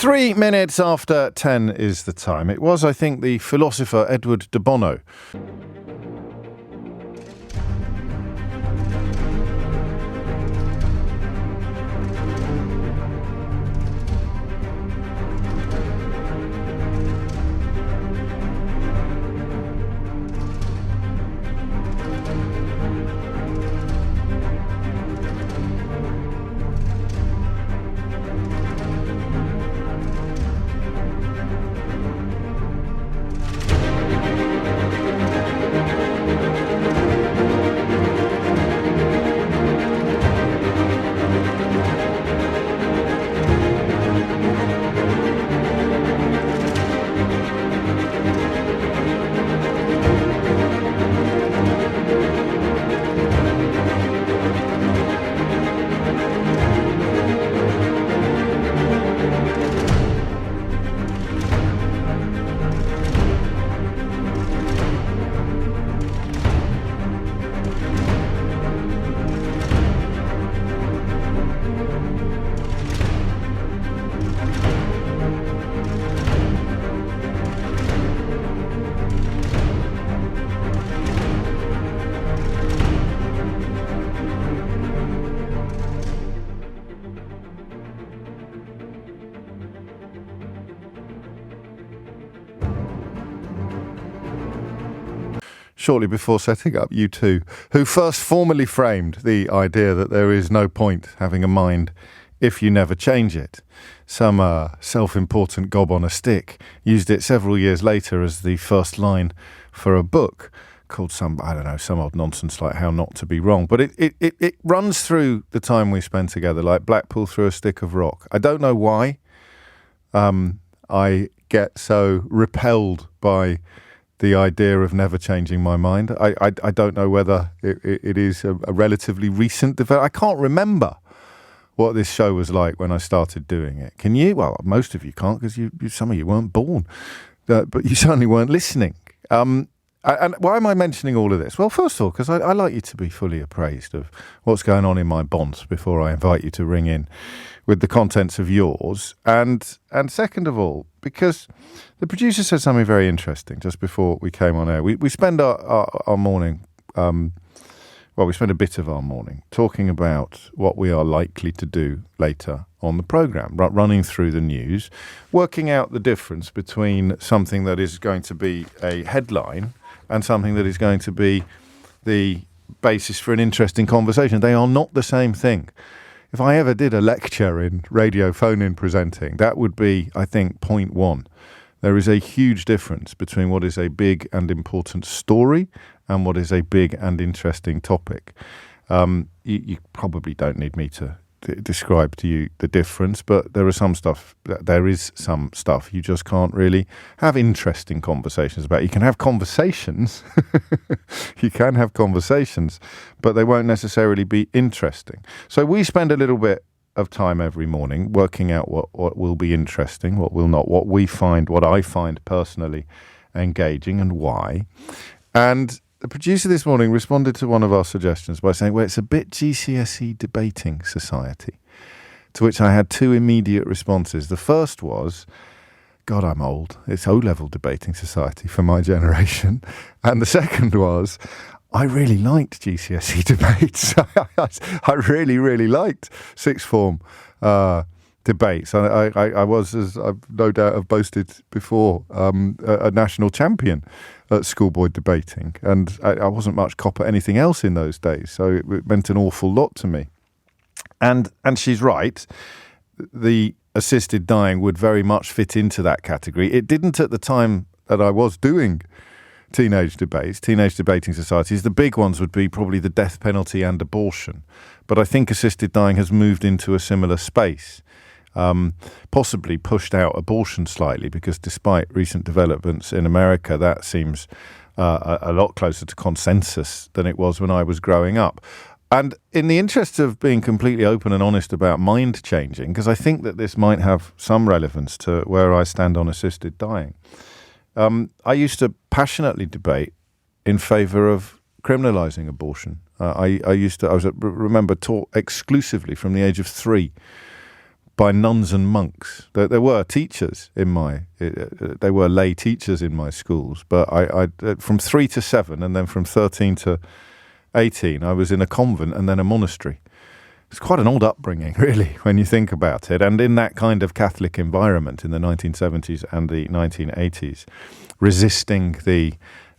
3 minutes after 10 is the time. It was, I think, the philosopher Edward de Bono. Shortly before setting up U2, who first formally framed the idea that there is no point having a mind if you never change it. Some self-important gob on a stick used it several years later as the first line for a book called some odd nonsense like How Not to Be Wrong. But it runs through the time we spend together like Blackpool through a stick of rock. I don't know why I get so repelled by the idea of never changing my mind. I don't know whether it is a relatively recent development. I can't remember what this show was like when I started doing it. Can you? Well, most of you can't because some of you weren't born, but you certainly weren't listening. And why am I mentioning all of this? Well, first of all, because I like you to be fully appraised of what's going on in my bonds before I invite you to ring in with the contents of yours. And second of all, because the producer said something very interesting just before we came on air. We spend our morning, we spend a bit of our morning talking about what we are likely to do later on the programme, running through the news, working out the difference between something that is going to be a headline and something that is going to be the basis for an interesting conversation. They are not the same thing. If I ever did a lecture in radio phone-in presenting, that would be, I think, point one. There is a huge difference between what is a big and important story and what is a big and interesting topic. You probably don't need me to describe to you the difference, but there is some stuff you just can't really have interesting conversations about. You can have conversations, but they won't necessarily be interesting. So we spend a little bit of time every morning working out what will be interesting, what will not, what I find personally engaging and why. And the producer this morning responded to one of our suggestions by saying, well, it's a bit GCSE debating society, to which I had two immediate responses. The first was, God, I'm old. It's O-level debating society for my generation. And the second was, I really liked GCSE debates. I really, really liked sixth form debates. I was, as I've no doubt have boasted before, a national champion at schoolboy debating. And I wasn't much cop at anything else in those days, so it meant an awful lot to me. And she's right. The assisted dying would very much fit into that category. It didn't at the time that I was doing teenage debating societies. The big ones would be probably the death penalty and abortion. But I think assisted dying has moved into a similar space. Possibly pushed out abortion slightly, because despite recent developments in America, that seems a lot closer to consensus than it was when I was growing up. And in the interest of being completely open and honest about mind changing, because I think that this might have some relevance to where I stand on assisted dying, I used to passionately debate in favour of criminalising abortion. I remember taught exclusively from the age of 3 by nuns and monks. There were teachers they were lay teachers in my schools, but I from 3 to 7, and then from 13 to 18, I was in a convent and then a monastery. It's quite an odd upbringing, really, when you think about it. And in that kind of Catholic environment in the 1970s and the 1980s, resisting the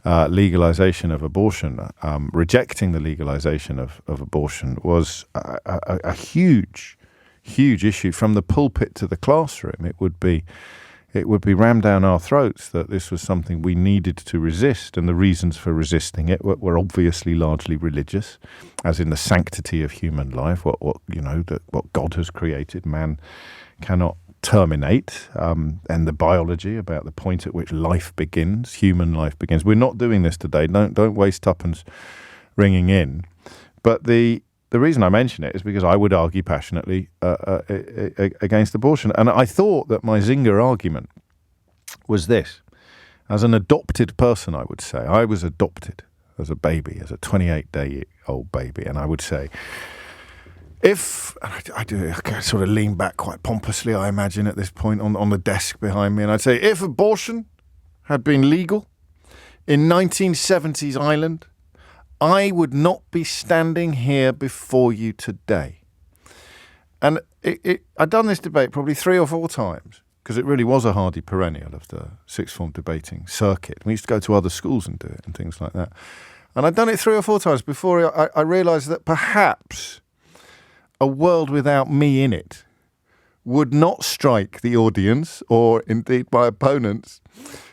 legalization of abortion, rejecting the legalization of abortion was a huge issue. From the pulpit to the classroom, it would be rammed down our throats that this was something we needed to resist, and the reasons for resisting it were obviously largely religious, as in the sanctity of human life, what God has created, man cannot terminate, and the biology about the point at which life begins, human life begins. We're not doing this today. Don't waste tuppence ringing in, but the reason I mention it is because I would argue passionately against abortion. And I thought that my zinger argument was this. As an adopted person, I would say, I was adopted as a baby, as a 28-day-old baby. And I would say, I sort of lean back quite pompously, I imagine, at this point on the desk behind me. And I'd say, if abortion had been legal in 1970s Ireland, I would not be standing here before you today. And I'd done this debate probably 3 or 4 times, because it really was a hardy perennial of the sixth form debating circuit. We used to go to other schools and do it and things like that. And I'd done it 3 or 4 times before I realised that perhaps a world without me in it would not strike the audience, or indeed my opponents,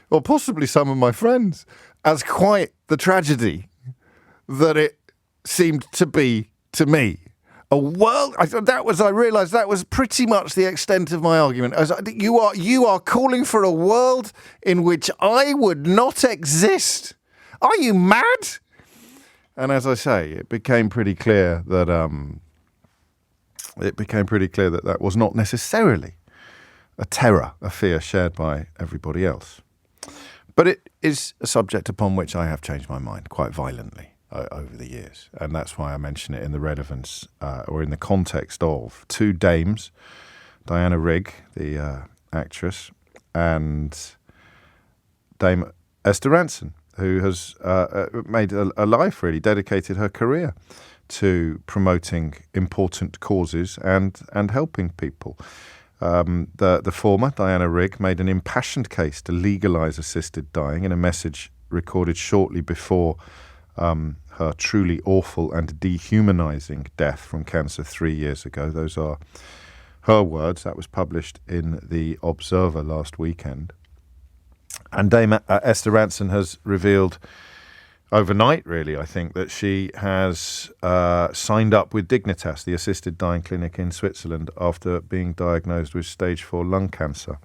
or possibly some of my friends, as quite the tragedy that it seemed to be to me. A world. I realised that was pretty much the extent of my argument. You are calling for a world in which I would not exist. Are you mad? And as I say, it became pretty clear that that was not necessarily a terror, a fear shared by everybody else. But it is a subject upon which I have changed my mind quite violently over the years, and that's why I mention it in the relevance or in the context of 2 dames, Diana Rigg, the actress, and Dame Esther Rantzen, who has made a life, really dedicated her career to promoting important causes and helping people. The former, Diana Rigg, made an impassioned case to legalise assisted dying in a message recorded shortly before her truly awful and dehumanising death from cancer 3 years ago. Those are her words. That was published in The Observer last weekend. And Dame Esther Rantzen has revealed overnight, really, I think, that she has signed up with Dignitas, the assisted dying clinic in Switzerland, after being diagnosed with stage 4 lung cancer.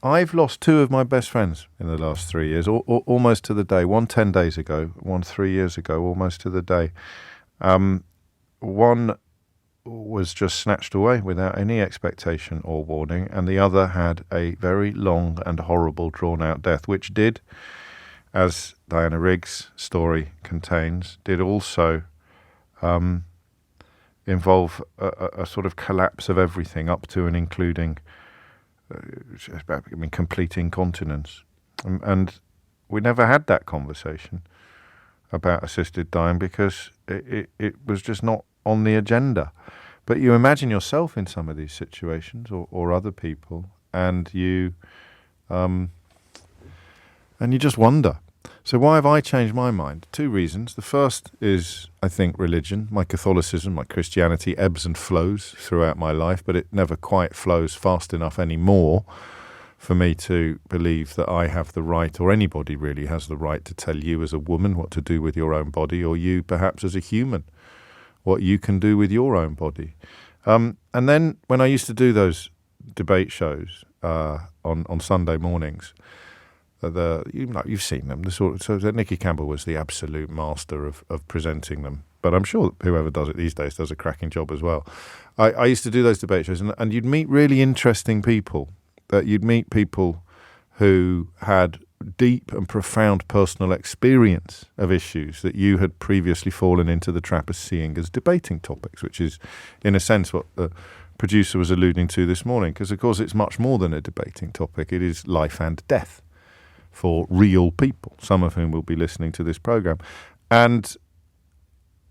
I've lost 2 of my best friends in the last 3 years, almost to the day. One 10 days ago, one 3 years ago, almost to the day. One was just snatched away without any expectation or warning, and the other had a very long and horrible, drawn-out death, which did, as Diana Rigg's story contains, did also involve a sort of collapse of everything, up to and including complete incontinence. And we never had that conversation about assisted dying because it was just not on the agenda. But you imagine yourself in some of these situations, or other people, and you just wonder. So why have I changed my mind? 2 reasons. The first is, I think, religion. My Catholicism, my Christianity ebbs and flows throughout my life, but it never quite flows fast enough anymore for me to believe that I have the right, or anybody really has the right, to tell you as a woman what to do with your own body, or you perhaps as a human what you can do with your own body. And then when I used to do those debate shows on Sunday mornings, you've seen them. So Nicky Campbell was the absolute master of presenting them. But I'm sure whoever does it these days does a cracking job as well. I used to do those debate shows, and you'd meet really interesting people. That you'd meet people who had deep and profound personal experience of issues that you had previously fallen into the trap of seeing as debating topics, which is, in a sense, what the producer was alluding to this morning, because of course it's much more than a debating topic. It is life and death for real people, some of whom will be listening to this program. And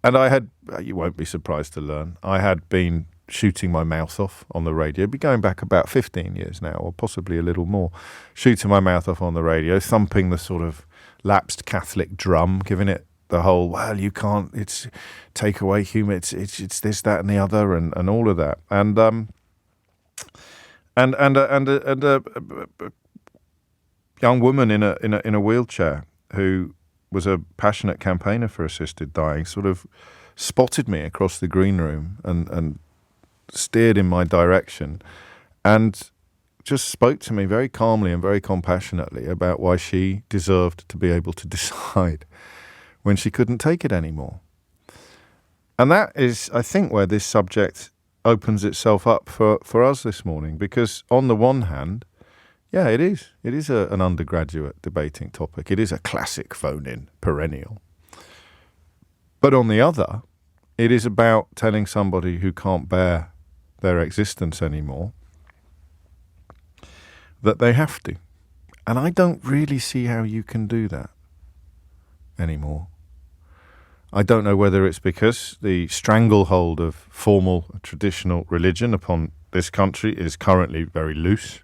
I had, you won't be surprised to learn, I had been shooting my mouth off on the radio, be going back about 15 years now, or possibly a little more, shooting my mouth off on the radio, thumping the sort of lapsed Catholic drum, giving it the whole, well, you can't, it's take away human, it's this, that, and the other, and all of that, and a young woman in a wheelchair who was a passionate campaigner for assisted dying sort of spotted me across the green room and steered in my direction, and just spoke to me very calmly and very compassionately about why she deserved to be able to decide when she couldn't take it anymore. And that is, I think, where this subject opens itself up for us this morning, because on the one hand, yeah, it is an undergraduate debating topic. It is a classic phone-in perennial. But on the other, it is about telling somebody who can't bear their existence anymore that they have to. And I don't really see how you can do that anymore. I don't know whether it's because the stranglehold of formal traditional religion upon this country is currently very loose.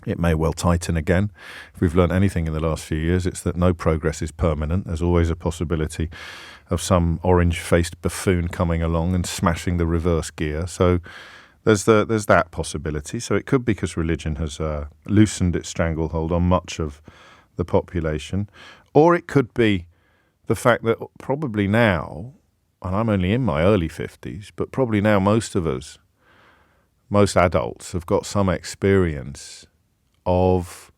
It may well tighten again. If we've learned anything in the last few years, it's that no progress is permanent. There's always a possibility of some orange-faced buffoon coming along and smashing the reverse gear. So there's that possibility. So it could be because religion has loosened its stranglehold on much of the population. Or it could be the fact that probably now, and I'm only in my early 50s, but probably now most of us, most adults, have got some experience of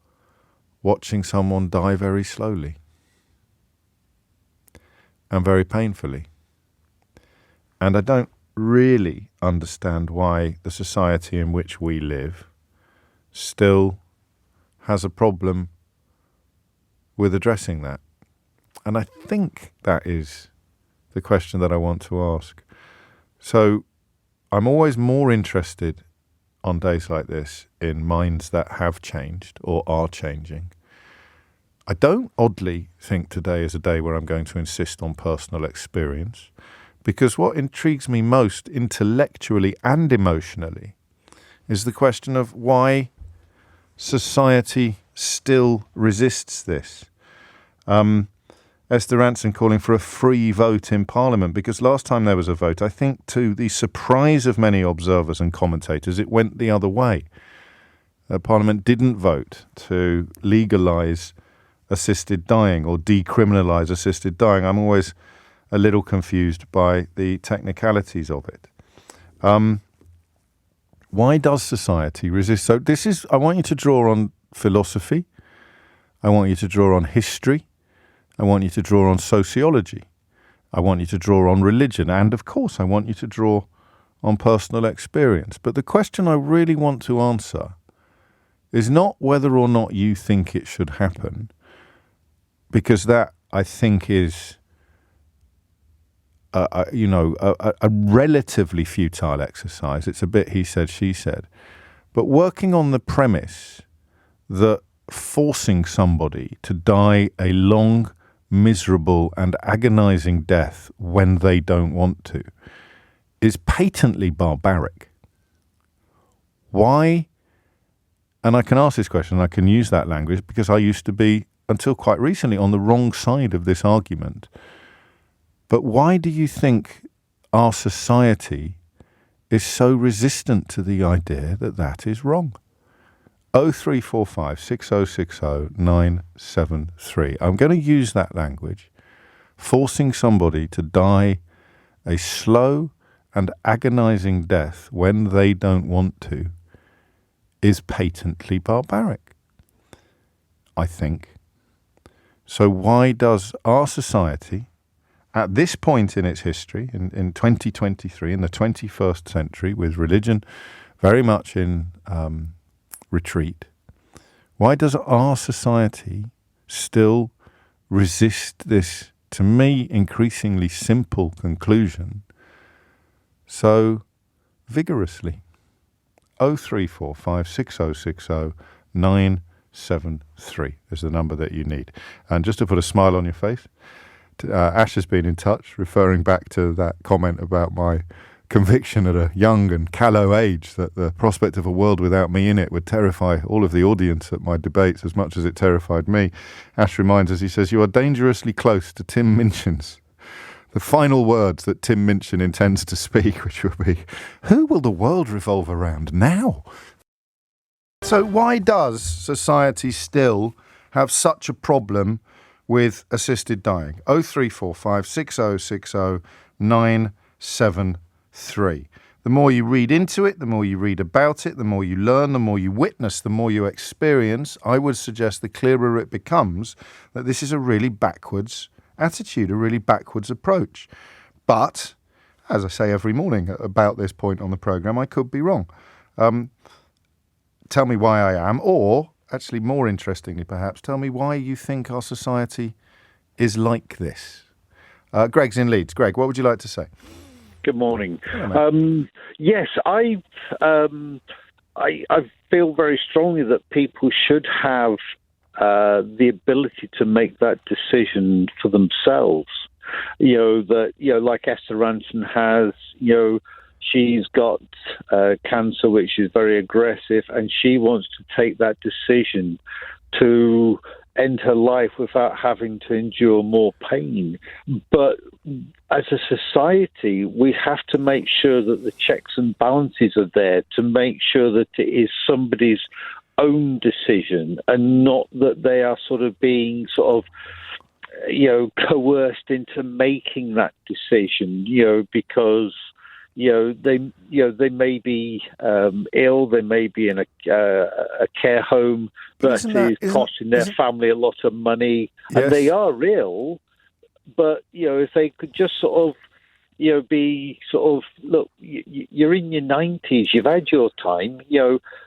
watching someone die very slowly and very painfully. And I don't really understand why the society in which we live still has a problem with addressing that. And I think that is the question that I want to ask. So I'm always more interested on days like this in minds that have changed or are changing. I don't oddly think today is a day where I'm going to insist on personal experience, because what intrigues me most intellectually and emotionally is the question of why society still resists this. Esther Ranson calling for a free vote in Parliament, because last time there was a vote, I think to the surprise of many observers and commentators, it went the other way. Parliament didn't vote to legalise assisted dying or decriminalise assisted dying. I'm always a little confused by the technicalities of it. Why does society resist? So I want you to draw on philosophy. I want you to draw on history. I want you to draw on sociology. I want you to draw on religion. And of course, I want you to draw on personal experience. But the question I really want to answer is not whether or not you think it should happen, because that, I think, is a relatively futile exercise. It's a bit he said, she said. But working on the premise that forcing somebody to die a long, miserable and agonizing death when they don't want to is patently barbaric. Why? And I can ask this question, I can use that language, because I used to be, until quite recently, on the wrong side of this argument. But why do you think our society is so resistant to the idea that that is wrong? 0345 6060 973. I'm going to use that language. Forcing somebody to die a slow and agonizing death when they don't want to is patently barbaric, I think. So why does our society, at this point in its history, in 2023, in the 21st century, with religion very much in retreat, why does our society still resist this, to me, increasingly simple conclusion so vigorously? 0345 6060 973 is the number that you need. And just to put a smile on your face, Ash has been in touch, referring back to that comment about my conviction at a young and callow age that the prospect of a world without me in it would terrify all of the audience at my debates as much as it terrified me. Ash reminds us, he says, you are dangerously close to Tim Minchin's. The final words that Tim Minchin intends to speak, which will be, who will the world revolve around now? So why does society still have such a problem with assisted dying? 0345 6060 973. The more you read into it, the more you read about it, the more you learn, the more you witness, the more you experience, I would suggest the clearer it becomes that this is a really backwards attitude, a really backwards approach. But, as I say every morning about this point on the programme, I could be wrong. Tell me why I am, or, actually more interestingly perhaps, tell me why you think our society is like this. Greg's in Leeds. Greg, what would you like to say? Good morning. Hello, yes, I feel very strongly that people should have the ability to make that decision for themselves. Like Esther Ranson has, she's got cancer, which is very aggressive, and she wants to take that decision to end her life without having to endure more pain. But as a society, we have to make sure that the checks and balances are there to make sure that it is somebody's own decision and not that they are sort of being coerced into making that decision, because they may be ill, they may be in a care home that is costing their family a lot of money, yes. And they are ill. But if they could just be look, you're in your 90s, you've had your time,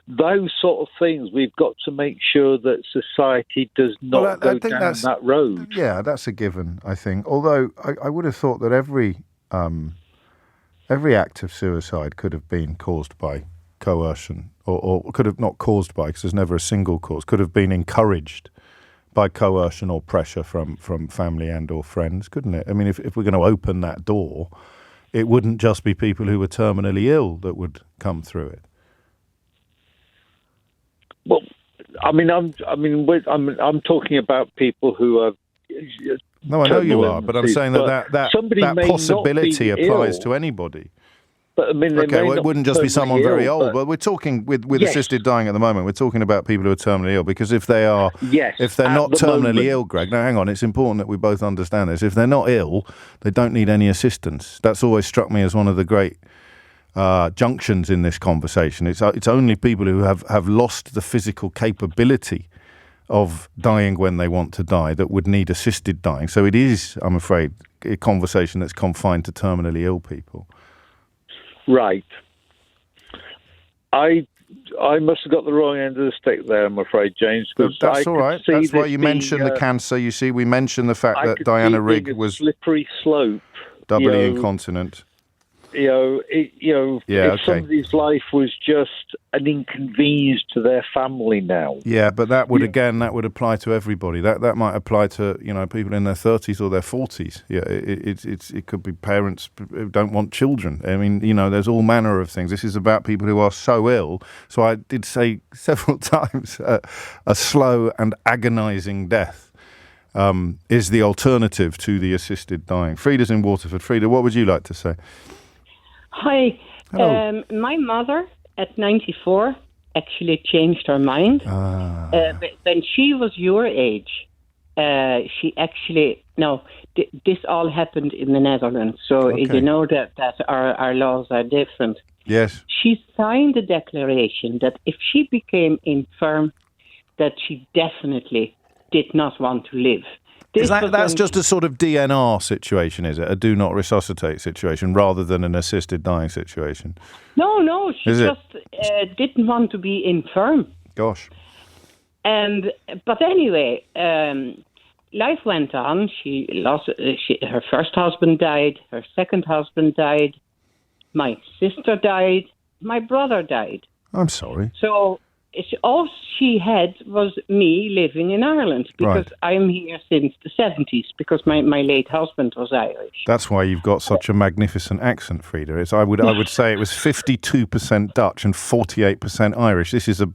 those sort of things. We've got to make sure that society does not go down that road. Yeah, that's a given, I think. Although I would have thought that every act of suicide could have been caused by coercion, or could have not caused by, because there's never a single cause, could have been encouraged by coercion or pressure from family and or friends, couldn't it? I mean, if we're going to open that door, it wouldn't just be people who were terminally ill that would come through it. Well, I'm talking about people who are. No, I know you are, but I'm saying that possibility applies to anybody. But it wouldn't just be someone very old. But we're talking with yes. assisted dying at the moment. We're talking about people who are terminally ill, because if they're not terminally ill, Greg, now hang on, it's important that we both understand this. If they're not ill, they don't need any assistance. That's always struck me as one of the great junctions in this conversation. It's only people who have lost the physical capability of dying when they want to die that would need assisted dying. So it is, I'm afraid, a conversation that's confined to terminally ill people. Right. I must have got the wrong end of the stick there, I'm afraid, James. That's all right. That's why you mentioned the cancer. You see, we mentioned the fact that Diana Rigg was slippery slope, doubly incontinent. If somebody's life was just an inconvenience to their family now. Yeah, but that would apply to everybody. That might apply to people in their 30s or their 40s. Yeah, it could be parents who don't want children. I mean, there's all manner of things. This is about people who are so ill. So I did say several times, a slow and agonising death is the alternative to the assisted dying. Frida's in Waterford. Frida, what would you like to say? Hi. My mother, at 94, actually changed her mind. When she was your age, she actually... No, this all happened in the Netherlands, so okay. You know that our laws are different. Yes. She signed a declaration that if she became infirm, that she definitely did not want to live. That's just a sort of DNR situation, is it? A do not resuscitate situation rather than an assisted dying situation? No, she didn't want to be infirm. Gosh. But anyway, life went on. She lost. Her first husband died. Her second husband died. My sister died. My brother died. I'm sorry. So all she had was me living in Ireland, because I'm here since the 70s, because my late husband was Irish. That's why you've got such a magnificent accent, Frida. I would say it was 52% Dutch and 48% Irish. This is a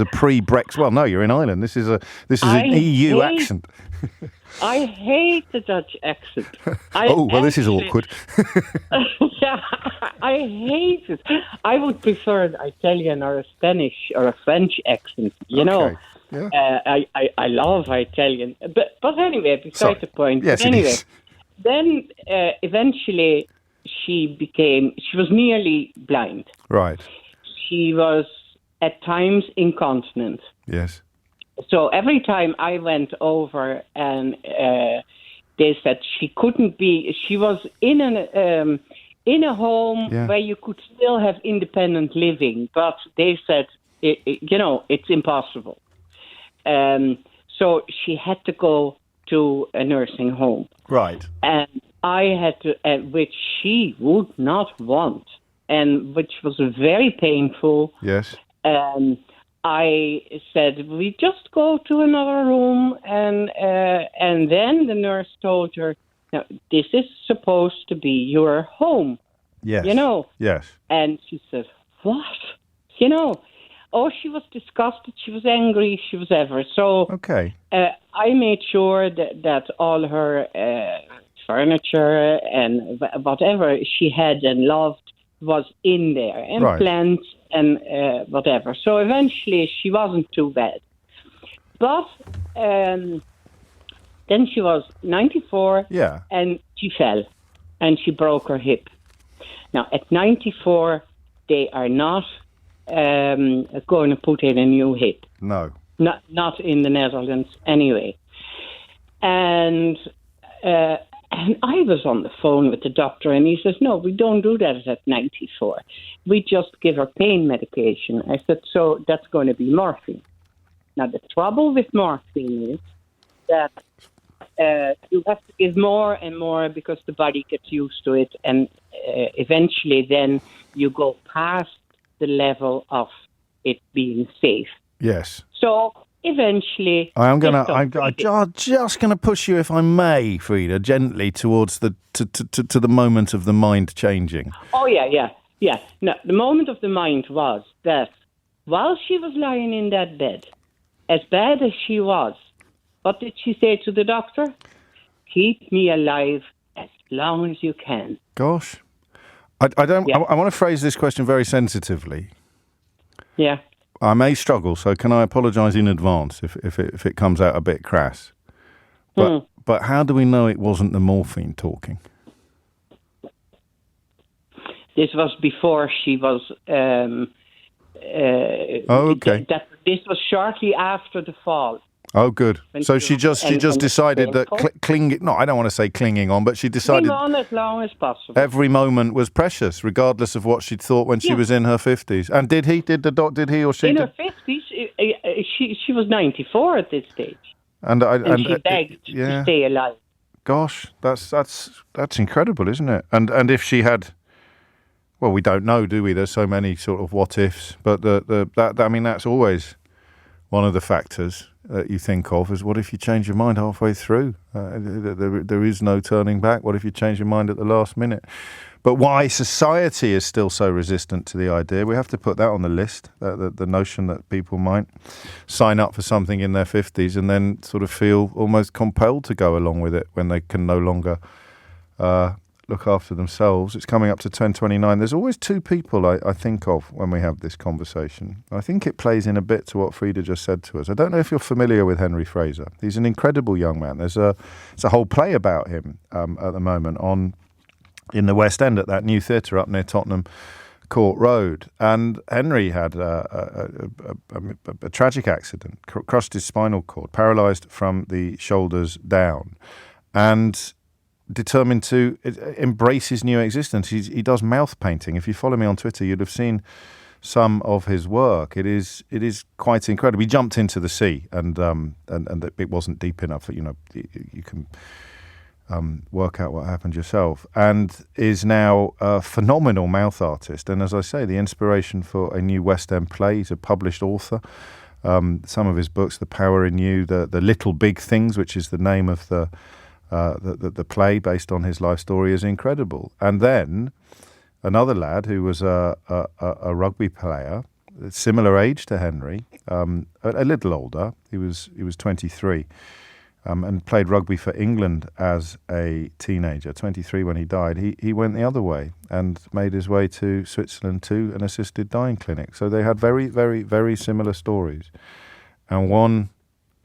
pre-Brexit. Well, no, you're in Ireland. This is an EU accent. I hate the Dutch accent. This is awkward. Yeah, I hate it. I would prefer an Italian or a Spanish or a French accent. You know, I love Italian. But anyway, besides the point. Yes, anyway, it is. Then eventually she was nearly blind. Right. She was at times incontinent. Yes. So every time I went over, and they said she couldn't be. She was in a home where you could still have independent living, but they said it's impossible. So she had to go to a nursing home. Right. And I had to, which she would not want, and which was very painful. Yes. I said, we just go to another room, and then the nurse told her, "Now, this is supposed to be your home." Yes. Yes. And she said, "What?" She was disgusted, she was angry, she was ever. So I made sure that all her furniture and whatever she had and loved was in there, and plants and whatever. So eventually she wasn't too bad. But then she was 94, and she fell, and she broke her hip. Now, at 94, they are not going to put in a new hip. No. Not in the Netherlands anyway. And I was on the phone with the doctor, and he says, "No, we don't do that at 94. We just give her pain medication." I said, "So that's going to be morphine." Now, the trouble with morphine is that you have to give more and more because the body gets used to it, and eventually then you go past the level of it being safe. Yes. So eventually, I'm just gonna push you, if I may, Frida, gently towards to the moment of the mind changing. Oh yeah. No, the moment of the mind was that while she was lying in that bed, as bad as she was, what did she say to the doctor? "Keep me alive as long as you can." Gosh, I don't. Yeah. I want to phrase this question very sensitively. Yeah. I may struggle, so can I apologise in advance if it comes out a bit crass? But how do we know it wasn't the morphine talking? This was before she was. Okay. This was shortly after the fall. Oh, good. So she just decided that clinging. No, I don't want to say clinging on, but she decided cling on as long as possible. Every moment was precious, regardless of what she'd thought when she was in her 50s. And did he? Did the doc? Did he or she? In her 50s, she was 94 at this stage, and she begged to stay alive. Gosh, that's incredible, isn't it? And if she had. Well, we don't know, do we? There's so many sort of what ifs, but that's always one of the factors that you think of is what if you change your mind halfway through? There is no turning back. What if you change your mind at the last minute? But why society is still so resistant to the idea, we have to put that on the list, the notion that people might sign up for something in their 50s and then sort of feel almost compelled to go along with it when they can no longer look after themselves. It's coming up to 10:29. There's always two people I think of when we have this conversation. I think it plays in a bit to what Frida just said to us. I don't know if you're familiar with Henry Fraser. He's an incredible young man. There's a whole play about him at the moment in the West End at that new theatre up near Tottenham Court Road. And Henry had a tragic accident, crushed his spinal cord, paralysed from the shoulders down, and determined to embrace his new existence. He does mouth painting. If you follow me on Twitter, you'd have seen some of his work. It is quite incredible. He jumped into the sea, and it wasn't deep enough. You can work out what happened yourself, and is now a phenomenal mouth artist. And as I say, the inspiration for a new West End play. He's a published author. Some of his books, The Power in You, the Little Big Things, which is the name of the play based on his life story, is incredible. And then another lad who was a rugby player, similar age to Henry, a little older. He was 23. And played rugby for England as a teenager, 23 when he died. He went the other way and made his way to Switzerland to an assisted dying clinic. So they had very, very, very similar stories. And one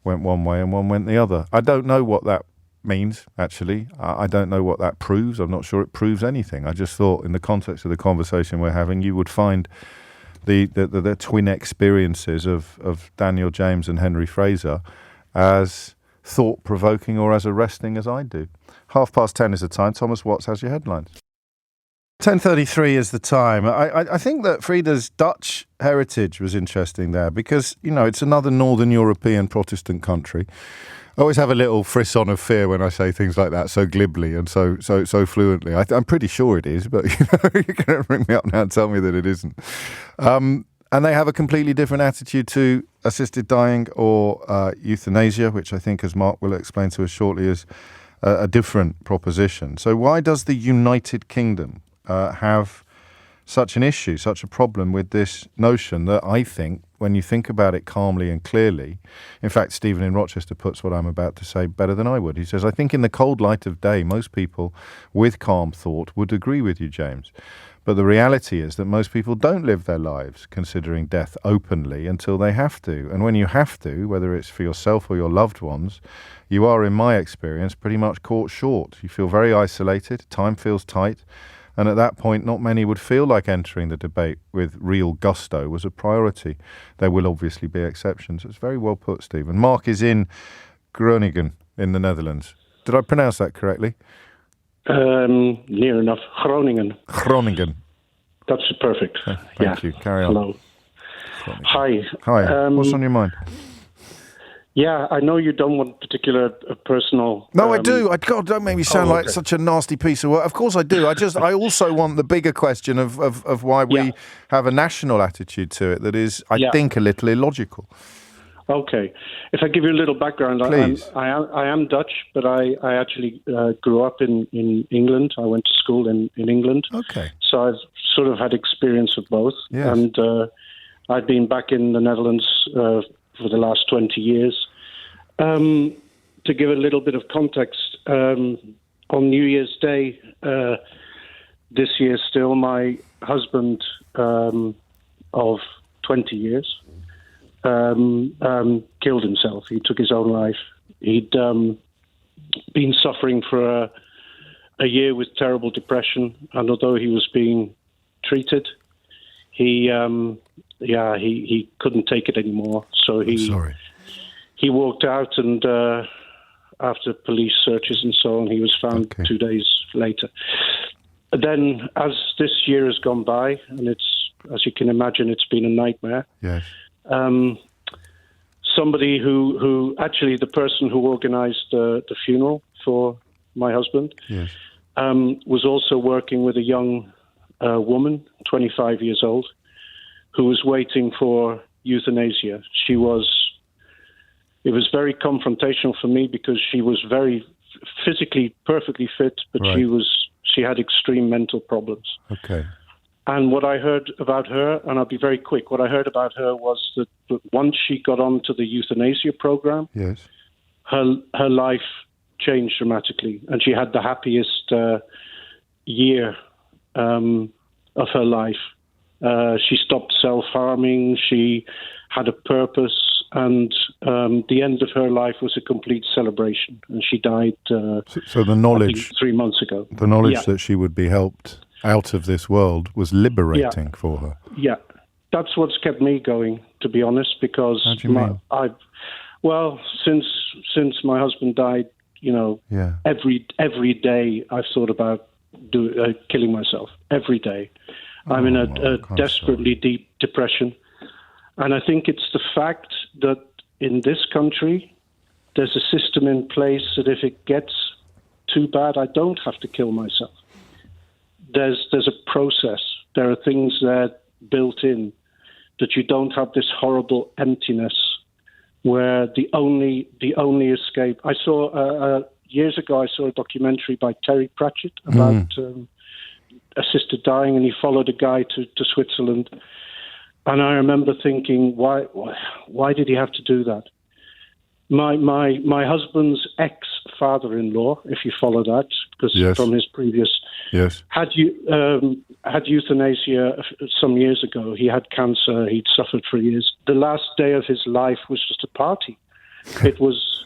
went one way and one went the other. I don't know what that means, actually. I don't know what that proves. I'm not sure it proves anything. I just thought in the context of the conversation we're having, you would find the twin experiences of Daniel James and Henry Fraser as thought-provoking or as arresting as I do. 10:30 is the time. Thomas Watts has your headlines. 10:33 is the time. I think that Frida's Dutch heritage was interesting there because, it's another Northern European Protestant country. I always have a little frisson of fear when I say things like that so glibly and so fluently. I'm pretty sure it is, but you're going to ring me up now and tell me that it isn't. And they have a completely different attitude to assisted dying or euthanasia, which I think, as Mark will explain to us shortly, is a different proposition. So why does the United Kingdom have such an issue, such a problem with this notion that I think, when you think about it calmly and clearly, in fact, Stephen in Rochester puts what I'm about to say better than I would. He says, I think in the cold light of day, most people with calm thought would agree with you, James. But the reality is that most people don't live their lives considering death openly until they have to. And when you have to, whether it's for yourself or your loved ones, you are, in my experience, pretty much caught short. You feel very isolated, time feels tight, and at that point, not many would feel like entering the debate with real gusto was a priority. There will obviously be exceptions. It's very well put, Stephen. Mark is in Groningen in the Netherlands. Did I pronounce that correctly? Near enough. Groningen. Groningen. That's perfect. Thank you. Carry on. Hello. Groningen. Hi. What's on your mind? Yeah, I know you don't want particular personal... No, I do. God, don't make me sound like such a nasty piece of work. Of course I do. I also want the bigger question of why we have a national attitude to it that is, I think, a little illogical. Okay. If I give you a little background, please. I am Dutch, but I actually grew up in England. I went to school in England. Okay. So I've sort of had experience of both. Yes. And I've been back in the Netherlands for the last 20 years. To give a little bit of context, on New Year's Day this year still, my husband of 20 years killed himself. He took his own life. He'd been suffering for a year with terrible depression, and although he was being treated, he couldn't take it anymore. So he walked out, and after police searches and so on, he was found 2 days later. Then, as this year has gone by, and it's, as you can imagine, it's been a nightmare. Yes. Somebody who actually, the person who organized the funeral for my husband, yes, was also working with a young woman, 25 years old, who was waiting for euthanasia. It was very confrontational for me because she was very physically perfectly fit, but she had extreme mental problems. Okay. And what I heard about her, and I'll be very quick, what I heard about her was that once she got onto the euthanasia program, yes, her life changed dramatically, and she had the happiest year of her life. She stopped self-harming, she had a purpose, and the end of her life was a complete celebration. And she died so the knowledge 3 months ago. The knowledge that she would be helped out of this world was liberating for her. Yeah, that's what's kept me going, to be honest, because how do you mean? Since my husband died, every day I've thought about killing myself. Every day. I'm in a desperately deep depression. And I think it's the fact that in this country, there's a system in place that if it gets too bad, I don't have to kill myself. There's a process. There are things that built in that you don't have this horrible emptiness where the only escape. I saw years ago. I saw a documentary by Terry Pratchett about assisted dying, and he followed a guy to Switzerland. And I remember thinking, why did he have to do that? My husband's ex-father-in-law, if you follow that, because from his previous, had euthanasia some years ago. He had cancer. He'd suffered for years. The last day of his life was just a party. It was.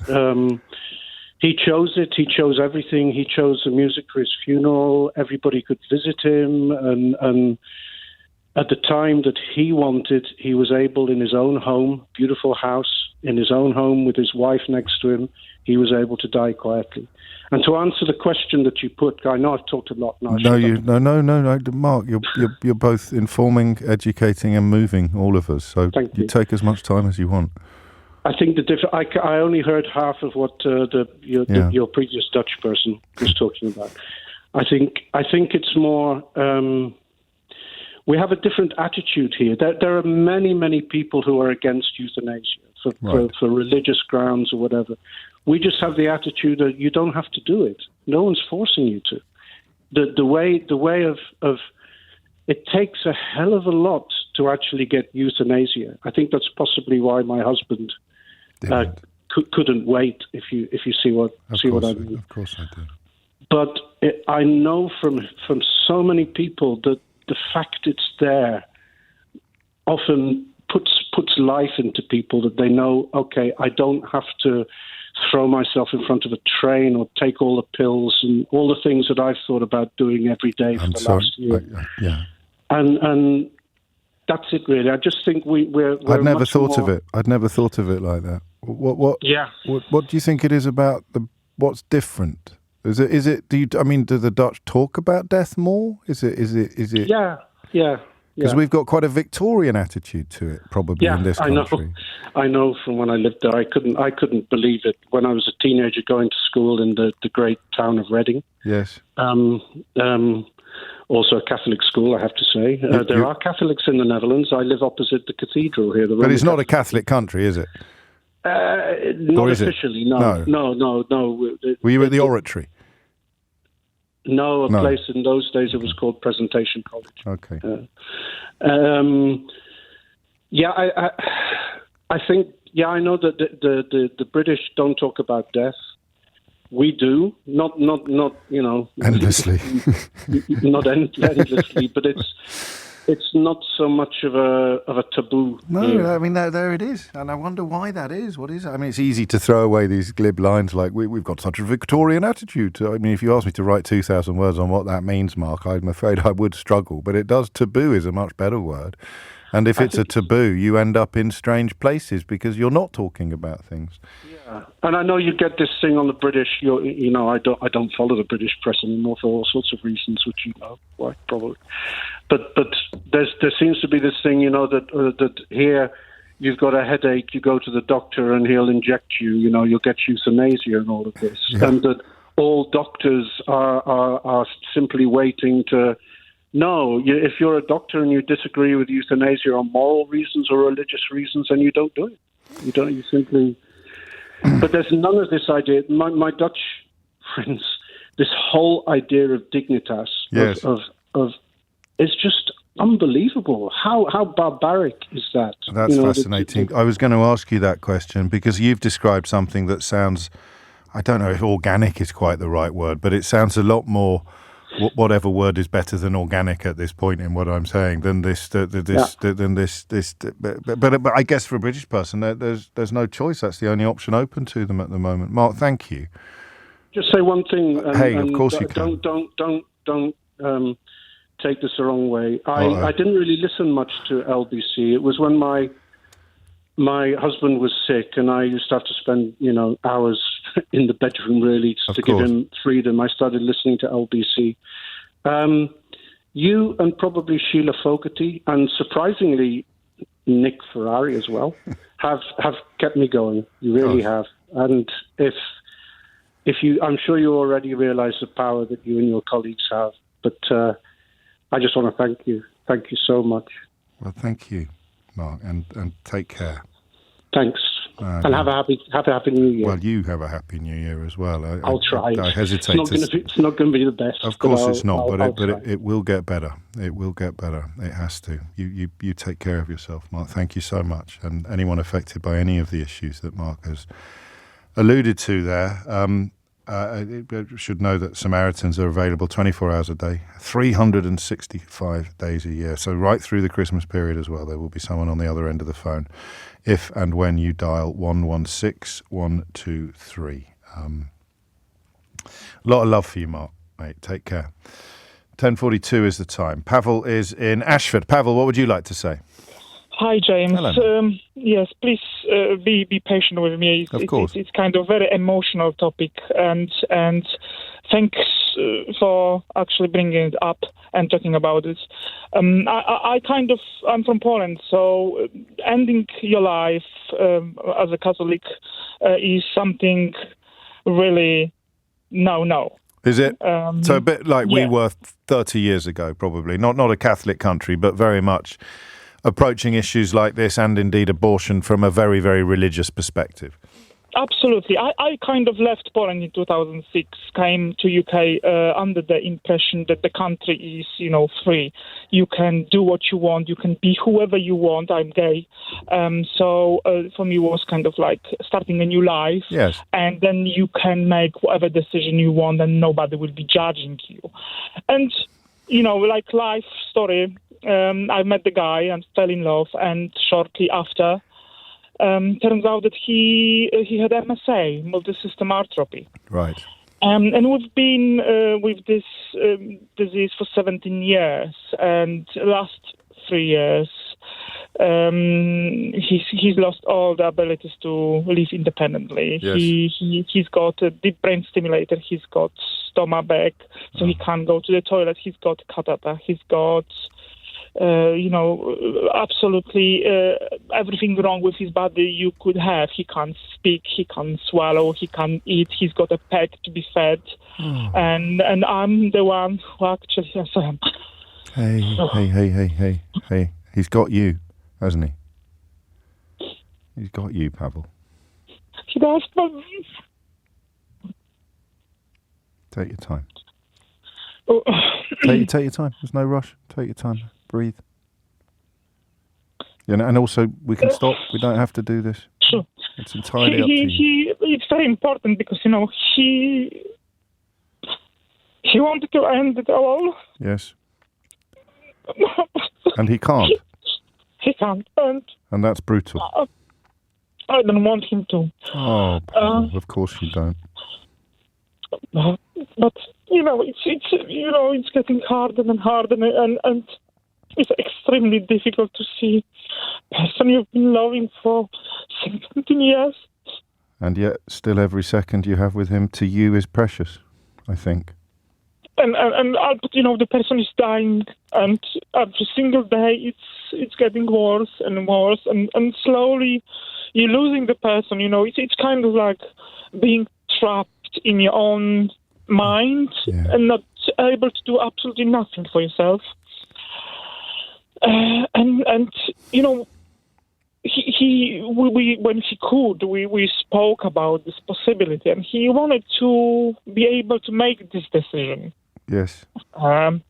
He chose it. He chose everything. He chose the music for his funeral. Everybody could visit him, and at the time that he wanted, he was able, in his own home, beautiful house, in his own home with his wife next to him, he was able to die quietly. And to answer the question that you put, I know I've talked a lot now. No, Mark, you're both informing, educating, and moving all of us. So you take as much time as you want. I think I only heard half of what your previous Dutch person was talking about. I think it's more. We have a different attitude here. There are many, many people who are against euthanasia for religious grounds or whatever. We just have the attitude that you don't have to do it. No one's forcing you to. The way of it takes a hell of a lot to actually get euthanasia. I think that's possibly why my husband couldn't wait. If you see what I mean. Of course I do. But I know from so many people that the fact it's there often puts life into people, that they know, okay, I don't have to throw myself in front of a train or take all the pills and all the things that I've thought about doing every day for the last year. And that's it, really. I just think we're I'd never thought of it. I'd never thought of it like that. What do you think it is about what's different? Is it? Do the Dutch talk about death more? Is it? Yeah. Because we've got quite a Victorian attitude to it, probably in this country. I know from when I lived there. I couldn't believe it when I was a teenager going to school in the great town of Reading. Yes. Also a Catholic school, I have to say. There are Catholics in the Netherlands. I live opposite the cathedral here. But it's not a Catholic country, is it? Not officially, no. Were you at the Oratory? No, a place in those days it was called Presentation College. Okay. I think, I know that the British don't talk about death. We do, not endlessly. Not endlessly, but it's not so much of a taboo. No, here. I mean there it is, and I wonder why that is. What is it? I mean, it's easy to throw away these glib lines like we've got such a Victorian attitude. I mean, if you asked me to write 2,000 words on what that means, Mark, I'm afraid I would struggle. But it does. Taboo is a much better word, and if it's a taboo, you end up in strange places because you're not talking about things. Yeah, and I know you get this thing on the British. I don't follow the British press anymore for all sorts of reasons, which you know why probably. But there seems to be this thing, that here you've got a headache, you go to the doctor and he'll inject you. You'll get euthanasia and all of this, and that all doctors are simply waiting to. No, if you're a doctor and you disagree with euthanasia on moral reasons or religious reasons, then you don't do it. You simply. But there's none of this idea. My Dutch friends, this whole idea of dignitas, of it's just unbelievable. How barbaric is that? That's fascinating. I was going to ask you that question because you've described something that sounds, I don't know if organic is quite the right word, but it sounds a lot more, whatever word is better than organic at this point in what I'm saying, than this. But I guess for a British person, there's no choice. That's the only option open to them at the moment. Mark, thank you. Just say one thing. Of course you can. Don't take this the wrong way. I didn't really listen much to LBC. It was when my husband was sick, and I used to have to spend hours in the bedroom really to give him freedom. I started listening to LBC. You and probably Sheila Fogarty, and surprisingly Nick Ferrari as well, have kept me going. You really have. And if I'm sure you already realise the power that you and your colleagues have, but I just want to thank you. Thank you so much. Well, thank you, Mark, and take care. Thanks. And have a happy New Year. Well, you have a happy New Year as well. I'll try. I hesitate. It's not going to be the best. Of course, it's not. But it will get better. It will get better. It has to. You take care of yourself, Mark. Thank you so much. And anyone affected by any of the issues that Mark has alluded to there, should know that Samaritans are available 24 hours a day, 365 days a year. So right through the Christmas period as well, there will be someone on the other end of the phone if and when you dial 116123. A lot of love for you, Mark, mate. Take care. 10:42 is the time. Pavel is in Ashford. Pavel, what would you like to say? Hi, James. Hello. Yes, please be patient with me. Of course. It's kind of very emotional topic, and thanks for actually bringing it up and talking about it. I'm from Poland, so ending your life as a Catholic is something really no. Is it? So a bit like we were 30 years ago, probably. Not a Catholic country, but very much approaching issues like this and indeed abortion from a very, very religious perspective. Absolutely. I kind of left Poland in 2006, came to UK under the impression that the country is, free. You can do what you want. You can be whoever you want. I'm gay. So for me, it was kind of like starting a new life. Yes. And then you can make whatever decision you want and nobody will be judging you. And, like life story, I met the guy and fell in love. And shortly after, turns out that he had MSA, multi-system atrophy. Right. And we've been with this disease for 17 years, and last 3 years, he's lost all the abilities to live independently. Yes. He's got a deep brain stimulator. He's got stomach bag, so he can't go to the toilet. He's got catheter. He's got absolutely everything wrong with his body you could have. He can't speak, he can't swallow, he can't eat, he's got a peg to be fed. And I'm the one who actually has him. Hey. He's got you, hasn't he? He's got you, Pavel. He does, but... Take your time. Oh. Take your time. There's no rush. Take your time. Breathe. And also, we can stop. We don't have to do this. Sure. It's entirely up to you. It's very important because, he wanted to end it all. Yes. And he can't. He can't. And that's brutal. I don't want him to. Oh, Pavel, of course you don't. But it's getting harder and harder, and it's extremely difficult to see a person you've been loving for 17 years. And yet, still every second you have with him to you is precious, I think. And the person is dying, and every single day it's getting worse and worse, and slowly you're losing the person. It's kind of like being trapped in your own mind and not able to do absolutely nothing for yourself. When he could, we spoke about this possibility, and he wanted to be able to make this decision. Yes. And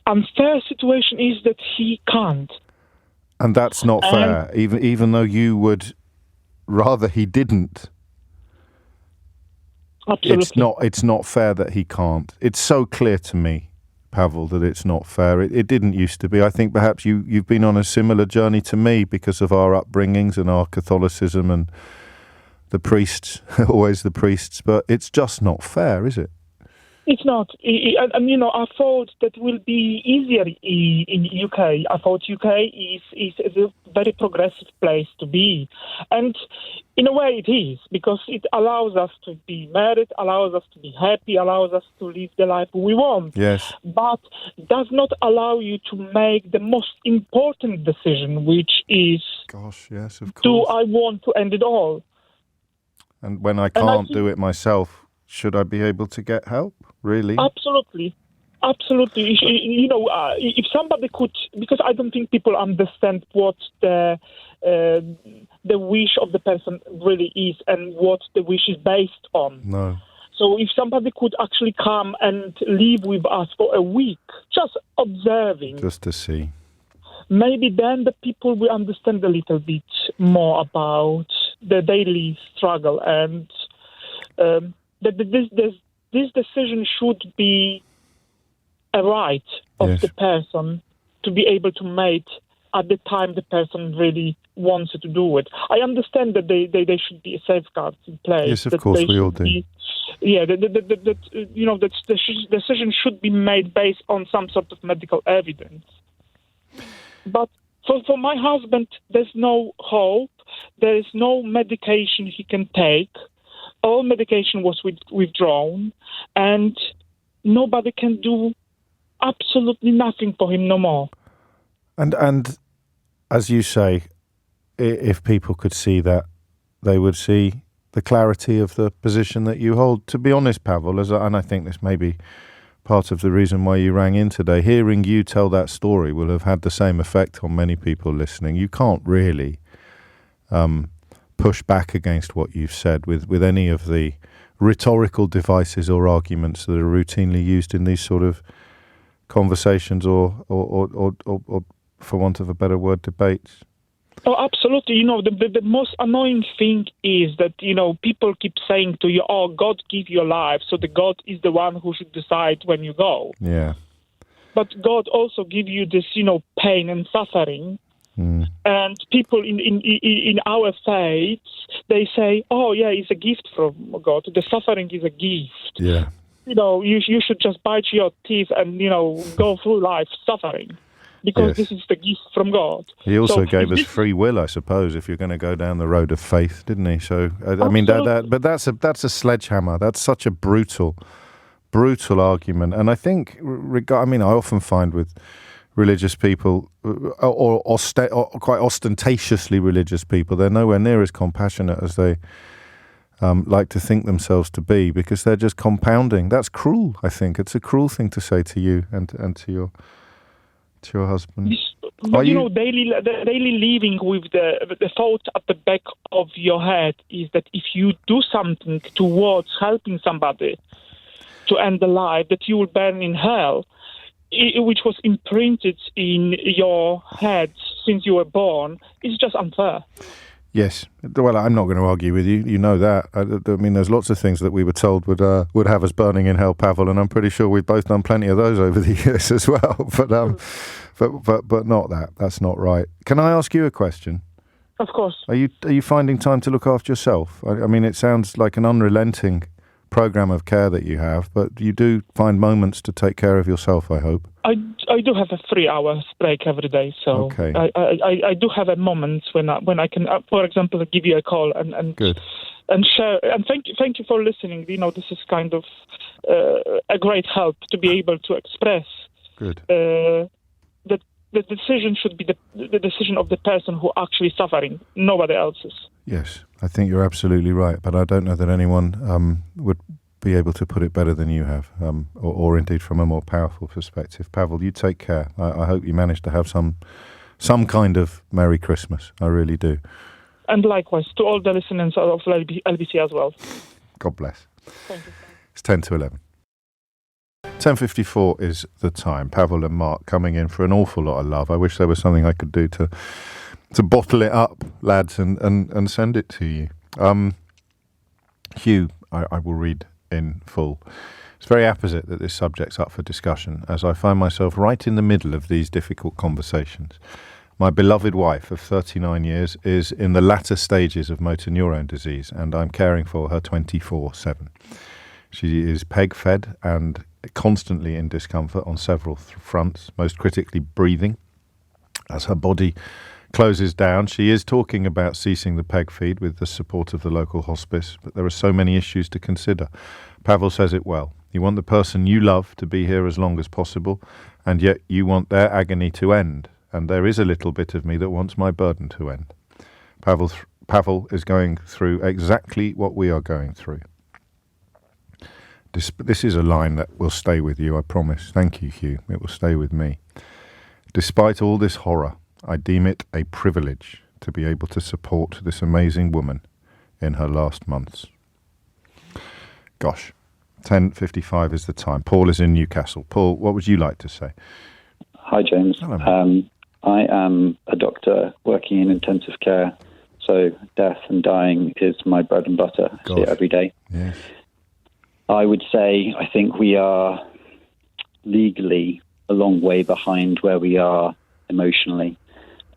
unfair situation is that he can't. And that's not fair, even though you would rather he didn't. Absolutely. It's not fair that he can't. It's so clear to me, Pavel, that it's not fair. It didn't used to be. I think perhaps you've been on a similar journey to me because of our upbringings and our Catholicism and the priests, always the priests. But it's just not fair, is it? It's not. I thought that will be easier in UK. I thought UK is a very progressive place to be. And in a way it is, because it allows us to be married, allows us to be happy, allows us to live the life we want. Yes. But does not allow you to make the most important decision, which is, gosh, yes, of course. do I want to end it all? And when I can't do it myself, should I be able to get help? Really? Absolutely. If somebody could, because I don't think people understand what the wish of the person really is and what the wish is based on. No. So if somebody could actually come and live with us for a week, just observing. Just to see. Maybe then the people will understand a little bit more about the daily struggle, and that this decision should be a right of the person to be able to make at the time the person really wants to do it. I understand that they should be safeguards in place. Yes, of course, we all do. That decision should be made based on some sort of medical evidence. But for my husband, there's no hope. There is no medication he can take. All medication was withdrawn, and nobody can do absolutely nothing for him no more. And as you say, if people could see that, they would see the clarity of the position that you hold. To be honest, Pavel, and I think this may be part of the reason why you rang in today, hearing you tell that story will have had the same effect on many people listening. You can't really push back against what you've said with any of the rhetorical devices or arguments that are routinely used in these sort of conversations or for want of a better word, debates. Oh, absolutely. The most annoying thing is that, people keep saying to you, oh, God give you life, so the God is the one who should decide when you go. Yeah. But God also give you this, pain and suffering. Mm. And people in our faith, they say, oh, yeah, it's a gift from God. The suffering is a gift. Yeah. You should just bite your teeth and, go through life suffering. Because this is the gift from God. He also gave us free will, I suppose, if you're going to go down the road of faith, didn't he? So, I mean, but that's a sledgehammer. That's such a brutal argument. And I think, I often find with religious people, or quite ostentatiously religious people, they're nowhere near as compassionate as they like to think themselves to be, because they're just compounding. That's cruel, I think. It's a cruel thing to say to you and to your husband. But daily living with the thought at the back of your head is that if you do something towards helping somebody to end the life, that you will burn in hell, which was imprinted in your head since you were born, is just unfair. Yes. Well, I'm not going to argue with you. You know that. I mean, there's lots of things that we were told would have us burning in hell, Pavel, and I'm pretty sure we've both done plenty of those over the years as well. But not that. That's not right. Can I ask you a question? Of course. Are you finding time to look after yourself? I mean, it sounds like an unrelenting program of care that you have, but you do find moments to take care of yourself, I hope. I do have a 3-hour break every day, so okay. I do have a moment when I can, for example, give you a call and good. And share. And thank you for listening. This is kind of a great help to be able to express. Good. That the decision should be the decision of the person who actually suffering, nobody else's. Yes, I think you're absolutely right, but I don't know that anyone would be able to put it better than you have, or indeed from a more powerful perspective. Pavel, you take care. I hope you manage to have some kind of Merry Christmas. I really do. And likewise, to all the listeners of LBC as well. God bless. Thank you. It's 10 to 11. 10:54 is the time. Pavel and Mark coming in for an awful lot of love. I wish there was something I could do to bottle it up, lads, and send it to you. Hugh, I will read in full. It's very apposite that this subject's up for discussion, as I find myself right in the middle of these difficult conversations. My beloved wife of 39 years is in the latter stages of motor neurone disease, and I'm caring for her 24/7. She is peg-fed and constantly in discomfort on several fronts, most critically breathing. As her body closes down, she is talking about ceasing the peg feed with the support of the local hospice, but there are so many issues to consider. Pavel says it well. You want the person you love to be here as long as possible, and yet you want their agony to end, and there is a little bit of me that wants my burden to end. Pavel is going through exactly what we are going through. This is a line that will stay with you, I promise. Thank you, Hugh. It will stay with me. Despite all this horror, I deem it a privilege to be able to support this amazing woman in her last months. Gosh, 10:55 is the time. Paul is in Newcastle. Paul, what would you like to say? Hi, James. Hello, I am a doctor working in intensive care, so death and dying is my bread and butter. I see it every day. Yes. I would say I think we are legally a long way behind where we are emotionally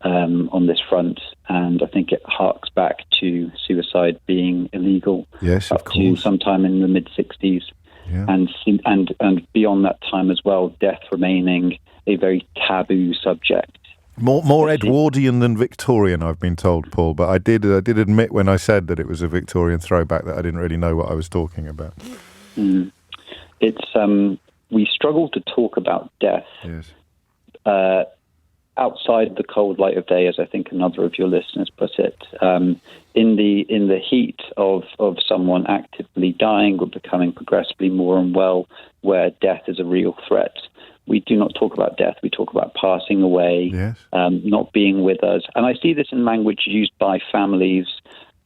on this front, and I think it harks back to suicide being illegal up to sometime in the mid-60s, and beyond that time as well, death remaining a very taboo subject. More Edwardian than Victorian, I've been told, Paul. But I did admit when I said that it was a Victorian throwback that I didn't really know what I was talking about. It's we struggle to talk about death outside the cold light of day, as I think another of your listeners put it. In the heat of someone actively dying or becoming progressively more unwell, where death is a real threat. We do not talk about death. We talk about passing away, not being with us. And I see this in language used by families,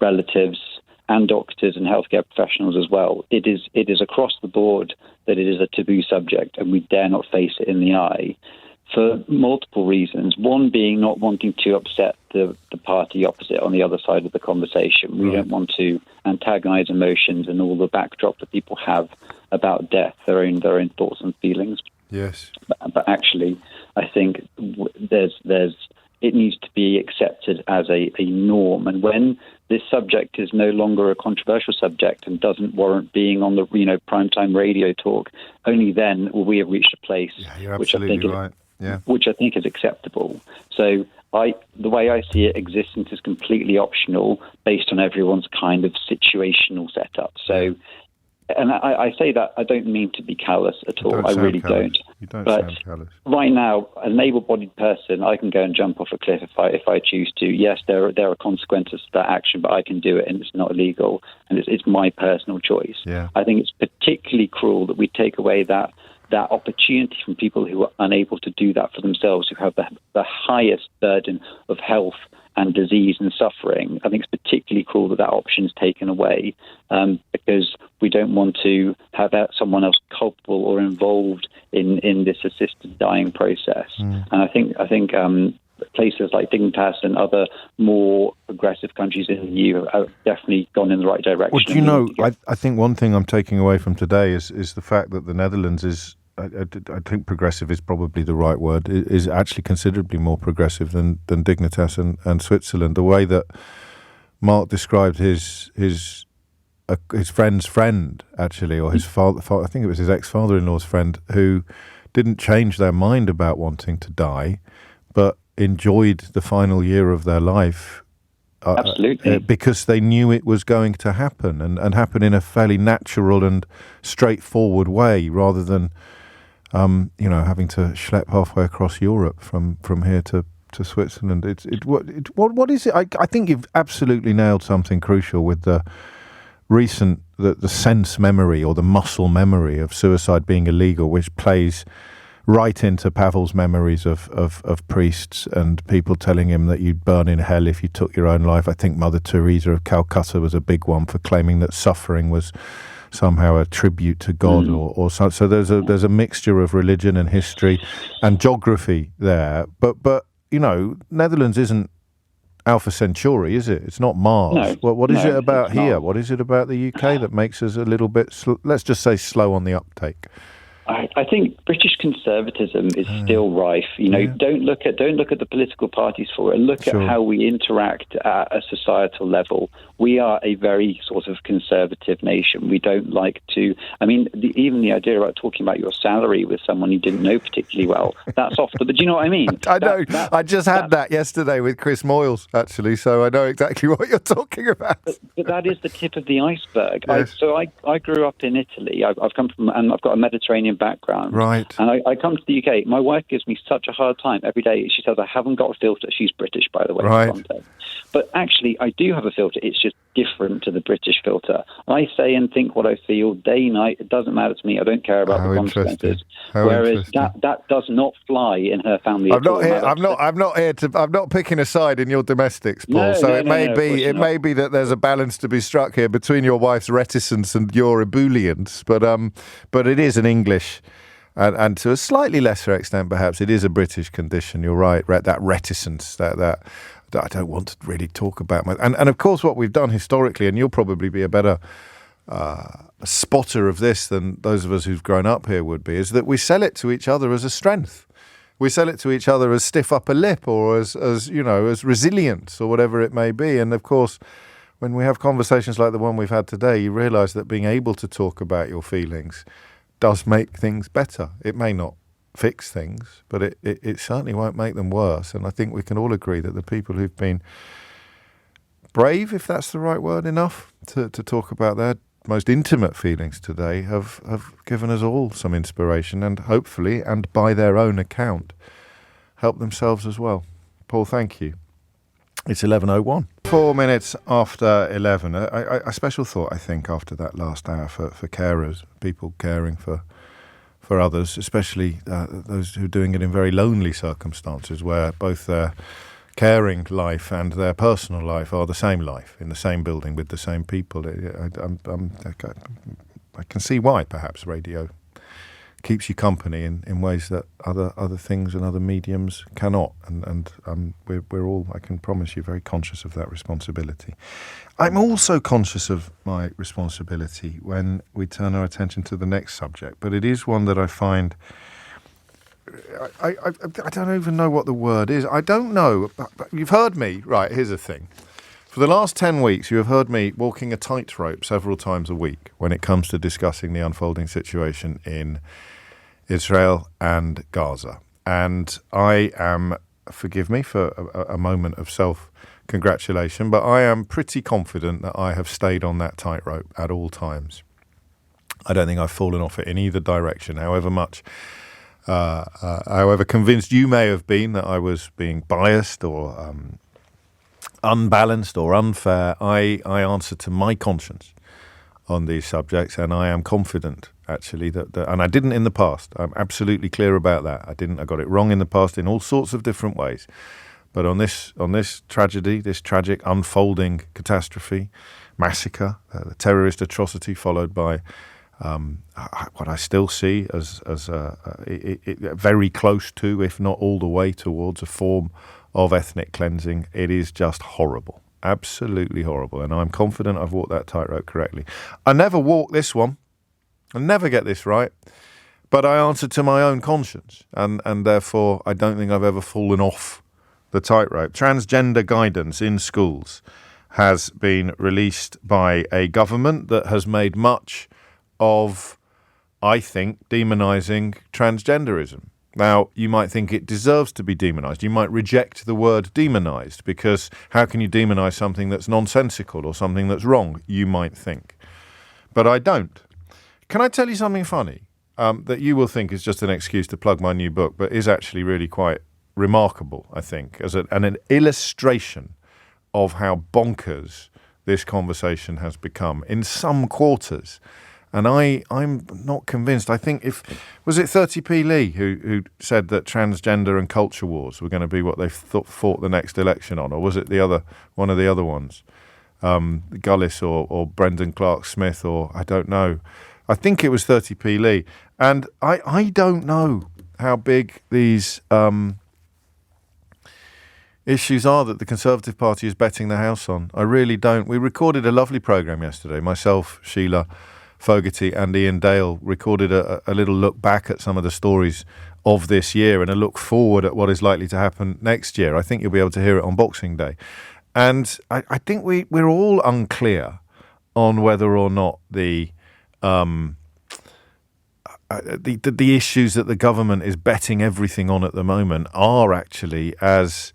relatives, and doctors and healthcare professionals as well. It is across the board that it is a taboo subject, and we dare not face it in the eye for multiple reasons. One being not wanting to upset the party opposite on the other side of the conversation. We don't want to antagonize emotions and all the backdrop that people have about death, their own thoughts and feelings. Yes, but actually, I think it needs to be accepted as a norm. And when this subject is no longer a controversial subject and doesn't warrant being on the primetime radio talk, only then will we have reached a place which I think is acceptable. So the way I see it, existence is completely optional based on everyone's kind of situational setup. So. And I say that, I don't mean to be callous at all. I really don't. You don't but sound callous. Right now, as an able-bodied person, I can go and jump off a cliff if I choose to. Yes, there are consequences to that action, but I can do it, and it's not illegal, and it's my personal choice. Yeah. I think it's particularly cruel that we take away that opportunity from people who are unable to do that for themselves, who have the highest burden of health and disease and suffering. I think it's particularly cruel that option is taken away because we don't want to have someone else culpable or involved in this assisted dying process. And I think places like Dignitas and other more progressive countries in the EU have definitely gone in the right direction. Well, do you know, I think one thing I'm taking away from today is the fact that the Netherlands is, I think progressive is probably the right word, is actually considerably more progressive than Dignitas and Switzerland. The way that Mark described his friend's friend, actually, or his father, I think it was his ex-father-in-law's friend, who didn't change their mind about wanting to die, but enjoyed the final year of their life. Absolutely. Because they knew it was going to happen and happen in a fairly natural and straightforward way, rather than having to schlep halfway across Europe from here to Switzerland. What is it? I think you've absolutely nailed something crucial with the recent the sense memory or the muscle memory of suicide being illegal, which plays right into Pavel's memories of priests and people telling him that you'd burn in hell if you took your own life. I think Mother Teresa of Calcutta was a big one for claiming that suffering was somehow a tribute to God or so. So there's a mixture of religion and history and geography there. But Netherlands isn't Alpha Centauri, is it? It's not Mars. No, what is it about here? Not. What is it about the UK that makes us a little bit, let's just say, slow on the uptake? I think British conservatism is still rife. Don't look at the political parties for it. Look at how we interact at a societal level. We are a very sort of conservative nation. We don't like to. I mean, even the idea about talking about your salary with someone you didn't know particularly well, that's off the. But do you know what I mean? I know. I just had that yesterday with Chris Moyles, actually, so I know exactly what you're talking about. But that is the tip of the iceberg. Yes. I grew up in Italy. I've come from, and I've got a Mediterranean Italian background. Right. And I come to the UK. My wife gives me such a hard time every day. She says I haven't got a filter. She's British, by the way. Right. For context. But actually, I do have a filter. It's just different to the British filter. I say and think what I feel day, night. It doesn't matter to me. I don't care about the consequences. Whereas that does not fly in her family. I'm not picking a side in your domestics, Paul. It may be that there's a balance to be struck here between your wife's reticence and your ebullience, but it is an English. And to a slightly lesser extent, perhaps, it is a British condition. You're right, that reticence, that I don't want to really talk about. And of course, what we've done historically, and you'll probably be a better spotter of this than those of us who've grown up here would be, is that we sell it to each other as a strength. We sell it to each other as stiff upper lip or as resilience or whatever it may be. And of course, when we have conversations like the one we've had today, you realise that being able to talk about your feelings does make things better. It may not fix things, but it certainly won't make them worse. And I think we can all agree that the people who've been brave, if that's the right word, enough to talk about their most intimate feelings today have given us all some inspiration and hopefully, and by their own account, help themselves as well. Paul, thank you. It's 11:01. 4 minutes after 11. A special thought, I think, after that last hour for carers, people caring for others, especially those who are doing it in very lonely circumstances where both their caring life and their personal life are the same life, in the same building with the same people. I can see why, perhaps, radio keeps you company in ways that other things and other mediums cannot. And we're all, I can promise you, very conscious of that responsibility. I'm also conscious of my responsibility when we turn our attention to the next subject, but it is one that I find, I don't even know what the word is. I don't know. You've heard me, right, here's the thing. For the last 10 weeks, you have heard me walking a tightrope several times a week when it comes to discussing the unfolding situation in Israel and Gaza. And I am, forgive me for a moment of self-congratulation, but I am pretty confident that I have stayed on that tightrope at all times. I don't think I've fallen off it in either direction, however convinced you may have been that I was being biased or unbalanced or unfair. I answer to my conscience on these subjects, and I am confident, actually, that and I didn't in the past. I'm absolutely clear about that. I got it wrong in the past in all sorts of different ways. But on this tragedy, this tragic unfolding catastrophe, massacre, the terrorist atrocity followed by what I still see as very close to, if not all the way towards, a form of ethnic cleansing. It is just horrible. Absolutely horrible. And I'm confident I've walked that tightrope correctly. I never walk this one. I never get this right. But I answer to my own conscience. And therefore, I don't think I've ever fallen off the tightrope. Transgender guidance in schools has been released by a government that has made much of, I think, demonising transgenderism. Now, you might think it deserves to be demonised. You might reject the word demonised because how can you demonise something that's nonsensical or something that's wrong, you might think. But I don't. Can I tell you something funny that you will think is just an excuse to plug my new book, but is actually really quite remarkable, I think, as an illustration of how bonkers this conversation has become in some quarters. And I'm not convinced. I think was it 30p Lee who said that transgender and culture wars were going to be what they fought the next election on, or was it one of the other ones, Gullis or Brendan Clark Smith, or I don't know. I think it was 30p Lee, and I don't know how big these issues are that the Conservative Party is betting the house on. I really don't. We recorded a lovely programme yesterday. Myself, Sheila Fogarty and Ian Dale recorded a little look back at some of the stories of this year and a look forward at what is likely to happen next year. I think you'll be able to hear it on Boxing Day. And I think we're all unclear on whether or not the issues that the government is betting everything on at the moment are actually as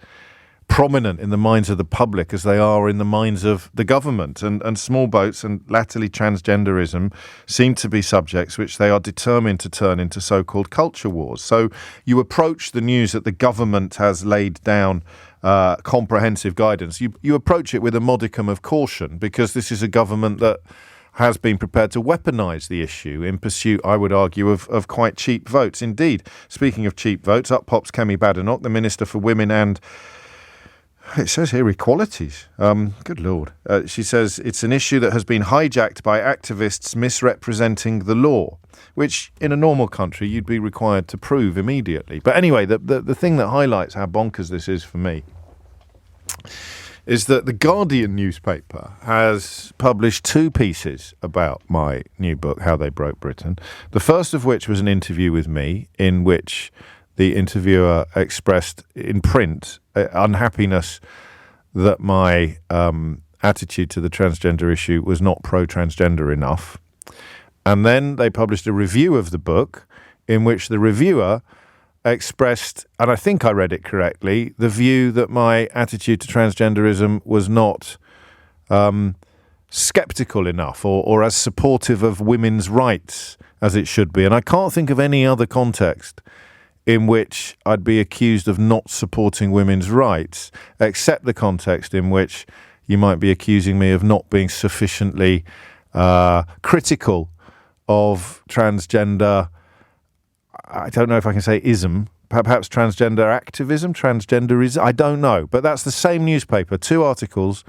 prominent in the minds of the public as they are in the minds of the government. And small boats and latterly transgenderism seem to be subjects which they are determined to turn into so-called culture wars. So you approach the news that the government has laid down comprehensive guidance. You approach it with a modicum of caution, because this is a government that has been prepared to weaponise the issue in pursuit, I would argue, of quite cheap votes. Indeed, speaking of cheap votes, up pops Kemi Badenoch, the Minister for Women and, it says here, equalities. Good Lord. She says it's an issue that has been hijacked by activists misrepresenting the law, which in a normal country you'd be required to prove immediately. But anyway, the thing that highlights how bonkers this is for me is that the Guardian newspaper has published 2 pieces about my new book, How They Broke Britain. The first of which was an interview with me, in which the interviewer expressed in print unhappiness that my attitude to the transgender issue was not pro-transgender enough. And then they published a review of the book in which the reviewer expressed, and I think I read it correctly, the view that my attitude to transgenderism was not sceptical enough or as supportive of women's rights as it should be. And I can't think of any other context in which I'd be accused of not supporting women's rights, except the context in which you might be accusing me of not being sufficiently critical of transgender, I don't know if I can say ism, perhaps transgender activism, transgenderism, I don't know. But that's the same newspaper, 2 articles,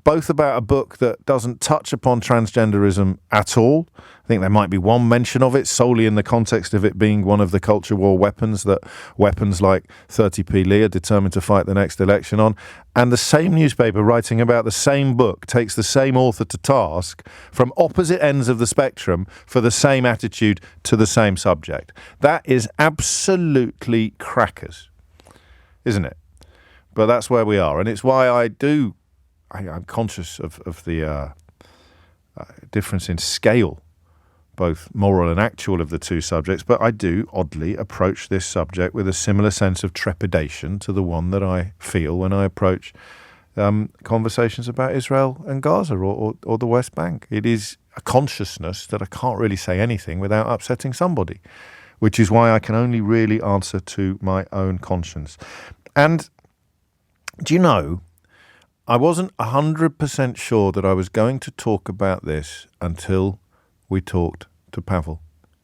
both about a book that doesn't touch upon transgenderism at all. I think there might be one mention of it solely in the context of it being one of the culture war weapons that weapons like 30p Lee are determined to fight the next election on. And the same newspaper writing about the same book takes the same author to task from opposite ends of the spectrum for the same attitude to the same subject. That is absolutely crackers, isn't it? But that's where we are. And it's why I'm conscious of the difference in scale, both moral and actual, of the 2 subjects, but I do, oddly, approach this subject with a similar sense of trepidation to the one that I feel when I approach conversations about Israel and Gaza or the West Bank. It is a consciousness that I can't really say anything without upsetting somebody, which is why I can only really answer to my own conscience. And do you know, I wasn't 100% sure that I was going to talk about this until we talked to Pavel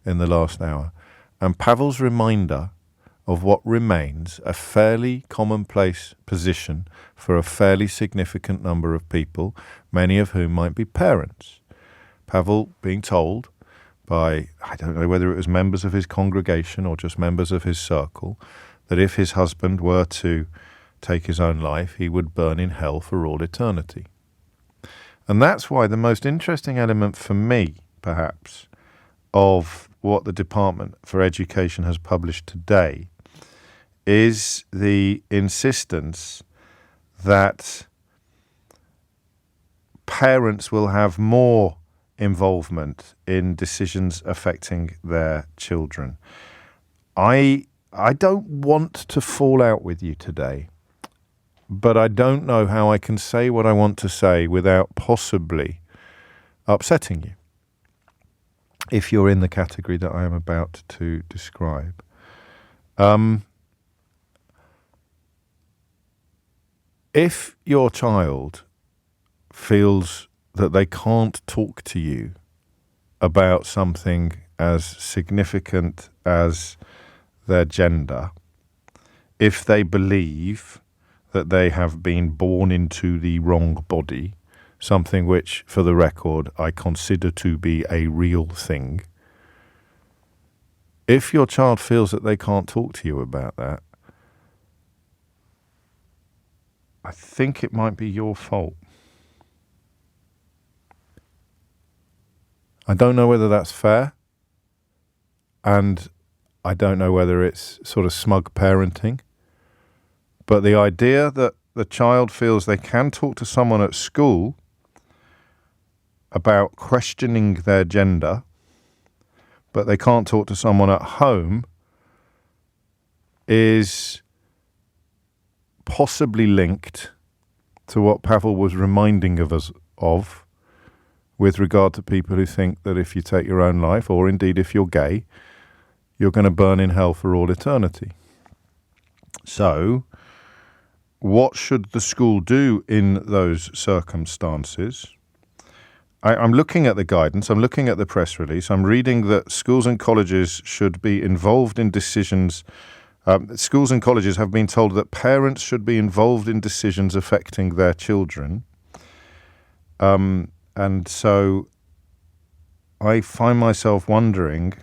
in the last hour. And Pavel's reminder of what remains a fairly commonplace position for a fairly significant number of people, many of whom might be parents. Pavel being told by, I don't know whether it was members of his congregation or just members of his circle, that if his husband were to take his own life, he would burn in hell for all eternity. And that's why the most interesting element for me, perhaps, of what the Department for Education has published today is the insistence that parents will have more involvement in decisions affecting their children. I don't want to fall out with you today, but I don't know how I can say what I want to say without possibly upsetting you, if you're in the category that I am about to describe. If your child feels that they can't talk to you about something as significant as their gender, if they believe that they have been born into the wrong body, something which, for the record, I consider to be a real thing, if your child feels that they can't talk to you about that, I think it might be your fault. I don't know whether that's fair, and I don't know whether it's sort of smug parenting, but the idea that the child feels they can talk to someone at school about questioning their gender, but they can't talk to someone at home, is possibly linked to what Pavel was reminding of us of with regard to people who think that if you take your own life, or indeed if you're gay, you're going to burn in hell for all eternity. So, what should the school do in those circumstances? I'm looking at the guidance, I'm looking at the press release, I'm reading that schools and colleges should be involved in decisions. Schools and colleges have been told that parents should be involved in decisions affecting their children. And so I find myself wondering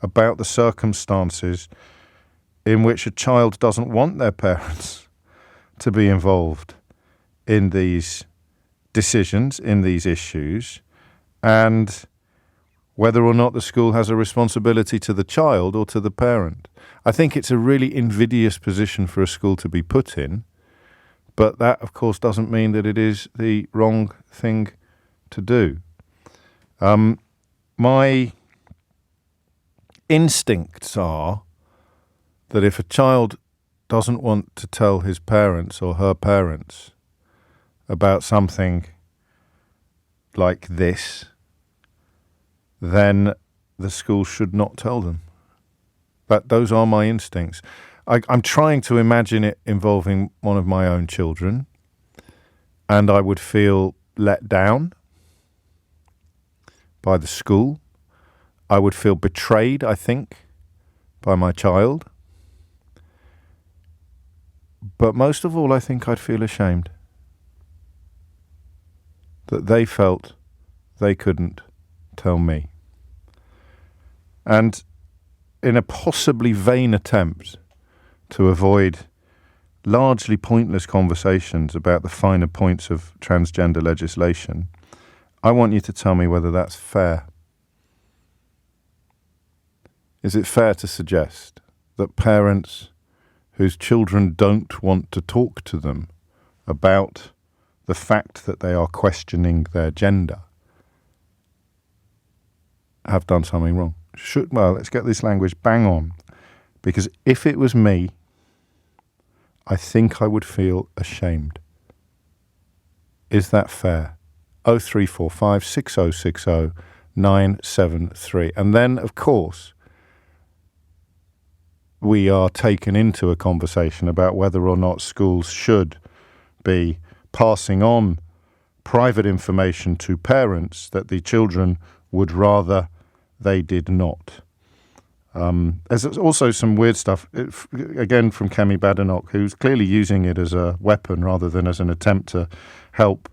about the circumstances in which a child doesn't want their parents to be involved in these decisions, in these issues, and whether or not the school has a responsibility to the child or to the parent. I think it's a really invidious position for a school to be put in, but that, of course, doesn't mean that it is the wrong thing to do. My instincts are that if a child doesn't want to tell his parents or her parents about something like this, then the school should not tell them. But those are my instincts. I'm trying to imagine it involving one of my own children, and I would feel let down by the school. I would feel betrayed, I think, by my child. But most of all, I think I'd feel ashamed that they felt they couldn't tell me. And in a possibly vain attempt to avoid largely pointless conversations about the finer points of transgender legislation, I want you to tell me whether that's fair. Is it fair to suggest that parents whose children don't want to talk to them about the fact that they are questioning their gender have done something wrong? Let's get this language bang on. Because if it was me, I think I would feel ashamed. Is that fair? 0345 6060 973. And then, of course, we are taken into a conversation about whether or not schools should be passing on private information to parents that the children would rather they did not. There's also some weird stuff, again from Kemi Badenoch, who's clearly using it as a weapon rather than as an attempt to help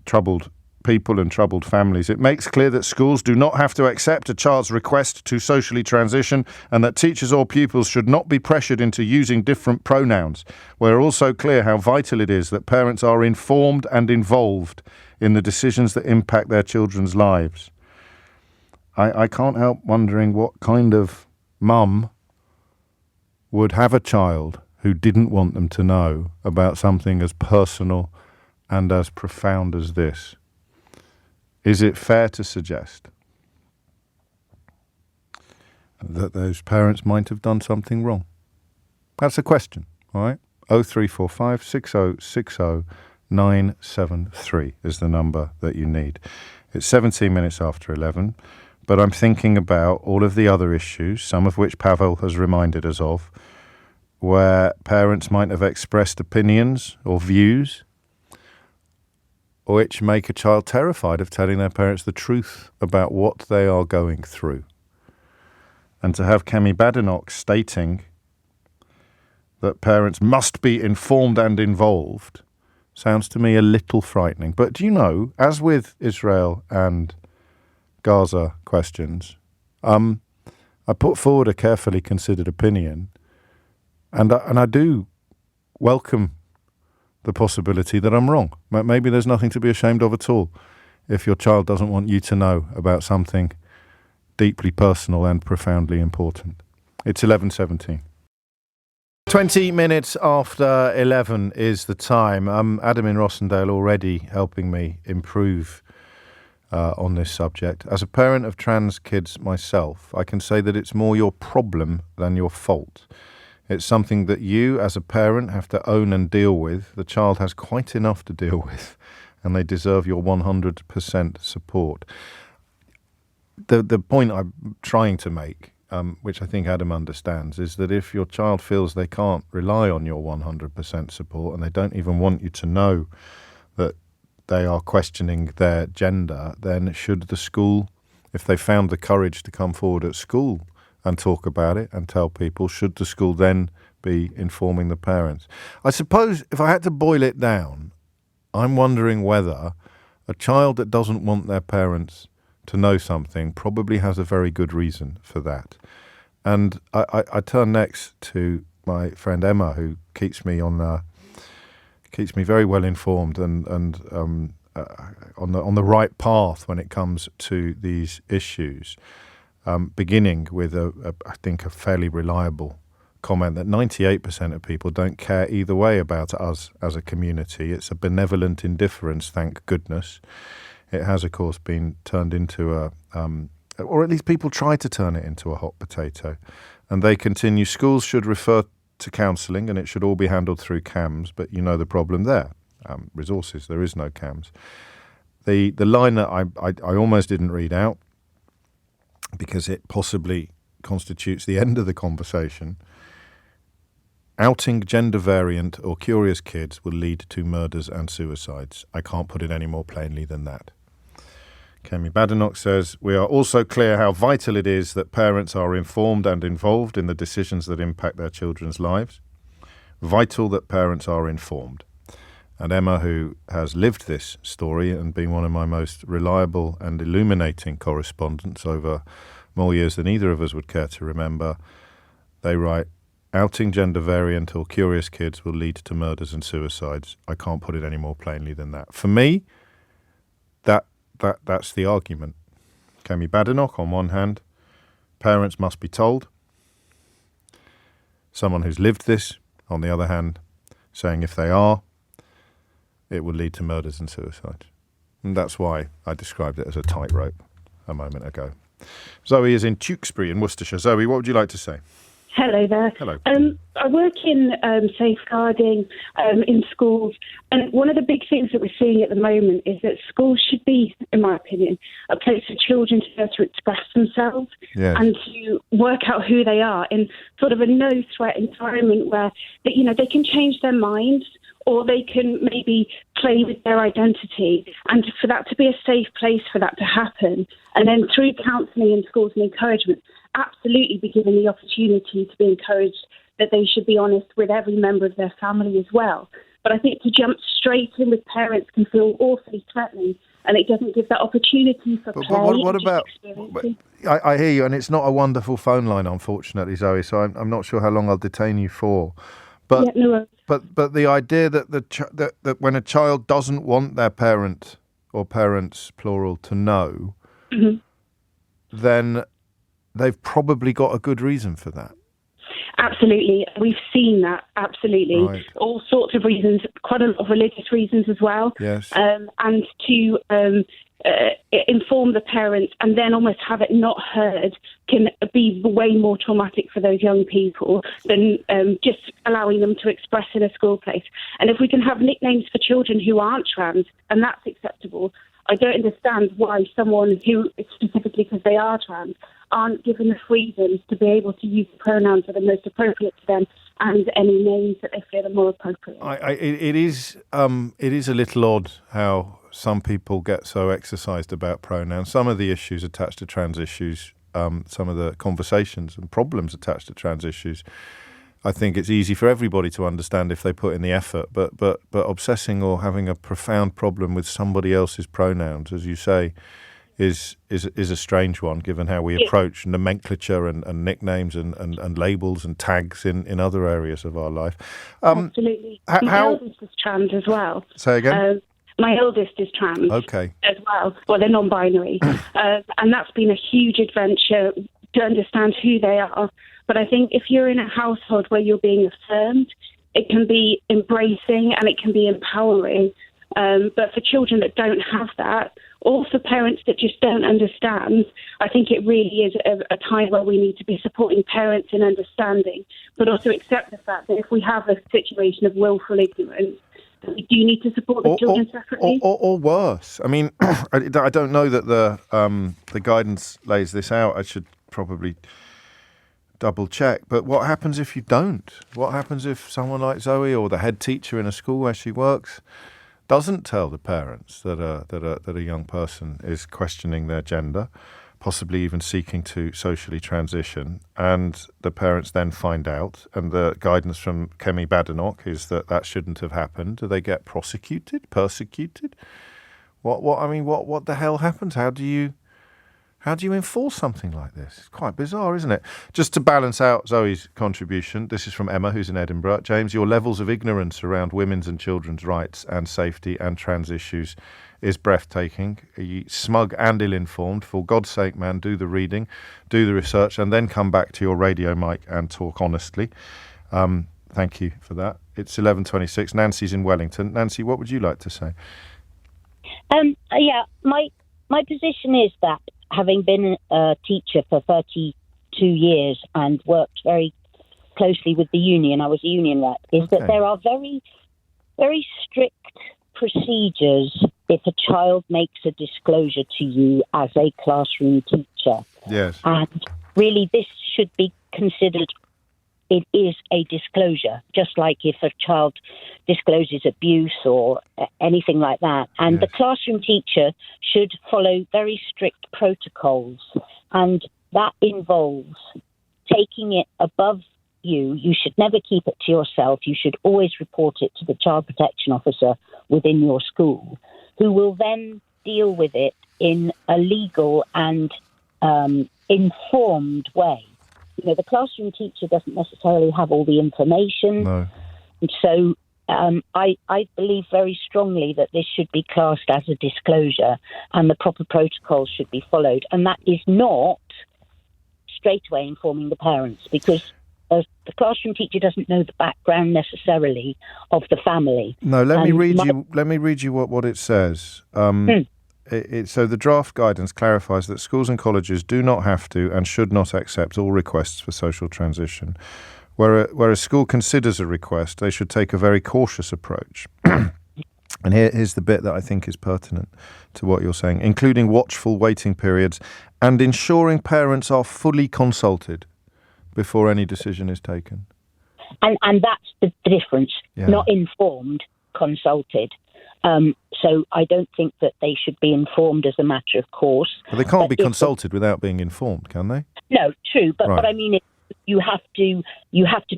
troubled people and troubled families. It makes clear that schools do not have to accept a child's request to socially transition, and that teachers or pupils should not be pressured into using different pronouns. We're also clear how vital it is that parents are informed and involved in the decisions that impact their children's lives. I can't help wondering what kind of mum would have a child who didn't want them to know about something as personal and as profound as this. Is it fair to suggest that those parents might have done something wrong? That's a question, all right? 0345 6060 973 is the number that you need. It's 17 minutes after 11, but I'm thinking about all of the other issues, some of which Pavel has reminded us of, where parents might have expressed opinions or views which make a child terrified of telling their parents the truth about what they are going through. And to have Kemi Badenoch stating that parents must be informed and involved sounds to me a little frightening. But do you know, as with Israel and Gaza questions, I put forward a carefully considered opinion, and I do welcome the possibility that I'm wrong. Maybe there's nothing to be ashamed of at all if your child doesn't want you to know about something deeply personal and profoundly important. It's 11:17. 20 minutes after 11 is the time. Adam in Rossendale already helping me improve on this subject. As a parent of trans kids myself, I can say that it's more your problem than your fault. It's something that you, as a parent, have to own and deal with. The child has quite enough to deal with, and they deserve your 100% support. The point I'm trying to make, which I think Adam understands, is that if your child feels they can't rely on your 100% support and they don't even want you to know that they are questioning their gender, then should the school, if they found the courage to come forward at school and talk about it and tell people, should the school then be informing the parents? I suppose if I had to boil it down, I'm wondering whether a child that doesn't want their parents to know something probably has a very good reason for that. And I turn next to my friend Emma, who keeps me very well informed and on the right path when it comes to these issues. Beginning with I think a fairly reliable comment that 98% of people don't care either way about us as a community. It's a benevolent indifference, thank goodness. It has, of course, been turned into or at least people try to turn it into a hot potato. And they continue, schools should refer to counselling and it should all be handled through CAMS, but you know the problem there. Resources, there is no CAMS. The line that I almost didn't read out, because it possibly constitutes the end of the conversation. Outing gender variant or curious kids will lead to murders and suicides. I can't put it any more plainly than that. Kemi Badenoch says, we are also clear how vital it is that parents are informed and involved in the decisions that impact their children's lives. Vital that parents are informed. And Emma, who has lived this story and been one of my most reliable and illuminating correspondents over more years than either of us would care to remember, they write, outing gender variant or curious kids will lead to murders and suicides. I can't put it any more plainly than that. For me, that's the argument. Kemi Badenoch, on one hand, parents must be told. Someone who's lived this, on the other hand, saying if they are, it will lead to murders and suicides. And that's why I described it as a tightrope a moment ago. Zoe is in Tewkesbury in Worcestershire. Zoe, what would you like to say? Hello there. Hello. I work in safeguarding in schools, and one of the big things that we're seeing at the moment is that schools should be, in my opinion, a place for children to be able to express themselves and to work out who they are in sort of a no-threat environment where they can change their minds, or they can maybe play with their identity, and for that to be a safe place for that to happen. And then through counselling in schools and encouragement, absolutely be given the opportunity to be encouraged that they should be honest with every member of their family as well. But I think to jump straight in with parents can feel awfully threatening, and it doesn't give that opportunity for play. But what about... I hear you, and it's not a wonderful phone line, unfortunately, Zoe, so I'm not sure how long I'll detain you for. But but the idea that that when a child doesn't want their parent or parents, plural, to know, then they've probably got a good reason for that. Absolutely. We've seen that, absolutely. Right. All sorts of reasons, quite a lot of religious reasons as well. Yes. And to inform the parents and then almost have it not heard can be way more traumatic for those young people than just allowing them to express in a school place. And if we can have nicknames for children who aren't trans, and that's acceptable, I don't understand why someone who, specifically because they are trans, aren't given the freedoms to be able to use the pronouns that are most appropriate to them and any names that they feel are more appropriate. It is a little odd how some people get so exercised about pronouns. Some of the issues attached to trans issues, some of the conversations and problems attached to trans issues, I think it's easy for everybody to understand if they put in the effort. But obsessing or having a profound problem with somebody else's pronouns, as you say, is a strange one, given how we approach nomenclature and nicknames and labels and tags in other areas of our life. Absolutely. My eldest is trans as well. Say again? My eldest is trans as well. Well, they're non-binary. And that's been a huge adventure to understand who they are. But I think if you're in a household where you're being affirmed, it can be embracing and it can be empowering. But for children that don't have that, or for parents that just don't understand, I think it really is a time where we need to be supporting parents in understanding, but also accept the fact that if we have a situation of willful ignorance, we do need to support the children separately. Or worse. I mean, I don't know that the guidance lays this out. I should probably double check. But what happens if you don't? What happens if someone like Zoe or the head teacher in a school where she works doesn't tell the parents that a young person is questioning their gender, possibly even seeking to socially transition, and the parents then find out, and the guidance from Kemi Badenoch is that shouldn't have happened? Do they get prosecuted, persecuted? What the hell happens? How do you enforce something like this? It's quite bizarre, isn't it? Just to balance out Zoe's contribution, this is from Emma, who's in Edinburgh. James, your levels of ignorance around women's and children's rights and safety and trans issues is breathtaking. Smug and ill-informed. For God's sake, man, do the reading, do the research, and then come back to your radio mic and talk honestly. Thank you for that. It's 11:26. Nancy's in Wellington. Nancy, what would you like to say? My position is that, having been a teacher for 32 years and worked very closely with the union, I was a union rep, is that there are very, very strict procedures if a child makes a disclosure to you as a classroom teacher. Yes. And really this should be considered, it is a disclosure, just like if a child discloses abuse or anything like that. And the classroom teacher should follow very strict protocols. And that involves taking it above you. You should never keep it to yourself. You should always report it to the child protection officer within your school, who will then deal with it in a legal and informed way. You know, the classroom teacher doesn't necessarily have all the information. No. And so I believe very strongly that this should be classed as a disclosure and the proper protocols should be followed. And that is not straight away informing the parents, because the classroom teacher doesn't know the background necessarily of the family. No, let me read you what it says. So the draft guidance clarifies that schools and colleges do not have to and should not accept all requests for social transition. Where a school considers a request, they should take a very cautious approach. And here's the bit that I think is pertinent to what you're saying, including watchful waiting periods and ensuring parents are fully consulted before any decision is taken. And that's the difference, not informed, consulted. So I don't think that they should be informed as a matter of course. But they can't be consulted without being informed, can they? No, true. But what I mean is you have to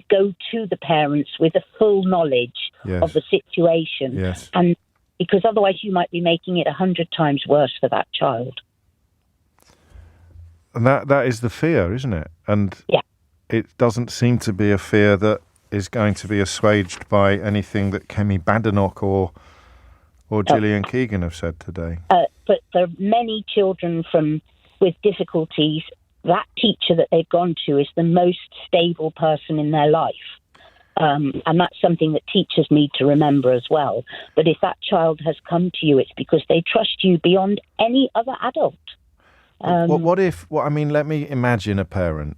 go to the parents with a full knowledge of the situation. Yes. And because otherwise you might be making it 100 times worse for that child. And that is the fear, isn't it? And it doesn't seem to be a fear that is going to be assuaged by anything that Kemi Badenoch or Gillian Keegan have said today. But there are many children with difficulties. That teacher that they've gone to is the most stable person in their life. And that's something that teachers need to remember as well. But if that child has come to you, it's because they trust you beyond any other adult. Let me imagine a parent,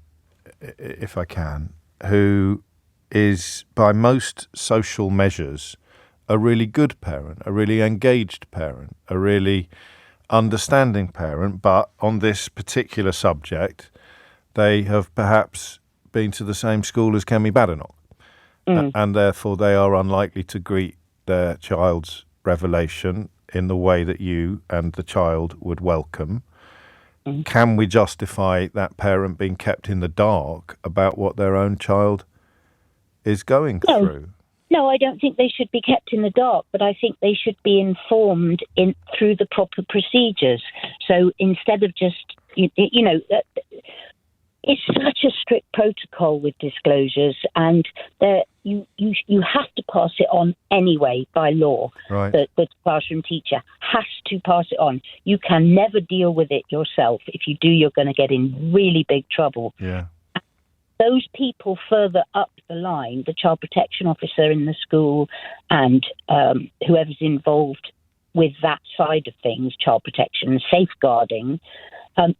if I can, who is by most social measures a really good parent, a really engaged parent, a really understanding parent, but on this particular subject, they have perhaps been to the same school as Kemi Badenoch, and therefore they are unlikely to greet their child's revelation in the way that you and the child would welcome. Can we justify that parent being kept in the dark about what their own child is going through? No, I don't think they should be kept in the dark, but I think they should be informed through the proper procedures. So instead of just, it's such a strict protocol with disclosures, and you have to pass it on anyway by law. Right. The classroom teacher has to pass it on. You can never deal with it yourself. If you do, you're going to get in really big trouble. Yeah. those people further up the line, the child protection officer in the school and whoever's involved with that side of things, child protection and safeguarding,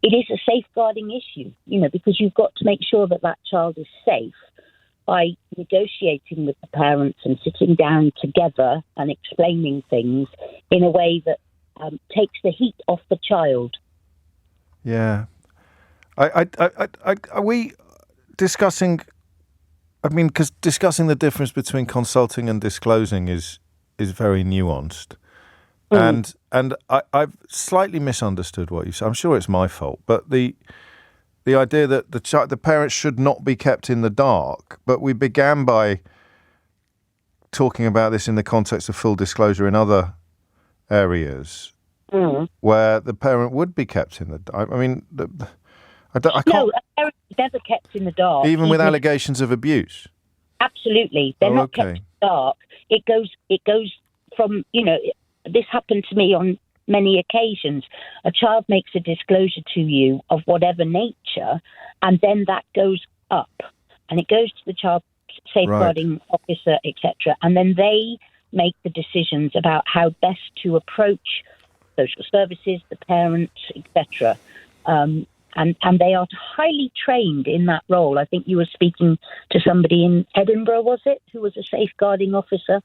it is a safeguarding issue, because you've got to make sure that that child is safe by negotiating with the parents and sitting down together and explaining things in a way that takes the heat off the child. Yeah. Are we discussing, because discussing the difference between consulting and disclosing is very nuanced. And I've slightly misunderstood what you said. I'm sure it's my fault, but the idea that the parents should not be kept in the dark, but we began by talking about this in the context of full disclosure in other areas where the parent would be kept in the dark. I mean, I can't. No, a parent is never kept in the dark, even with allegations of abuse. Absolutely, they're not kept in the dark. It goes from This happened to me on many occasions. A child makes a disclosure to you of whatever nature, and then that goes up, and it goes to the child safeguarding officer, etc. And then they make the decisions about how best to approach social services, the parents, etc. And they are highly trained in that role. I think you were speaking to somebody in Edinburgh, was it, who was a safeguarding officer?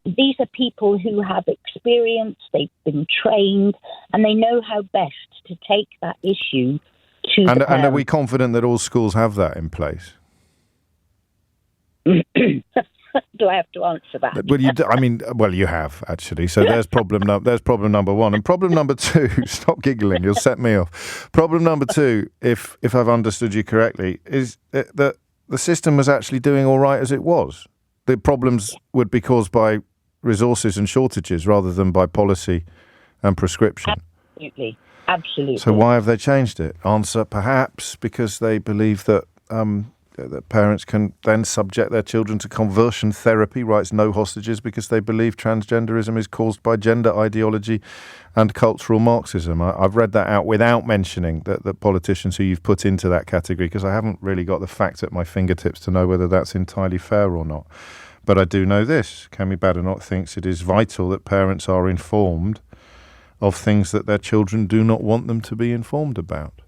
These are people who have experience, they've been trained, and they know how best to take that issue to the parents. And are we confident that all schools have that in place? Do I have to answer that? Well, you have, actually. So there's problem number one. And problem number two, stop giggling, you'll set me off. Problem number two, if I've understood you correctly, is that the system was actually doing all right as it was. The problems would be caused by resources and shortages rather than by policy and prescription. Absolutely. So why have they changed it? Answer, perhaps because they believe that that parents can then subject their children to conversion therapy, writes No Hostages, because they believe transgenderism is caused by gender ideology and cultural Marxism. I've read that out without mentioning the politicians who you've put into that category, because I haven't really got the facts at my fingertips to know whether that's entirely fair or not. But I do know this. Kemi Badenoch thinks it is vital that parents are informed of things that their children do not want them to be informed about.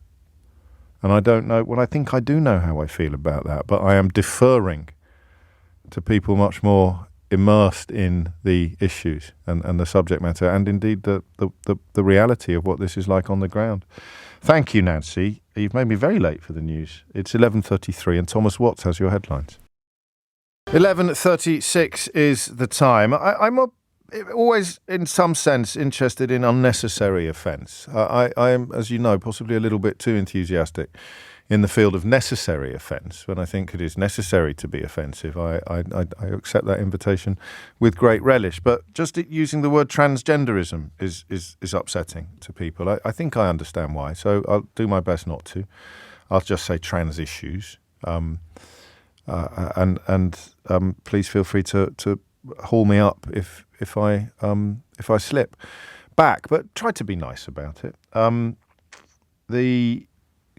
And I don't know, well, I think I do know how I feel about that, but I am deferring to people much more immersed in the issues and the subject matter, and indeed the reality of what this is like on the ground. Thank you, Nancy. You've made me very late for the news. It's 11:33 and Thomas Watts has your headlines. 11:36 is the time. I'm always, in some sense, interested in unnecessary offence. I am, as you know, possibly a little bit too enthusiastic in the field of necessary offence. When I think it is necessary to be offensive, I accept that invitation with great relish. But just using the word transgenderism is upsetting to people. I think I understand why, so I'll do my best not to. I'll just say trans issues. Please feel free to haul me up if I slip back, but try to be nice about it. The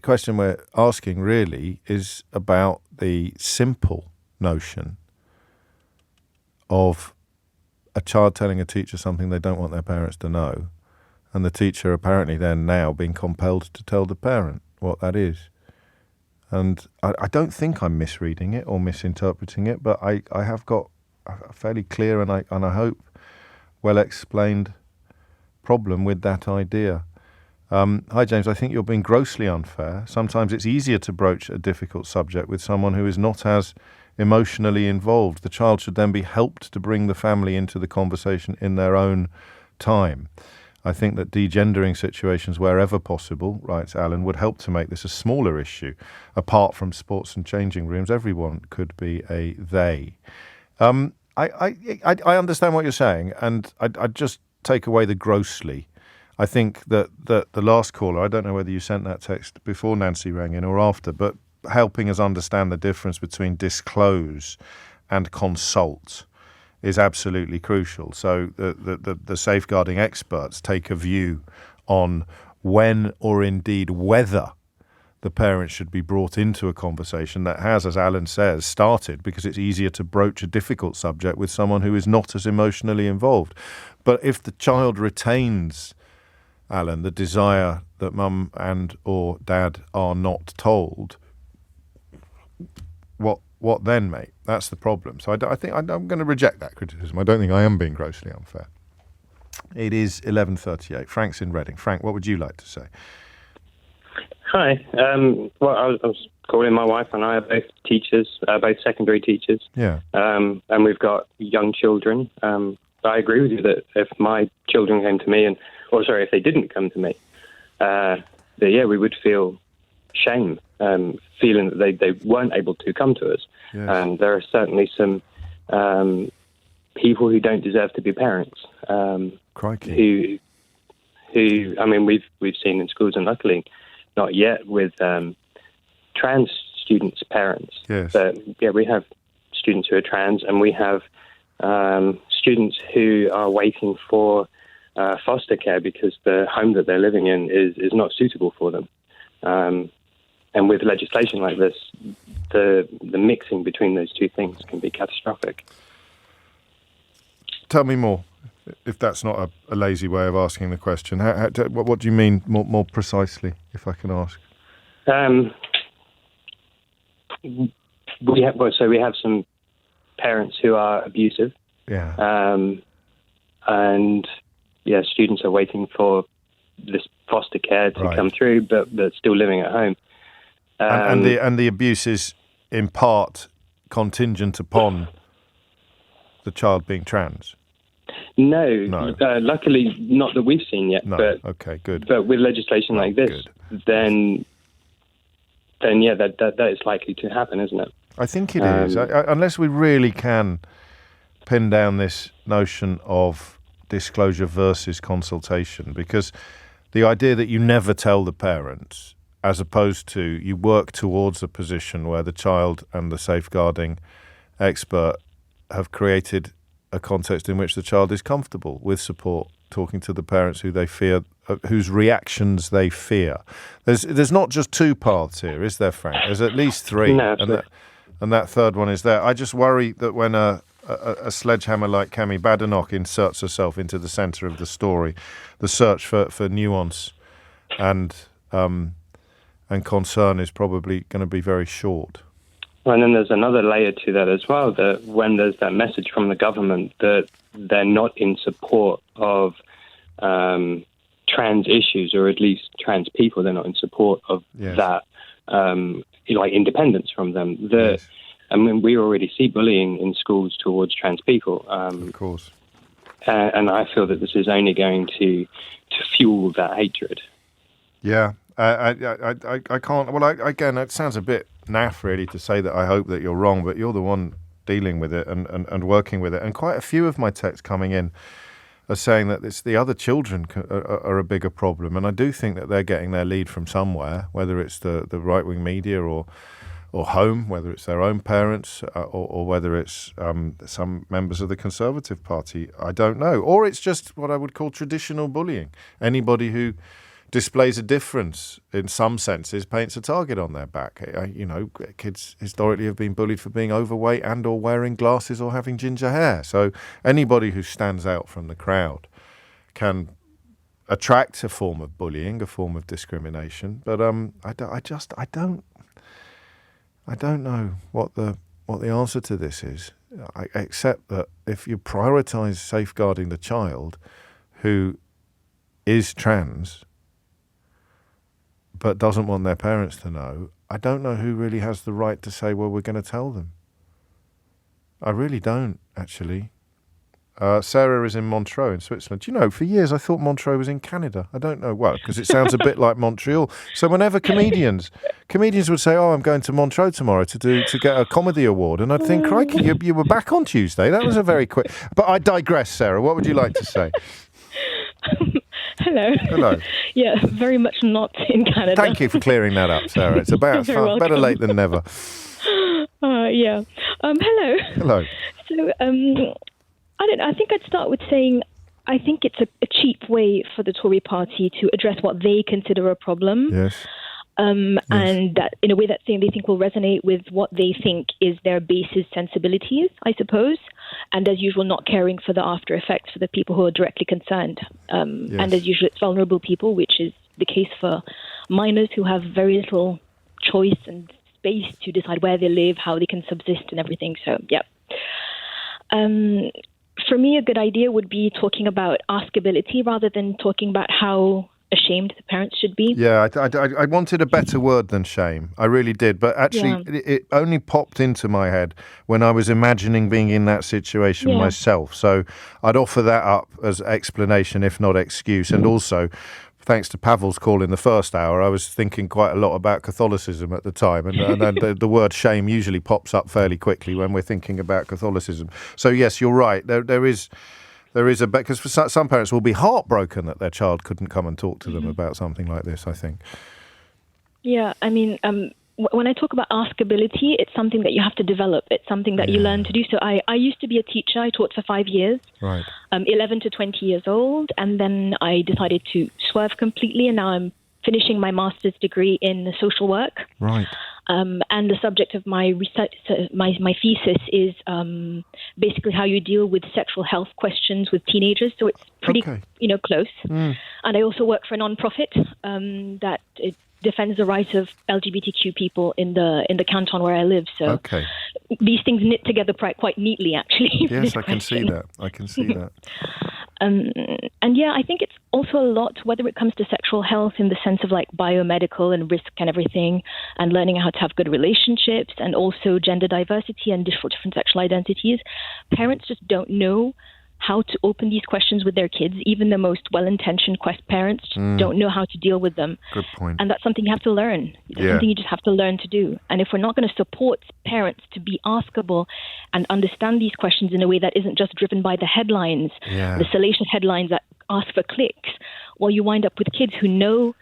question we're asking really is about the simple notion of a child telling a teacher something they don't want their parents to know, and the teacher apparently then now being compelled to tell the parent what that is. And I don't think I'm misreading it or misinterpreting it, but I have got a fairly clear and I hope well explained problem with that idea. Hi James, I think you're being grossly unfair. Sometimes it's easier to broach a difficult subject with someone who is not as emotionally involved. The child should then be helped to bring the family into the conversation in their own time. I think that degendering situations wherever possible, writes Alan, would help to make this a smaller issue. Apart from sports and changing rooms, everyone could be a they. I understand what you're saying, and I'd just take away the grossly. I think that the last caller, I don't know whether you sent that text before Nancy rang in or after, but helping us understand the difference between disclose and consult is absolutely crucial. So the safeguarding experts take a view on when or indeed whether the parents should be brought into a conversation that has, as Alan says, started because it's easier to broach a difficult subject with someone who is not as emotionally involved. But if the child retains, Alan, the desire that mum and or dad are not told, what then, mate? That's the problem. So I think I'm going to reject that criticism. I don't think I am being grossly unfair. It is 11:38. Frank's in Reading. Frank, what would you like to say? Hi. Well, I was calling. My wife and I are both teachers, both secondary teachers. Yeah. And we've got young children. I agree with you that if my children came to me, if they didn't come to me, we would feel shame, feeling that they weren't able to come to us. Yes. And there are certainly some people who don't deserve to be parents. Crikey. Who I mean, we've seen in schools, and luckily not yet with trans students' parents. Yes. But we have students who are trans, and we have students who are waiting for foster care because the home that they're living in is not suitable for them. And with legislation like this, the mixing between those two things can be catastrophic. Tell me more, if that's not a lazy way of asking the question. What do you mean more precisely, if I can ask? We have some parents who are abusive. Yeah. And students are waiting for this foster care to come through, but still living at home. And the abuse is in part contingent upon the child being trans. No. Luckily, not that we've seen yet. No. But, okay, good. But with legislation like this, then that is likely to happen, isn't it? I think it is. Unless we really can pin down this notion of disclosure versus consultation, because the idea that you never tell the parents, as opposed to you work towards a position where the child and the safeguarding expert have created a context in which the child is comfortable with support, talking to the parents who they fear, whose reactions they fear. There's not just two paths here, is there, Frank? There's at least three. No, and that third one is there. I just worry that when a sledgehammer like Cami Badenoch inserts herself into the centre of the story, the search for nuance and concern is probably going to be very short. And then there's another layer to that as well, that when there's that message from the government that they're not in support of trans issues, or at least trans people, they're not in support of that, independence from them. I mean, we already see bullying in schools towards trans people. Of course. And I feel that this is only going to fuel that hatred. Yeah. I can't. Well, again, it sounds a bit naff, really, to say that I hope that you're wrong, but you're the one dealing with it and working with it. And quite a few of my texts coming in are saying that it's the other children are a bigger problem. And I do think that they're getting their lead from somewhere, whether it's the right-wing media or home, whether it's their own parents or whether it's some members of the Conservative Party. I don't know. Or it's just what I would call traditional bullying. Anybody who displays a difference in some senses paints a target on their back. Kids historically have been bullied for being overweight and or wearing glasses or having ginger hair. So anybody who stands out from the crowd can attract a form of bullying, a form of discrimination. But I don't know what the answer to this is. Except that if you prioritise safeguarding the child who is trans but doesn't want their parents to know, I don't know who really has the right to say, well, we're going to tell them. I really don't, actually. Sarah is in Montreux in Switzerland. Do you know, for years I thought Montreux was in Canada. I don't know. Well, because it sounds a bit like Montreal. So whenever comedians would say, oh, I'm going to Montreux tomorrow to get a comedy award, and I'd think, crikey, you were back on Tuesday. That was a very quick... But I digress, Sarah. What would you like to say? Hello. Hello. Yeah, very much not in Canada. Thank you for clearing that up, Sarah. It's about better late than never. Yeah. Hello. Hello. So, I don't know. I think I'd start with saying I think it's a cheap way for the Tory party to address what they consider a problem. Yes. and that in a way that they think will resonate with what they think is their base's sensibilities, I suppose, and as usual, not caring for the after effects for the people who are directly concerned. And as usual, it's vulnerable people, which is the case for minors who have very little choice and space to decide where they live, how they can subsist and everything. So, yeah. For me, a good idea would be talking about askability rather than talking about how ashamed the parents should be. Yeah, I wanted a better word than shame. I really did. But actually, it only popped into my head when I was imagining being in that situation myself. So I'd offer that up as explanation, if not excuse. And also, thanks to Pavel's call in the first hour, I was thinking quite a lot about Catholicism at the time. And the word shame usually pops up fairly quickly when we're thinking about Catholicism. So, yes, you're right. There is a because for some parents will be heartbroken that their child couldn't come and talk to them about something like this, I think. Yeah, I mean, when I talk about askability, it's something that you have to develop. It's something that you learn to do. So I used to be a teacher. I taught for 5 years, 11 to 20 years old. And then I decided to swerve completely. And now I'm finishing my master's degree in social work. Right. And the subject of my research, my thesis is basically how you deal with sexual health questions with teenagers. So it's pretty, close. And I also work for a non-profit that it defends the rights of LGBTQ people in the canton where I live. So these things knit together quite neatly, actually. Yes, I can see that. And yeah, I think it's also a lot, whether it comes to sexual health in the sense of like biomedical and risk and everything, and learning how to have good relationships, and also gender diversity and different sexual identities. Parents just don't know how to open these questions with their kids. Even the most well-intentioned parents don't know how to deal with them. Good point. And that's something you have to learn. It's something you just have to learn to do. And if we're not going to support parents to be askable and understand these questions in a way that isn't just driven by the headlines, the salacious headlines that ask for clicks, well, you wind up with kids who know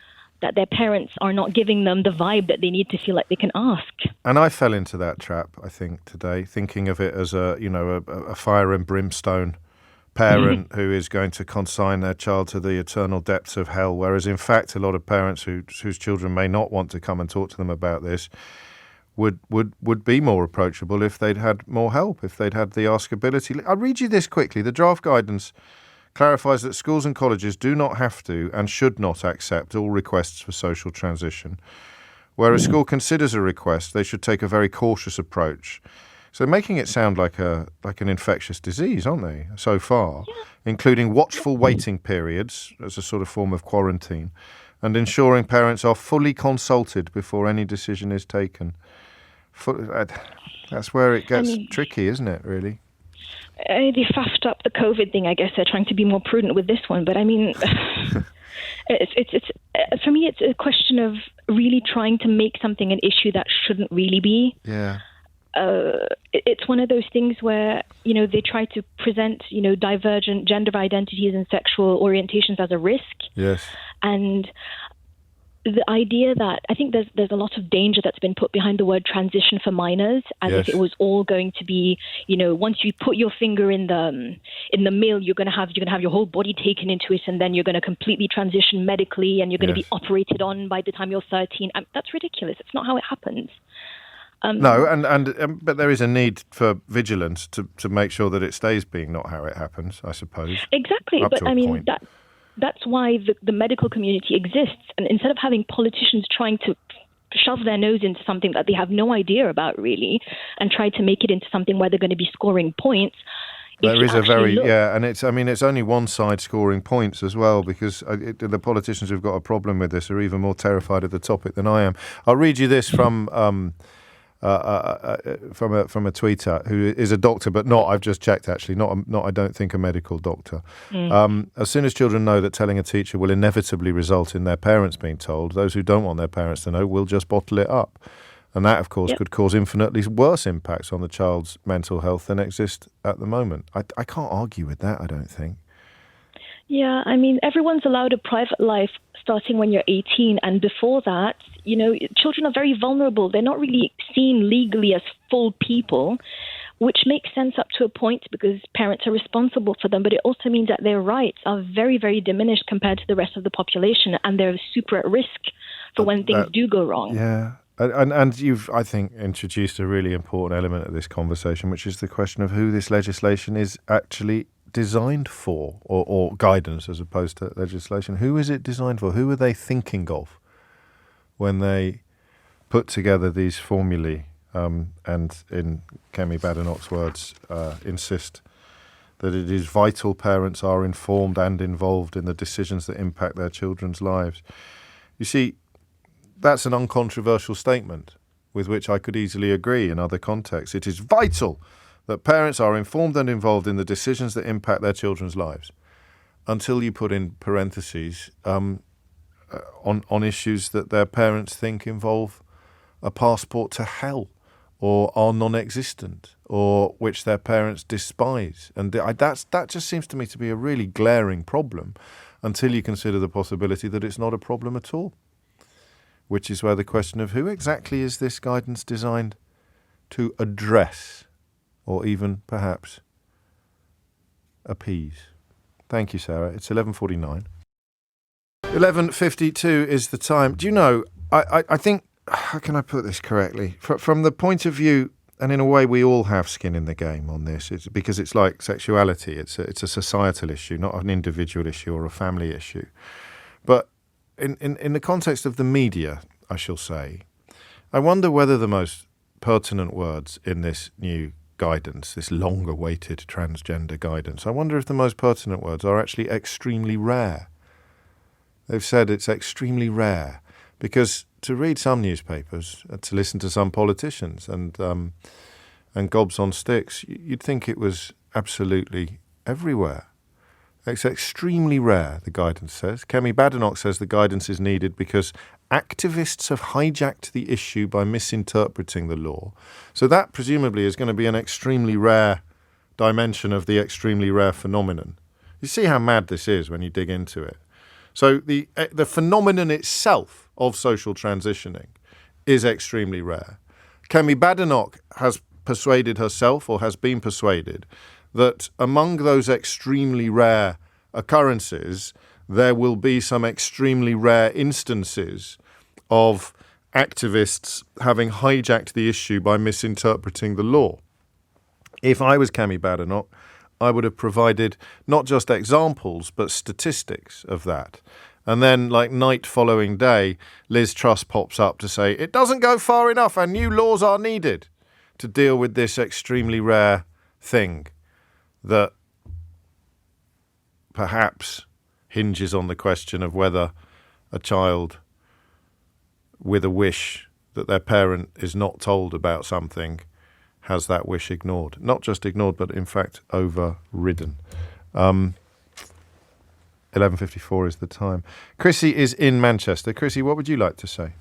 that their parents are not giving them the vibe that they need to feel like they can ask. And I fell into that trap, I think, today, thinking of it as a fire and brimstone parent who is going to consign their child to the eternal depths of hell, whereas in fact a lot of parents whose children may not want to come and talk to them about this would be more approachable if they'd had more help, if they'd had the askability. I'll read you this quickly. The draft guidance clarifies that schools and colleges do not have to and should not accept all requests for social transition. Where a school considers a request, they should take a very cautious approach. So making it sound like an infectious disease, aren't they, so far, including watchful waiting periods as a sort of form of quarantine, and ensuring parents are fully consulted before any decision is taken. That's where it gets tricky, isn't it, really? They faffed up the COVID thing. I guess they're trying to be more prudent with this one. But I mean, it's for me, it's a question of really trying to make something an issue that shouldn't really be. Yeah. It's one of those things where, they try to present, divergent gender identities and sexual orientations as a risk. Yes. And the idea that I think there's a lot of danger that's been put behind the word transition for minors, as if it was all going to be, once you put your finger in the mill, you're going to have your whole body taken into it, and then you're going to completely transition medically, and you're going to be operated on by the time you're 13. That's ridiculous. It's not how it happens. No, but there is a need for vigilance to make sure that it stays being not how it happens, I suppose. Exactly, but I mean that's why the medical community exists. And instead of having politicians trying to shove their nose into something that they have no idea about really, and try to make it into something where they're going to be scoring points. There is and it's only one side scoring points as well, because the politicians who've got a problem with this are even more terrified of the topic than I am. I'll read you this from a tweeter who is a doctor, but not, I've just checked actually, not I don't think a medical doctor. As soon as children know that telling a teacher will inevitably result in their parents being told, those who don't want their parents to know will just bottle it up. And that, of course, could cause infinitely worse impacts on the child's mental health than exist at the moment. I can't argue with that, I don't think. Yeah, I mean, everyone's allowed a private life starting when you're 18, and before that, children are very vulnerable. They're not really seen legally as full people, which makes sense up to a point because parents are responsible for them, but it also means that their rights are very, very diminished compared to the rest of the population, and they're super at risk for when things do go wrong. Yeah. And you've, I think, introduced a really important element of this conversation, which is the question of who this legislation is actually designed for, or guidance as opposed to legislation. Who is it designed for? Who are they thinking of when they put together these formulae and, in Kemi Badenoch's words, insist that it is vital parents are informed and involved in the decisions that impact their children's lives? You see, that's an uncontroversial statement with which I could easily agree in other contexts. It is vital that parents are informed and involved in the decisions that impact their children's lives, until you put in parentheses on issues that their parents think involve a passport to hell, or are non-existent, or which their parents despise. And that just seems to me to be a really glaring problem, until you consider the possibility that it's not a problem at all, which is where the question of who exactly is this guidance designed to address, or even perhaps appease. Thank you, Sarah. It's 11:49. 11:52 is the time. Do you know, I think, how can I put this correctly? From the point of view, and in a way we all have skin in the game on this, it's because it's like sexuality. It's a societal issue, not an individual issue or a family issue. But in the context of the media, I shall say, I wonder whether the most pertinent words in this new guidance, this long-awaited transgender guidance, I wonder if the most pertinent words are actually extremely rare. They've said it's extremely rare because to read some newspapers, to listen to some politicians and gobs on sticks, you'd think it was absolutely everywhere. It's extremely rare, the guidance says. Kemi Badenoch says the guidance is needed because activists have hijacked the issue by misinterpreting the law. So that presumably is going to be an extremely rare dimension of the extremely rare phenomenon. You see how mad this is when you dig into it. So the phenomenon itself of social transitioning is extremely rare. Kemi Badenoch has persuaded herself, or has been persuaded, that among those extremely rare occurrences, there will be some extremely rare instances of activists having hijacked the issue by misinterpreting the law. If I was Kemi Badenoch, I would have provided not just examples, but statistics of that. And then, like night following day, Liz Truss pops up to say, it doesn't go far enough and new laws are needed to deal with this extremely rare thing that perhaps hinges on the question of whether a child with a wish that their parent is not told about something has that wish ignored. Not just ignored, but in fact overridden. 11:54 is the time. Chrissy is in Manchester. Chrissy, what would you like to say?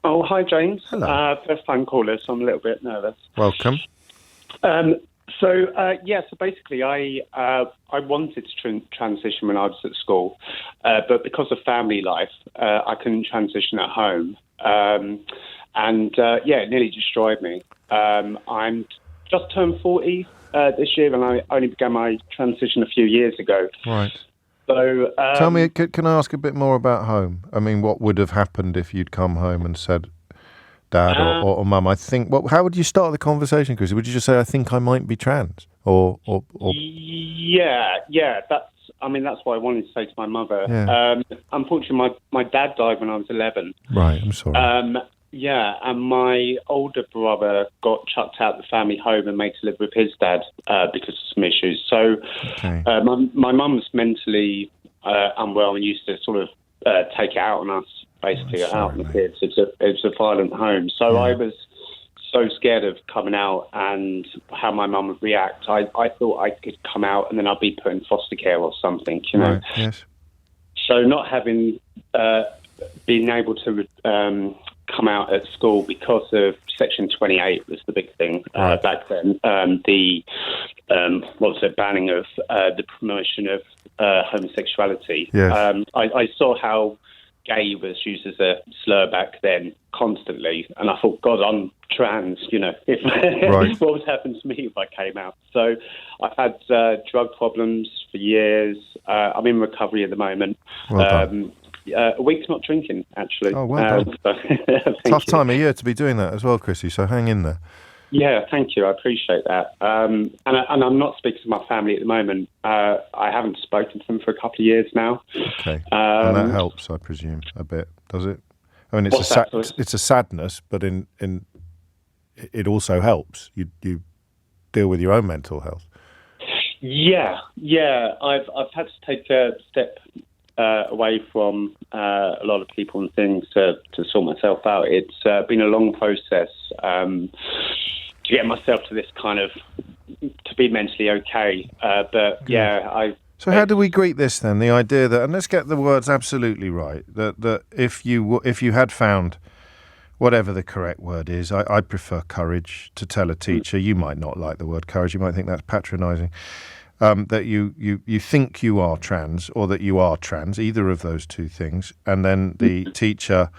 Oh, hi, James. Hello. First-time caller, so I'm a little bit nervous. Welcome. So basically, I wanted to transition when I was at school, but because of family life, I couldn't transition at home. It nearly destroyed me. I'm just turned 40 this year, and I only began my transition a few years ago. Right. So tell me, can I ask a bit more about home? I mean, what would have happened if you'd come home and said, Dad or Mum, I think, how would you start the conversation, Chris? Would you just say, I think I might be trans? Or... Yeah, that's what I wanted to say to my mother. Yeah. Unfortunately, my dad died when I was 11. Right, I'm sorry. And my older brother got chucked out of the family home and made to live with his dad because of some issues. So okay. My mum's mentally unwell and used to sort of take it out on us, basically, out on the kids. It's a violent home. So yeah. I was so scared of coming out and how my mum would react. I thought I could come out and then I'd be put in foster care or something, you know. Right, yes. So not having been able to come out at school because of Section 28 was the big thing back then. The banning of the promotion of homosexuality. Yes. I saw how gay was used as a slur back then constantly, and I thought, God, I'm trans, you know, if what would happen to me if I came out? So I've had drug problems for years. I'm in recovery at the moment. Well done. a week's not drinking, actually. Oh, well done. Tough time of year to be doing that as well, Chrissy, so hang in there. Yeah, thank you. I appreciate that. And I'm not speaking to my family at the moment. I haven't spoken to them for a couple of years now. Okay. And that helps, I presume, a bit, does it? I mean, it's a sadness, but in it also helps. You deal with your own mental health. Yeah. I've had to take a step away from a lot of people and things to sort myself out. It's been a long process to get myself to this kind of, to be mentally okay. But yeah, So how do we greet this then? The idea that, and let's get the words absolutely right, that if you had found whatever the correct word is, I prefer courage to tell a teacher. You might not like the word courage. You might think that's patronising. That you think you are trans or that you are trans, either of those two things, and then the teacher,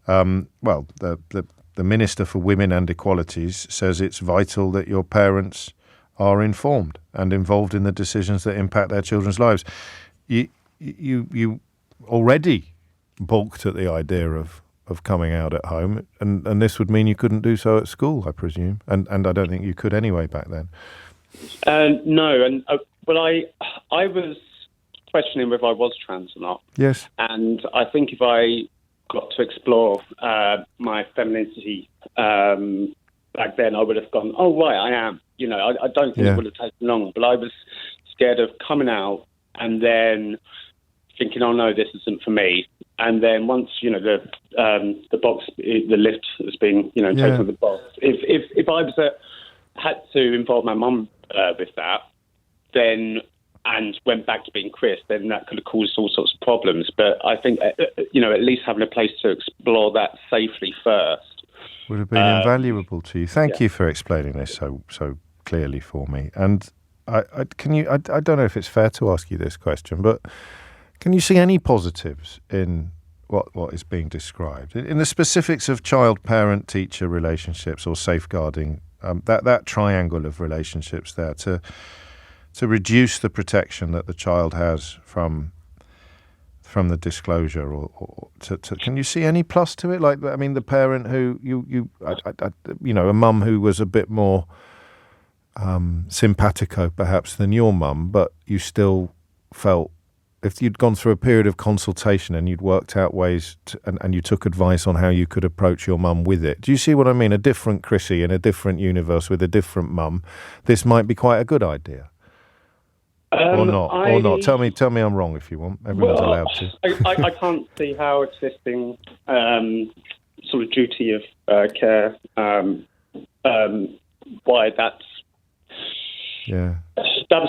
the Minister for Women and Equalities says it's vital that your parents are informed and involved in the decisions that impact their children's lives. You already balked at the idea of coming out at home, and this would mean you couldn't do so at school, I presume, and I don't think you could anyway back then. No, and I was questioning whether I was trans or not. Yes. And I think if I got to explore my femininity back then, I would have gone, oh, right, I am. You know, I don't think it would have taken long, but I was scared of coming out and then thinking, oh, no, this isn't for me. And then once, you know, the box, the lift has been, you know, taken with the box. If I was had to involve my mum with that, then, and went back to being Chris, then that could have caused all sorts of problems. But I think, you know, at least having a place to explore that safely first would have been invaluable to you. Thank you for explaining this so clearly for me. And I don't know if it's fair to ask you this question, but can you see any positives in what is being described in the specifics of child-parent-teacher relationships or safeguarding that triangle of relationships there to reduce the protection that the child has from the disclosure, or can you see any plus to it? Like, I mean, the parent who a mum who was a bit more simpatico perhaps than your mum, but you still felt, if you'd gone through a period of consultation and you'd worked out ways and you took advice on how you could approach your mum with it. Do you see what I mean? A different Chrissy in a different universe with a different mum. This might be quite a good idea. Or not. Tell me I'm wrong if you want. Everyone's allowed to. I can't see how existing sort of duty of care, why that's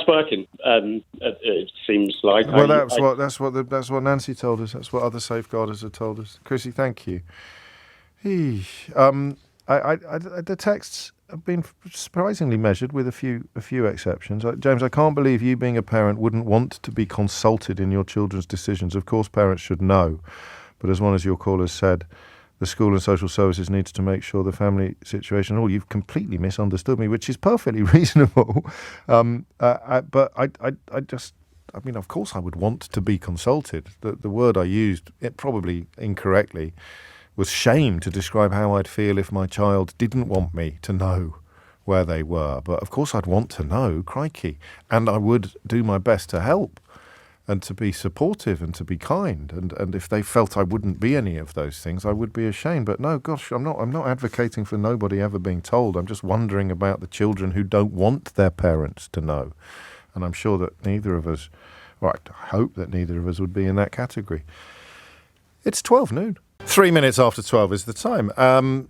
working. It seems like. Well, that's what Nancy told us. That's what other safeguarders have told us. Chrissy, thank you. The texts have been surprisingly measured with a few exceptions. James, I can't believe you, being a parent, wouldn't want to be consulted in your children's decisions. Of course, parents should know, but as one of your callers said, the school and social services needs to make sure the family situation. Oh, you've completely misunderstood me, which is perfectly reasonable. But I mean, of course, I would want to be consulted. The word I used, it probably incorrectly, was shame to describe how I'd feel if my child didn't want me to know where they were. But of course I'd want to know, crikey. And I would do my best to help and to be supportive and to be kind. And if they felt I wouldn't be any of those things, I would be ashamed. But no, gosh, I'm not advocating for nobody ever being told. I'm just wondering about the children who don't want their parents to know. And I'm sure that neither of us, or I hope that neither of us would be in that category. It's 12 noon. 3 minutes after 12 is the time.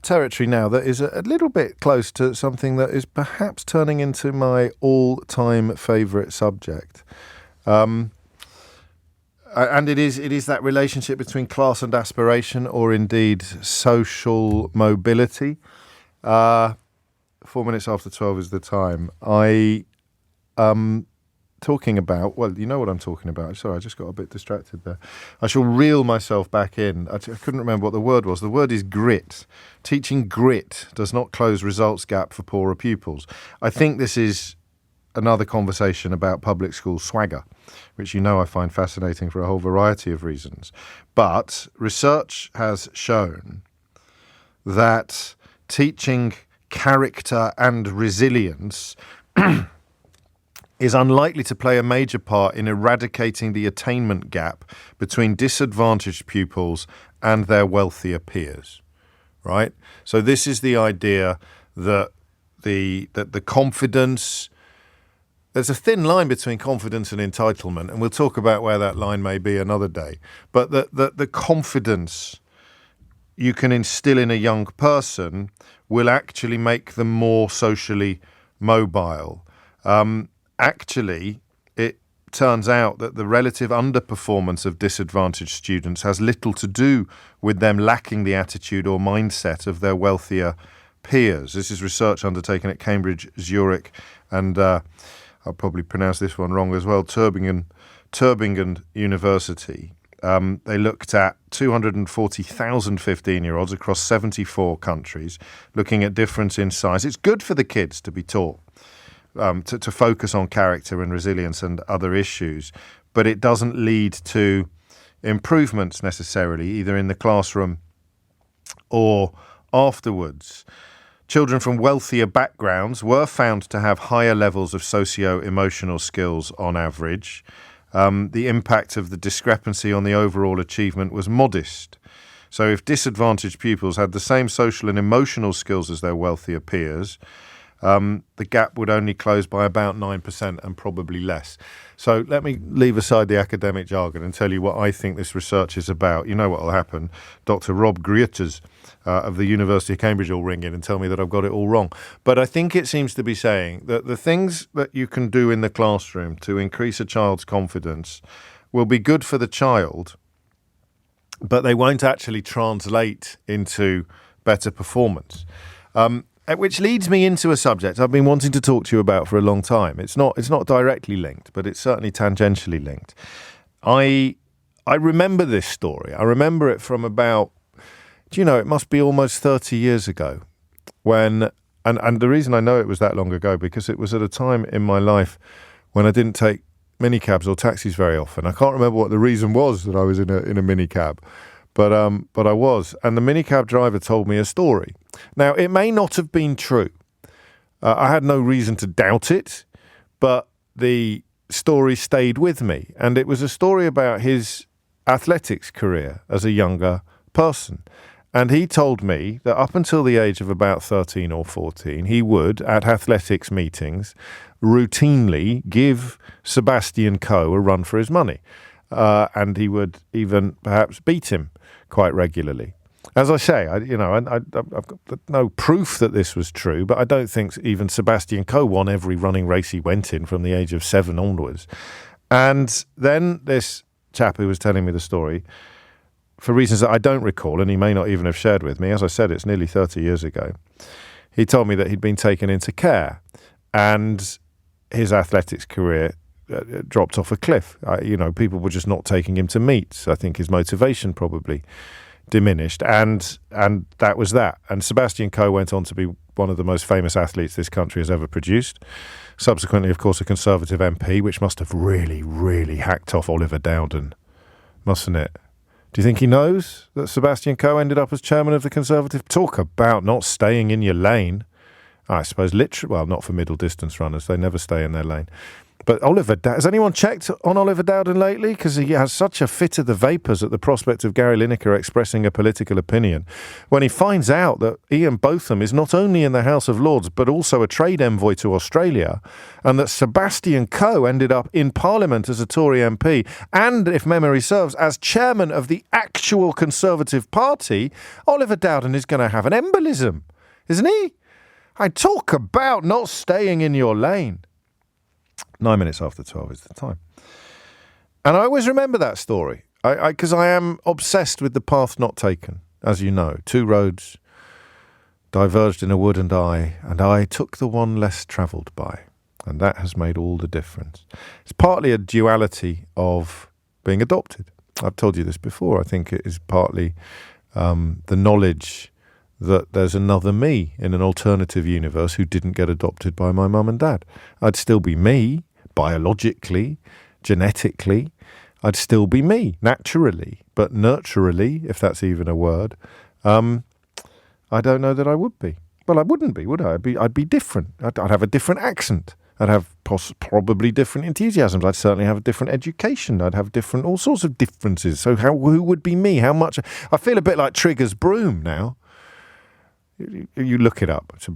Territory now that is a little bit close to something that is perhaps turning into my all-time favourite subject. And it is that relationship between class and aspiration, or indeed social mobility. 4 minutes after 12 is the time. Talking about, well, you know what I'm talking about. Sorry, I just got a bit distracted there. I shall reel myself back in. I couldn't remember what the word was. The word is grit. Teaching grit does not close results gap for poorer pupils. I think this is another conversation about public school swagger, which you know I find fascinating for a whole variety of reasons. But research has shown that teaching character and resilience is unlikely to play a major part in eradicating the attainment gap between disadvantaged pupils and their wealthier peers, right? So this is the idea that the confidence, there's a thin line between confidence and entitlement, and we'll talk about where that line may be another day. But the confidence you can instill in a young person will actually make them more socially mobile. Actually, it turns out that the relative underperformance of disadvantaged students has little to do with them lacking the attitude or mindset of their wealthier peers. This is research undertaken at Cambridge, Zurich, and I'll probably pronounce this one wrong as well, Tübingen University. They looked at 240,000 15-year-olds across 74 countries, looking at difference in size. It's good for the kids to be taught to focus on character and resilience and other issues, but it doesn't lead to improvements necessarily, either in the classroom or afterwards. Children from wealthier backgrounds were found to have higher levels of socio-emotional skills on average. The impact of the discrepancy on the overall achievement was modest. So if disadvantaged pupils had the same social and emotional skills as their wealthier peers, the gap would only close by about 9% and probably less. So let me leave aside the academic jargon and tell you what I think this research is about. You know what will happen. Dr. Rob Grietas of the University of Cambridge will ring in and tell me that I've got it all wrong. But I think it seems to be saying that the things that you can do in the classroom to increase a child's confidence will be good for the child, but they won't actually translate into better performance. Which leads me into a subject I've been wanting to talk to you about for a long time. It's not directly linked, but it's certainly tangentially linked. I remember this story. I remember it from about, it must be almost 30 years ago when, and the reason I know it was that long ago, because it was at a time in my life when I didn't take minicabs or taxis very often. I can't remember what the reason was that I was in a minicab. But I was, and the minicab driver told me a story. Now, it may not have been true. I had no reason to doubt it, but the story stayed with me. And it was a story about his athletics career as a younger person. And he told me that up until the age of about 13 or 14, he would, at athletics meetings, routinely give Sebastian Coe a run for his money. And he would even perhaps beat him quite regularly. As I say, I've got no proof that this was true, but I don't think even Sebastian Coe won every running race he went in from the age of 7 onwards. And then this chap who was telling me the story, for reasons that I don't recall, and he may not even have shared with me, as I said, it's nearly 30 years ago, he told me that he'd been taken into care and his athletics career dropped off a cliff. People were just not taking him to meets. I think his motivation probably diminished, and that was that. And Sebastian Coe went on to be one of the most famous athletes this country has ever produced. Subsequently, of course, a Conservative MP, which must have really, really hacked off Oliver Dowden, mustn't it? Do you think he knows that Sebastian Coe ended up as chairman of the Conservative? Talk about not staying in your lane. I suppose not for middle distance runners. They never stay in their lane. But has anyone checked on Oliver Dowden lately? Because he has such a fit of the vapours at the prospect of Gary Lineker expressing a political opinion when he finds out that Ian Botham is not only in the House of Lords but also a trade envoy to Australia, and that Sebastian Coe ended up in Parliament as a Tory MP and, if memory serves, as chairman of the actual Conservative Party. Oliver Dowden is going to have an embolism, isn't he? I talk about not staying in your lane. 9 minutes after 12 is the time. And I always remember that story because I am obsessed with the path not taken, as you know. 2 roads diverged in a wood and I took the one less travelled by. And that has made all the difference. It's partly a duality of being adopted. I've told you this before. I think it is partly the knowledge that there's another me in an alternative universe who didn't get adopted by my mum and dad. I'd still be me, biologically, genetically. I'd still be me, naturally, but nurturally, if that's even a word, I don't know that I would be. Well, I wouldn't be, would I? I'd be different. I'd have a different accent. I'd have probably different enthusiasms. I'd certainly have a different education. I'd have all sorts of differences. So who would be me? How much? I feel a bit like Trigger's broom now. You look it up. It's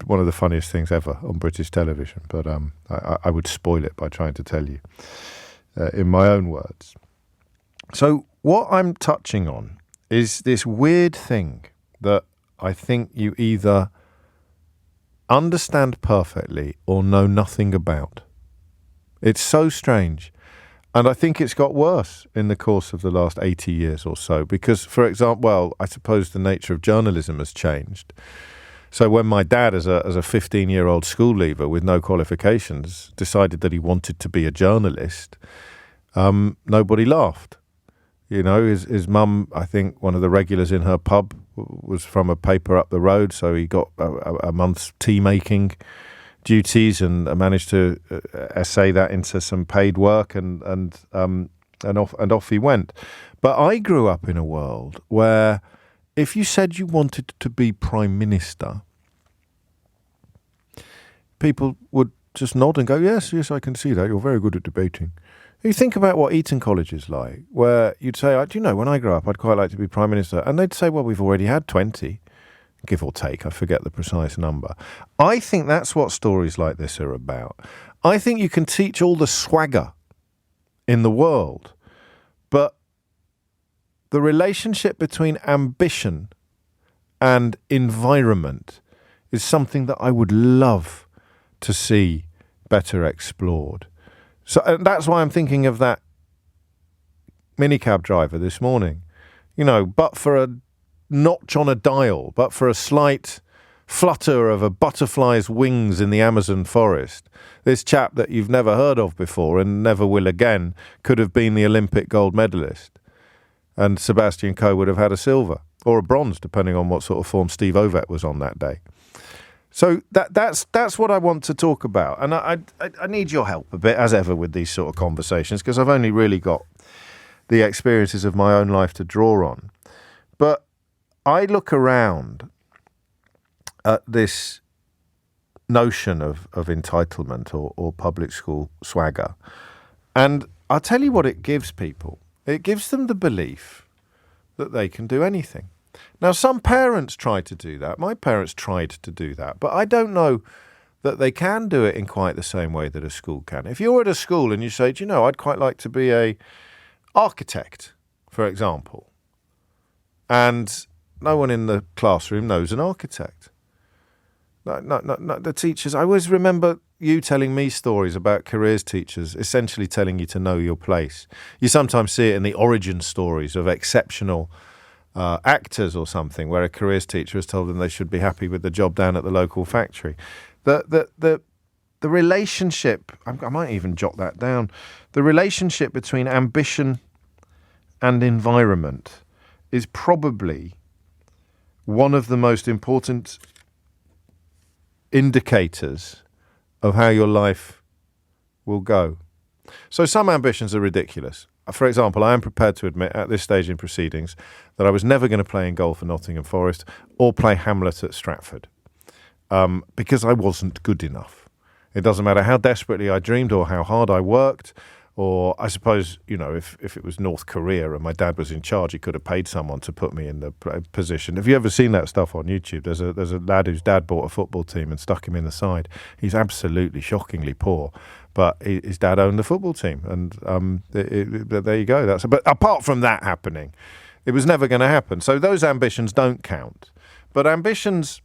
one of the funniest things ever on British television. But I would spoil it by trying to tell you in my own words. So what I'm touching on is this weird thing that I think you either understand perfectly or know nothing about. It's so strange. And I think it's got worse in the course of the last 80 years or so because, for example, well, I suppose the nature of journalism has changed. So when my dad, as a 15-year-old school leaver with no qualifications, decided that he wanted to be a journalist, nobody laughed. You know, his mum, I think one of the regulars in her pub was from a paper up the road, so he got a month's tea-making duties and managed to essay that into some paid work and off he went. But I grew up in a world where if you said you wanted to be Prime Minister, people would just nod and go, yes, I can see that. You're very good at debating. You think about what Eton College is like, where you'd say, do you know, when I grow up, I'd quite like to be Prime Minister. And they'd say, well, we've already had 20, give or take. I forget the precise number. I think that's what stories like this are about. I think you can teach all the swagger in the world, but the relationship between ambition and environment is something that I would love to see better explored. So and that's why I'm thinking of that minicab driver this morning. You know, but for a notch on a dial, but for a slight flutter of a butterfly's wings in the Amazon forest, this chap that you've never heard of before and never will again could have been the Olympic gold medalist. And Sebastian Coe would have had a silver or a bronze, depending on what sort of form Steve Ovett was on that day. So that's what I want to talk about. And I need your help a bit, as ever, with these sort of conversations, because I've only really got the experiences of my own life to draw on. But I look around at this notion of entitlement or public school swagger, and I'll tell you what it gives people. It gives them the belief that they can do anything. Now, some parents try to do that. My parents tried to do that, but I don't know that they can do it in quite the same way that a school can. If you're at a school and you say, do you know, I'd quite like to be a architect, for example, and no one in the classroom knows an architect. No, the teachers, I always remember you telling me stories about careers teachers, essentially telling you to know your place. You sometimes see it in the origin stories of exceptional actors or something, where a careers teacher has told them they should be happy with the job down at the local factory. The relationship, I might even jot that down, the relationship between ambition and environment is probably one of the most important indicators of how your life will go. So some ambitions are ridiculous. For example, I am prepared to admit at this stage in proceedings that I was never going to play in golf at Nottingham Forest or play Hamlet at Stratford because I wasn't good enough. It doesn't matter how desperately I dreamed or how hard I worked, or I suppose, you know, if it was North Korea and my dad was in charge, he could have paid someone to put me in the position. Have you ever seen that stuff on YouTube? There's a lad whose dad bought a football team and stuck him in the side. He's absolutely shockingly poor, but his dad owned the football team, and there you go. But apart from that happening, it was never going to happen. So those ambitions don't count. But ambitions,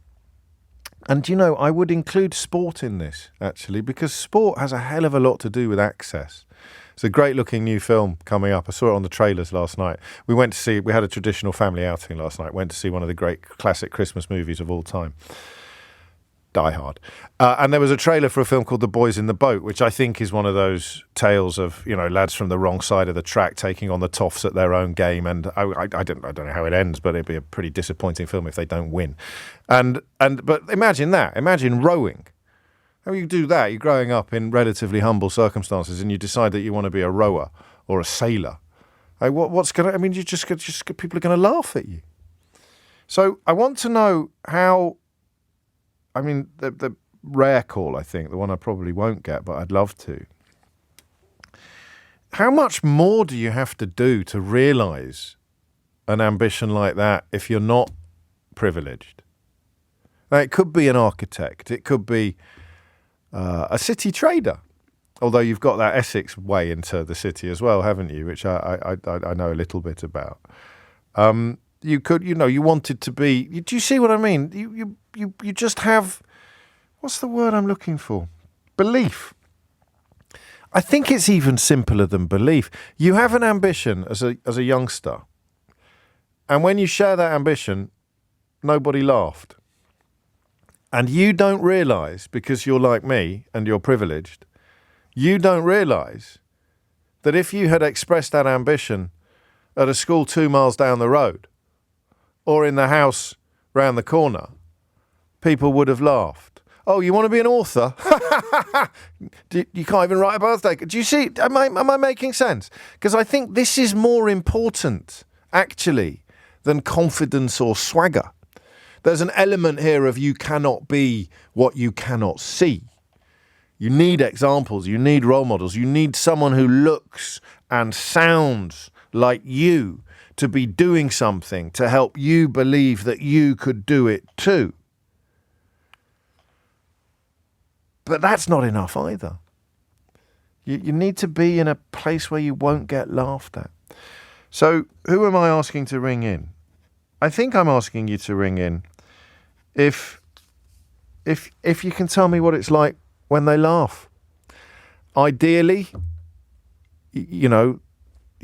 and you know, I would include sport in this, actually, because sport has a hell of a lot to do with access. It's a great-looking new film coming up. I saw it on the trailers last night. We had a traditional family outing last night, went to see one of the great classic Christmas movies of all time. Die Hard. And there was a trailer for a film called The Boys in the Boat, which I think is one of those tales of, lads from the wrong side of the track taking on the toffs at their own game. And I don't know how it ends, but it'd be a pretty disappointing film if they don't win. But imagine that. Imagine rowing. How you do that? You're growing up in relatively humble circumstances, and you decide that you want to be a rower or a sailor. What's going to? I mean, people are going to laugh at you. So I want to know how. I mean, the rare call, I think, the one I probably won't get, but I'd love to. How much more do you have to do to realise an ambition like that if you're not privileged? Now, it could be an architect. It could be a city trader. Although you've got that Essex way into the city as well, haven't you? Which I know a little bit about. You could, you wanted to be. Do you see what I mean? You just have. What's the word I'm looking for? Belief. I think it's even simpler than belief. You have an ambition as a youngster, and when you share that ambition, nobody laughed, and you don't realise, because you're like me and you're privileged. You don't realise that if you had expressed that ambition at a school 2 miles down the road or in the house round the corner, people would have laughed. Oh, you want to be an author? You can't even write a birthday. Do you see? Am I making sense? Because I think this is more important, actually, than confidence or swagger. There's an element here of you cannot be what you cannot see. You need examples, you need role models, you need someone who looks and sounds like you to be doing something to help you believe that you could do it too. But that's not enough either. You need to be in a place where you won't get laughed at. So who am I asking to ring in? I think I'm asking you to ring in if you can tell me what it's like when they laugh. Ideally, you'll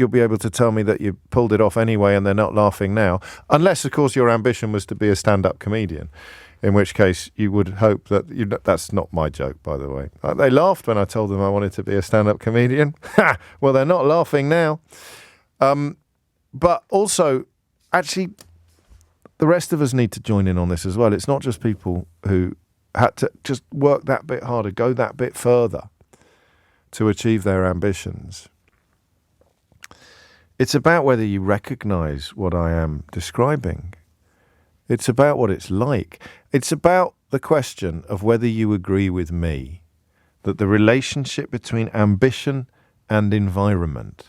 be able to tell me that you pulled it off anyway and they're not laughing now. Unless, of course, your ambition was to be a stand-up comedian, in which case you would hope that... That's not my joke, by the way. They laughed when I told them I wanted to be a stand-up comedian. Well, they're not laughing now. But also, actually, the rest of us need to join in on this as well. It's not just people who had to just work that bit harder, go that bit further to achieve their ambitions. It's about whether you recognise what I am describing. It's about what it's like. It's about the question of whether you agree with me that the relationship between ambition and environment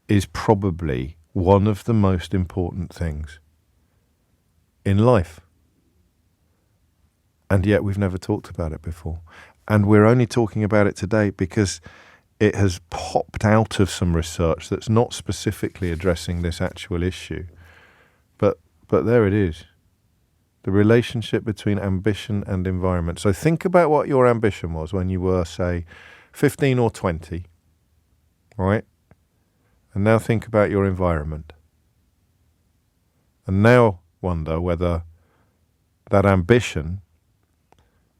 is probably one of the most important things in life. And yet we've never talked about it before. And we're only talking about it today because it has popped out of some research that's not specifically addressing this actual issue. But there it is. The relationship between ambition and environment. So think about what your ambition was when you were, say, 15 or 20, right? And now think about your environment. And now wonder whether that ambition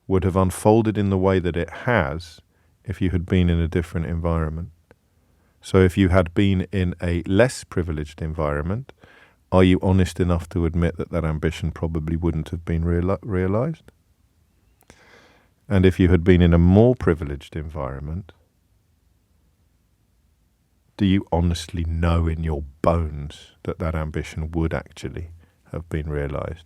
would have unfolded in the way that it has if you had been in a different environment. So if you had been in a less privileged environment, are you honest enough to admit that that ambition probably wouldn't have been realised? And if you had been in a more privileged environment, do you honestly know in your bones that that ambition would actually have been realised?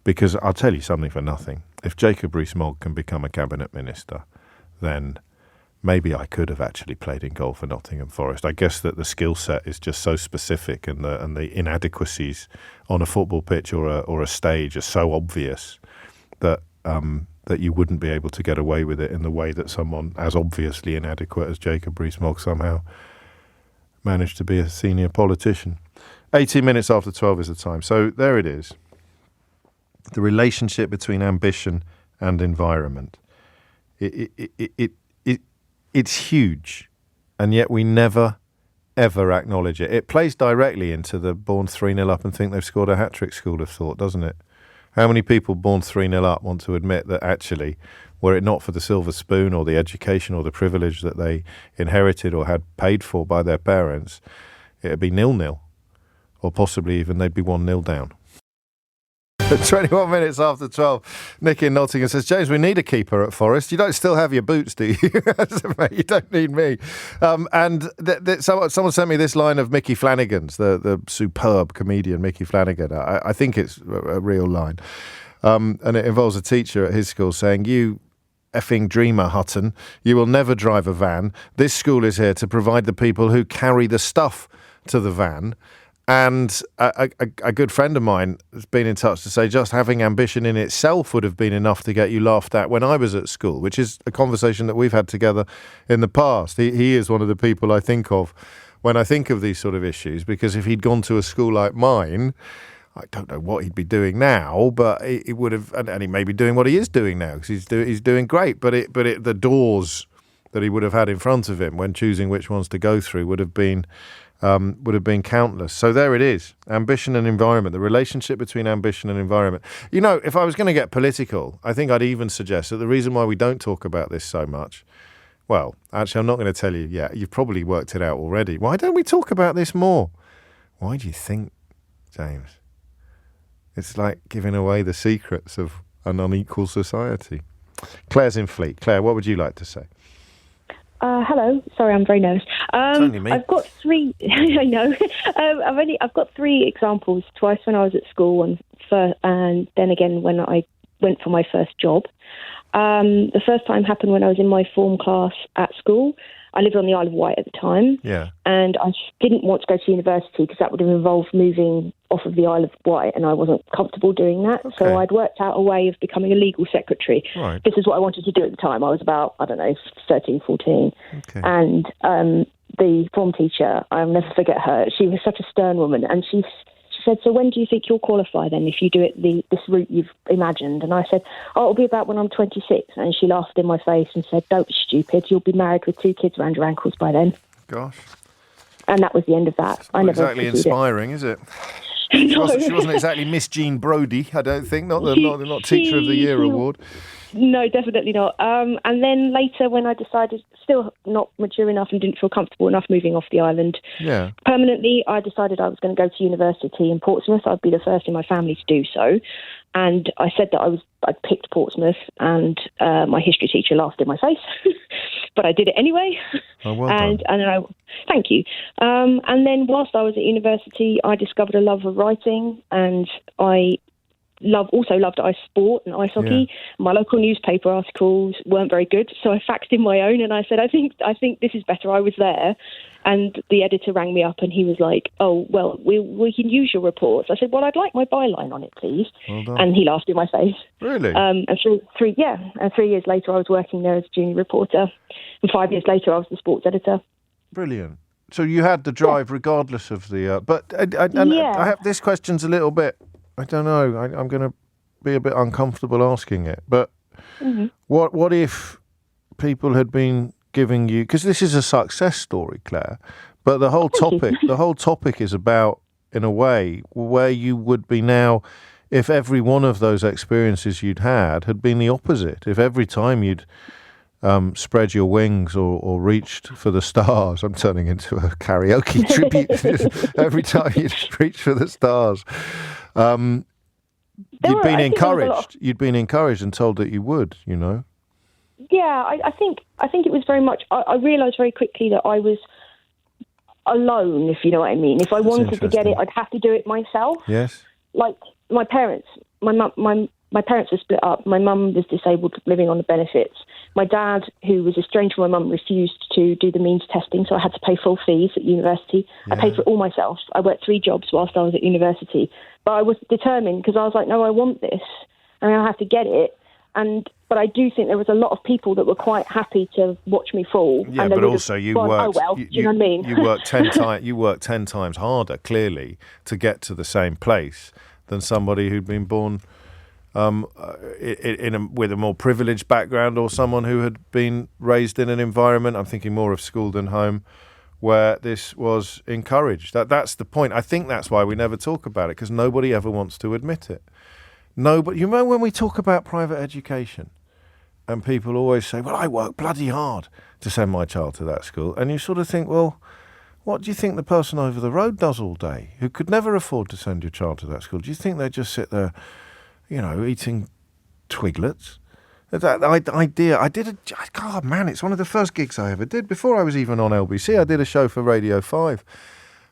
Because I'll tell you something for nothing. If Jacob Rees-Mogg can become a cabinet minister, then maybe I could have actually played in goal for Nottingham Forest. I guess that the skill set is just so specific, and the inadequacies on a football pitch or a stage are so obvious that that you wouldn't be able to get away with it in the way that someone as obviously inadequate as Jacob Rees-Mogg somehow managed to be a senior politician. 18 minutes after 12 is the time. So there it is. The relationship between ambition and environment. It's huge, and yet we never, ever acknowledge it. It plays directly into the born 3-0 up and think they've scored a hat-trick school of thought, doesn't it? How many people born 3-0 up want to admit that actually, were it not for the silver spoon or the education or the privilege that they inherited or had paid for by their parents, it would be 0-0, or possibly even they'd be 1-0 down. 21 minutes after 12, Nick in Nottingham says, James, we need a keeper at Forest. You don't still have your boots, do you? Mate, you don't need me. And someone sent me this line of Mickey Flanagan's, the superb comedian Mickey Flanagan. I think it's a real line. And it involves a teacher at his school saying, you effing dreamer, Hutton, you will never drive a van. This school is here to provide the people who carry the stuff to the van. And a good friend of mine has been in touch to say just having ambition in itself would have been enough to get you laughed at when I was at school, which is a conversation that we've had together in the past. He is one of the people I think of when I think of these sort of issues, because if he'd gone to a school like mine, I don't know what he'd be doing now, but it would have, and he may be doing what he is doing now, because he's doing great. But the doors that he would have had in front of him when choosing which ones to go through would have been countless. So there it is. Ambition and environment, the relationship between ambition and environment. You know, if I was going to get political, I think I'd even suggest that the reason why we don't talk about this so much, well, actually, I'm not going to tell you yet. You've probably worked it out already. Why don't we talk about this more? Why do you think, James? It's like giving away the secrets of an unequal society. Claire's in Fleet. Claire, what would you like to say? Hello. Sorry, I'm very nervous. It's only me. I've got 3. I know. I've got 3 examples. Twice when I was at school, and then again when I went for my first job. The first time happened when I was in my form class at school. I lived on the Isle of Wight at the time, and I didn't want to go to university because that would have involved moving off of the Isle of Wight, and I wasn't comfortable doing that. Okay. So I'd worked out a way of becoming a legal secretary. Right. This is what I wanted to do at the time. I was about, 13, 14. Okay. And the form teacher, I'll never forget her. She was such a stern woman, and she said, so when do you think you'll qualify then if you do it this route you've imagined? And I said, it'll be about when I'm 26. And she laughed in my face and said, don't be stupid, you'll be married with 2 kids around your ankles by then. Gosh. And that was the end of that. It's not exactly inspiring, is it? She wasn't exactly Miss Jean Brodie, I don't think, not Teacher of the Year award. No, definitely not. And then later when I decided, still not mature enough and didn't feel comfortable enough moving off the island permanently, I decided I was going to go to university in Portsmouth. I'd be the first in my family to do so. And I said that I'd picked Portsmouth, and my history teacher laughed in my face. But I did it anyway. Oh, well done. And then thank you. And then whilst I was at university, I discovered a love of writing, and I also loved ice sport and ice hockey. My local newspaper articles weren't very good, so I faxed in my own, and I said, I think this is better. I was there, and the editor rang me up, and he was like, oh, well, we can use your reports. I said, well, I'd like my byline on it, please. Well done. And he laughed in my face. Really? And 3 years later, I was working there as a junior reporter, and 5 years later, I was the sports editor. Brilliant. So you had the drive regardless of the... I have this question's a little bit... I don't know. I'm going to be a bit uncomfortable asking it. But what if people had been giving you... Because this is a success story, Claire. But the whole topic is about, in a way, where you would be now if every one of those experiences you'd had been the opposite. If every time you'd spread your wings or reached for the stars... I'm turning into a karaoke tribute. Every time you'd reach for the stars... You'd been encouraged. You'd been encouraged and told that you would, you know. Yeah, I think it was very much. I realised very quickly that I was alone, if you know what I mean. If I wanted to get it, I'd have to do it myself. Yes. Like my parents, my parents were split up. My mum was disabled, living on the benefits. My dad, who was estranged from my mum, refused to do the means testing, so I had to pay full fees at university. Yeah. I paid for it all myself. I worked 3 jobs whilst I was at university. But I was determined because I was like, no, I want this, and I have to get it. But I do think there was a lot of people that were quite happy to watch me fall. Yeah, and but also you worked. Oh well, do you know what I mean? You worked 10 times. You worked 10 times harder, clearly, to get to the same place than somebody who'd been born with a more privileged background, or someone who had been raised in an environment, I'm thinking more of school than home, where this was encouraged. That's the point. I think that's why we never talk about it, because nobody ever wants to admit it. No, but you remember when we talk about private education and people always say, well, I work bloody hard to send my child to that school. And you sort of think, well, what do you think the person over the road does all day who could never afford to send your child to that school? Do you think they just sit there, eating twiglets? That idea, God, man, it's one of the first gigs I ever did. Before I was even on LBC, I did a show for Radio 5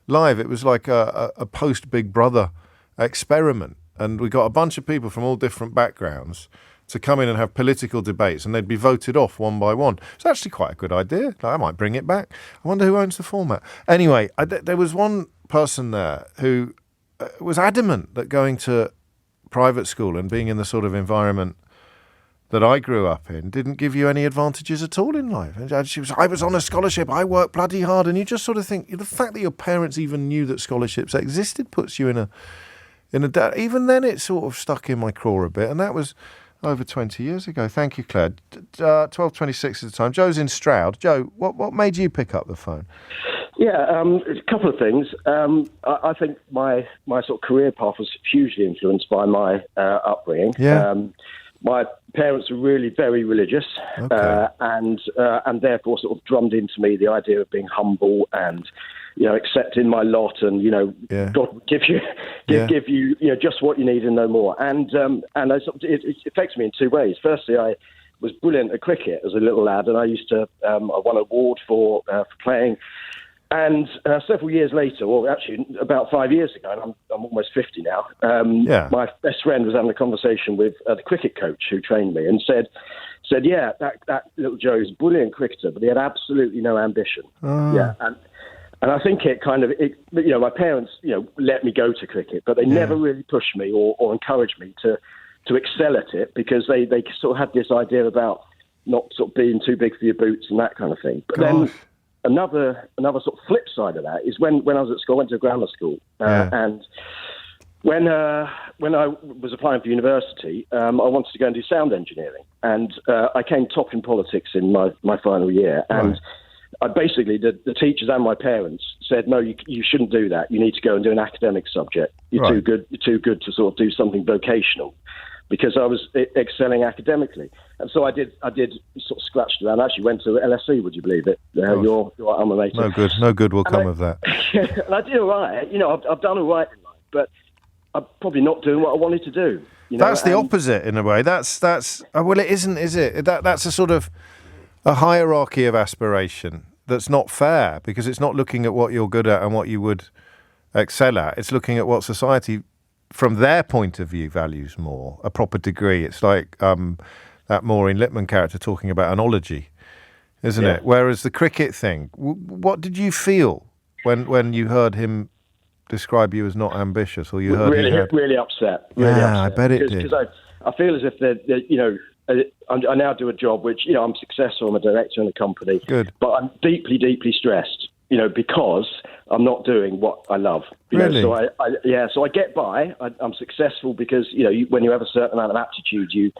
live. It was like a post-Big Brother experiment. And we got a bunch of people from all different backgrounds to come in and have political debates, and they'd be voted off one by one. It's actually quite a good idea. I might bring it back. I wonder who owns the format. Anyway, there was one person there who was adamant that going to private school and being in the sort of environment that I grew up in didn't give you any advantages at all in life. And I was on a scholarship, I worked bloody hard, and you just sort of think, the fact that your parents even knew that scholarships existed puts you in a even then it sort of stuck in my craw a bit, and that was over 20 years ago. Thank you, Claire. 12:26 at the time. Joe's in Stroud. Joe, what made you pick up the phone? Yeah, a couple of things. I think my sort of career path was hugely influenced by my upbringing. Yeah. My parents were really very religious, Okay. and therefore sort of drummed into me the idea of being humble and, accepting my lot, and God will give you just what you need and no more. And it affects me in two ways. Firstly, I was brilliant at cricket as a little lad, and I used to I won an award for playing. And several years later, or actually about 5 years ago, and I'm almost 50 now, my best friend was having a conversation with the cricket coach who trained me, and said, yeah, that little Joe is a brilliant cricketer, but he had absolutely no ambition. Yeah, and I think my parents, let me go to cricket, but they never really pushed me or encouraged me to excel at it, because they sort of had this idea about not sort of being too big for your boots and that kind of thing. But then another sort of flip side of that is when I was at school, I went to grammar school, and when I was applying for university, I wanted to go and do sound engineering, and I came top in politics in my final year, and I basically, the teachers and my parents said, no, you shouldn't do that. You need to go and do an academic subject. You're too good to sort of do something vocational, because I was excelling academically. And so I did sort of scratched around. I actually went to LSE, would you believe it? Your alma mater. No good will come of that. And I did all right. I've done all right in life, but I'm probably not doing what I wanted to do. That's the opposite in a way. That's well, it isn't, is it? That's a sort of a hierarchy of aspiration that's not fair, because it's not looking at what you're good at and what you would excel at. It's looking at what society, from their point of view, values more, a proper degree. It's like that Maureen Lipman character talking about anology, isn't it? Whereas the cricket thing, what did you feel when you heard him describe you as not ambitious, or you heard really upset? I bet it did. Because I feel as if I now do a job which, I'm successful. I'm a director in a company. Good. But I'm deeply, deeply stressed, because I'm not doing what I love. Really? So I get by. I'm successful because, when you have a certain amount of aptitude, you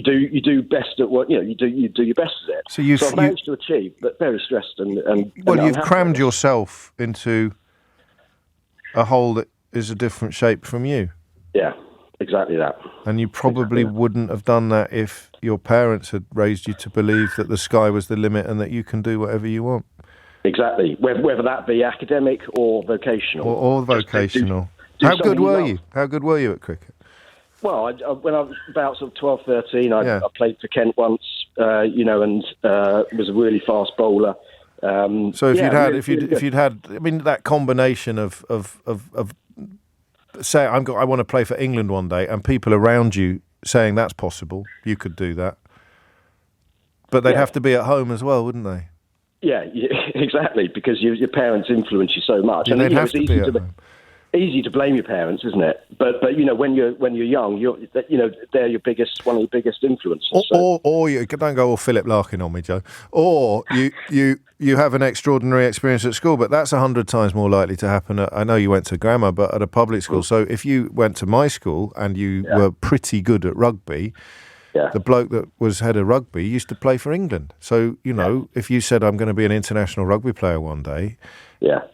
do best at what, you do your best at it. So I've managed to achieve, but very stressed and you've crammed yourself into a hole that is a different shape from you. Yeah. Exactly that. And you probably wouldn't have done that if your parents had raised you to believe that the sky was the limit and that you can do whatever you want. Exactly. Whether that be academic or vocational. Or vocational. How good were you? How good were you at cricket? Well, when I was about sort of 12, 13, I played for Kent once, and was a really fast bowler. So if you'd had, I mean, that combination of say I want to play for England one day, and people around you saying that's possible, you could do that. But they'd have to be at home as well, wouldn't they? Yeah, exactly, because your parents influence you so much. And they'd have to be at home. Easy to blame your parents, isn't it? But when you're young, they're one of your biggest influences. Or you don't go all Philip Larkin on me, Joe. Or you have an extraordinary experience at school, but that's 100 times more likely to happen I know you went to grammar, but at a public school. So if you went to my school and you were pretty good at rugby, the bloke that was head of rugby used to play for England. So if you said I'm going to be an international rugby player one day,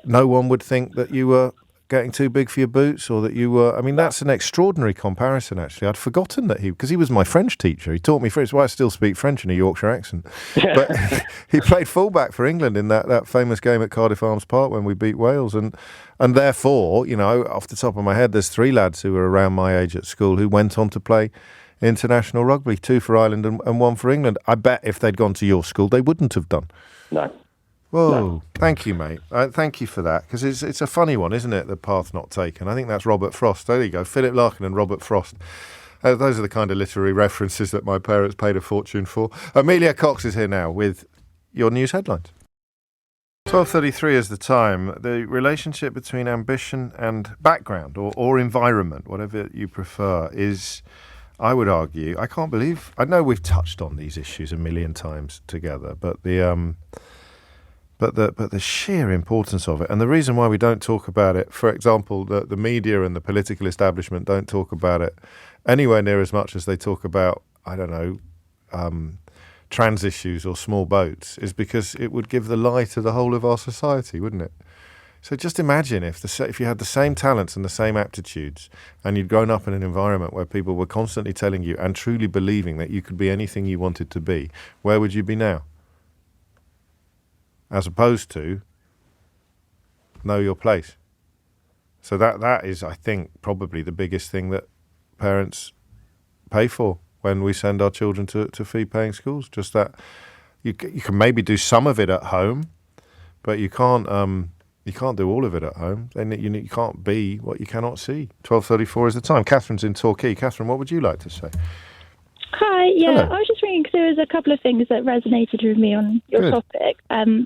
no one would think that you were getting too big for your boots, or that you were... I mean, that's an extraordinary comparison, actually. I'd forgotten that because he was my French teacher. He taught me French. That's why I still speak French in a Yorkshire accent. But he played fullback for England in that famous game at Cardiff Arms Park when we beat Wales. And therefore, off the top of my head, there's 3 lads who were around my age at school who went on to play international rugby, 2 for Ireland and 1 for England. I bet if they'd gone to your school, they wouldn't have done. No. Whoa, No. Thank you, mate. Thank you for that, because it's a funny one, isn't it, the path not taken? I think that's Robert Frost. There you go, Philip Larkin and Robert Frost. Those are the kind of literary references that my parents paid a fortune for. Amelia Cox is here now with your news headlines. 12:33 is the time. The relationship between ambition and background or environment, whatever you prefer, is, I would argue, I know we've touched on these issues a million times together, but the sheer importance of it, and the reason why we don't talk about it, for example, the media and the political establishment don't talk about it anywhere near as much as they talk about, I don't know, trans issues or small boats, is because it would give the lie to the whole of our society, wouldn't it? So just imagine if you had the same talents and the same aptitudes, and you'd grown up in an environment where people were constantly telling you and truly believing that you could be anything you wanted to be, where would you be now? As opposed to know your place. So that is, I think, probably the biggest thing that parents pay for when we send our children to fee-paying schools. Just that you can maybe do some of it at home, but you can't do all of it at home. Then you can't be what you cannot see. 12:34 is the time. Catherine's in Torquay. Catherine, what would you like to say? Hi, yeah, Hello. I was just ringing because there was a couple of things that resonated with me on your Good. topic.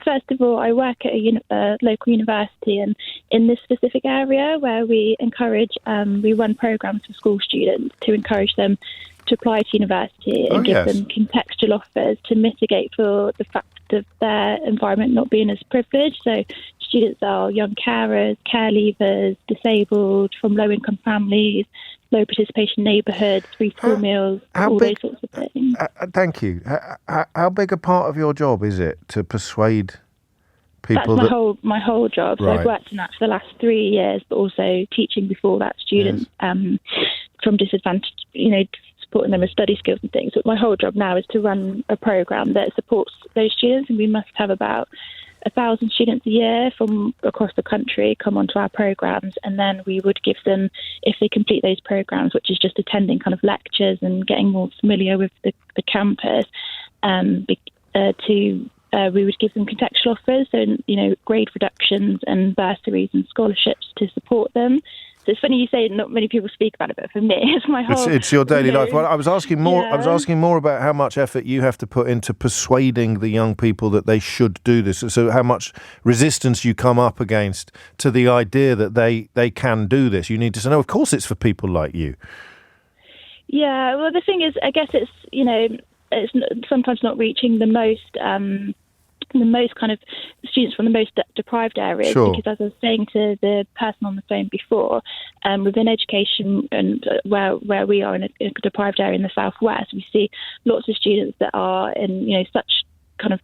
First of all, I work at a local university, and in this specific area where we run programs for school students to encourage them to apply to university and give them contextual offers to mitigate for the fact of their environment not being as privileged. So students are young carers, care leavers, disabled, from low-income families, low participation neighbourhoods, free school meals, those sorts of things. Thank you. How big a part of your job is it to persuade people? That's my whole job. So Right. I've worked in that for the last 3 years, but also teaching before that students from disadvantaged, supporting them with study skills and things. But my whole job now is to run a programme that supports those students, and we must have about 1,000 students a year from across the country come onto our programs, and then we would give them, if they complete those programs, which is just attending kind of lectures and getting more familiar with the campus, we would give them contextual offers, so grade reductions and bursaries and scholarships to support them. So it's funny you say not many people speak about it, but for me, it's my whole. It's your daily life. Well, I was asking more. Yeah. I was asking more about how much effort you have to put into persuading the young people that they should do this. So how much resistance you come up against to the idea that they can do this. You need to say, no, of course it's for people like you. Yeah, well, the thing is, I guess it's sometimes not reaching the most kind of students from the most deprived areas. Sure. Because as I was saying to the person on the phone before, within education and where we are in a deprived area in the southwest, we see lots of students that are in such kind of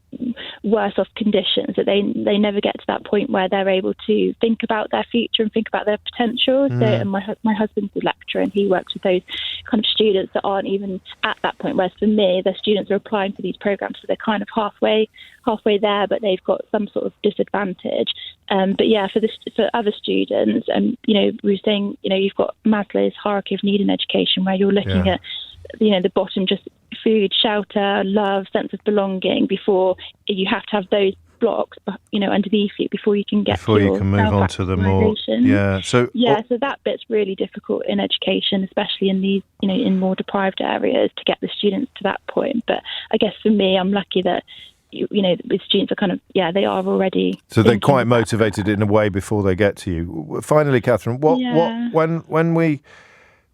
worse off conditions that they never get to that point where they're able to think about their future and think about their potential. So, and my husband's a lecturer, and he works with those kind of students that aren't even at that point. Whereas for me, the students are applying for these programs, so they're kind of halfway there, but they've got some sort of disadvantage. But yeah, for other students, we were saying, you've got Maslow's hierarchy of need in education, where you're looking at the bottom, just food, shelter, love, sense of belonging, before you have to have those blocks, underneath you before you can get Before you can move on to the more, So that bit's really difficult in education, especially in these, in more deprived areas, to get the students to that point. But I guess for me, I'm lucky that the students are kind of, they are already. So they're quite motivated in a way before they get to you. Finally, Catherine, when we.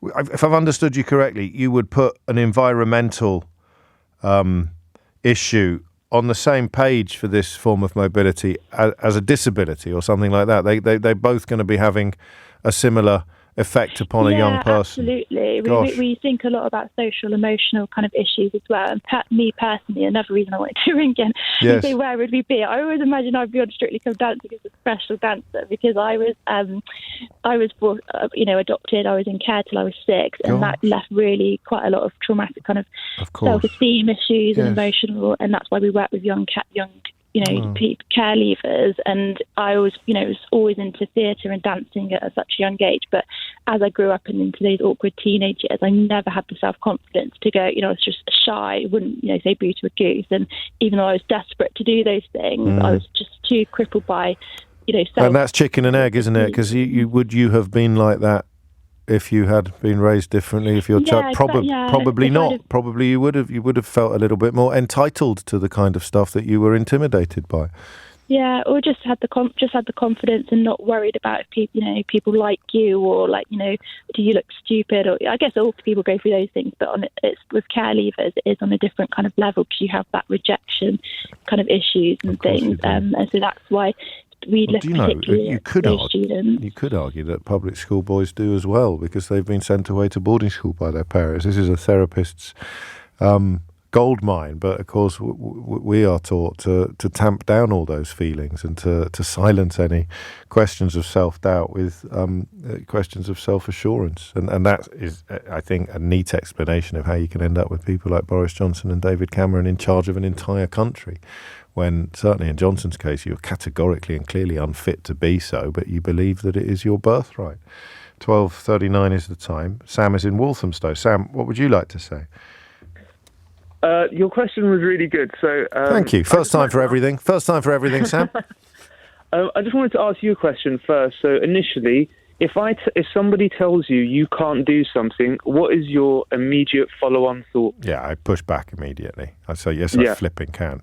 If I've understood you correctly, you would put an environmental issue on the same page for this form of mobility as a disability or something like that. They're both going to be having a similar effect upon a young person. Absolutely. We think a lot about social, emotional kind of issues as well. And me personally, another reason I wanted to ring in, you say, where would we be? I always imagine I'd be on Strictly Come Dancing as a special dancer, because I was adopted. I was in care till I was 6, and that left really quite a lot of traumatic kind of self-esteem issues and emotional. And that's why we work with young care leavers. And I was always into theatre and dancing at such a young age. But as I grew up and into those awkward teenage years, I never had the self-confidence to go, I was just shy, wouldn't, say boo to a goose. And even though I was desperate to do those things, I was just too crippled by, And that's chicken and egg, isn't it? Because you have been like that if you had been raised differently, if your child probably not. Probably you would have felt a little bit more entitled to the kind of stuff that you were intimidated by. Yeah, or just had the confidence and not worried about if people like you, or do you look stupid? Or I guess all people go through those things, but with care leavers, it is on a different kind of level, because you have that rejection kind of issues and things, and so that's why. You could argue that public school boys do as well, because they've been sent away to boarding school by their parents. This is a therapist's goldmine, but of course we are taught to tamp down all those feelings and to silence any questions of self-doubt with questions of self-assurance. And that is, I think, a neat explanation of how you can end up with people like Boris Johnson and David Cameron in charge of an entire country, when certainly in Johnson's case you're categorically and clearly unfit to be so, but you believe that it is your birthright. 12:39 is the time. Sam is in Walthamstow. Sam, what would you like to say? Your question was really good. So thank you. First time for everything, Sam. I just wanted to ask you a question first. So initially, if somebody tells you can't do something, what is your immediate follow-on thought? Yeah, I push back immediately. I say, yes, I flipping can.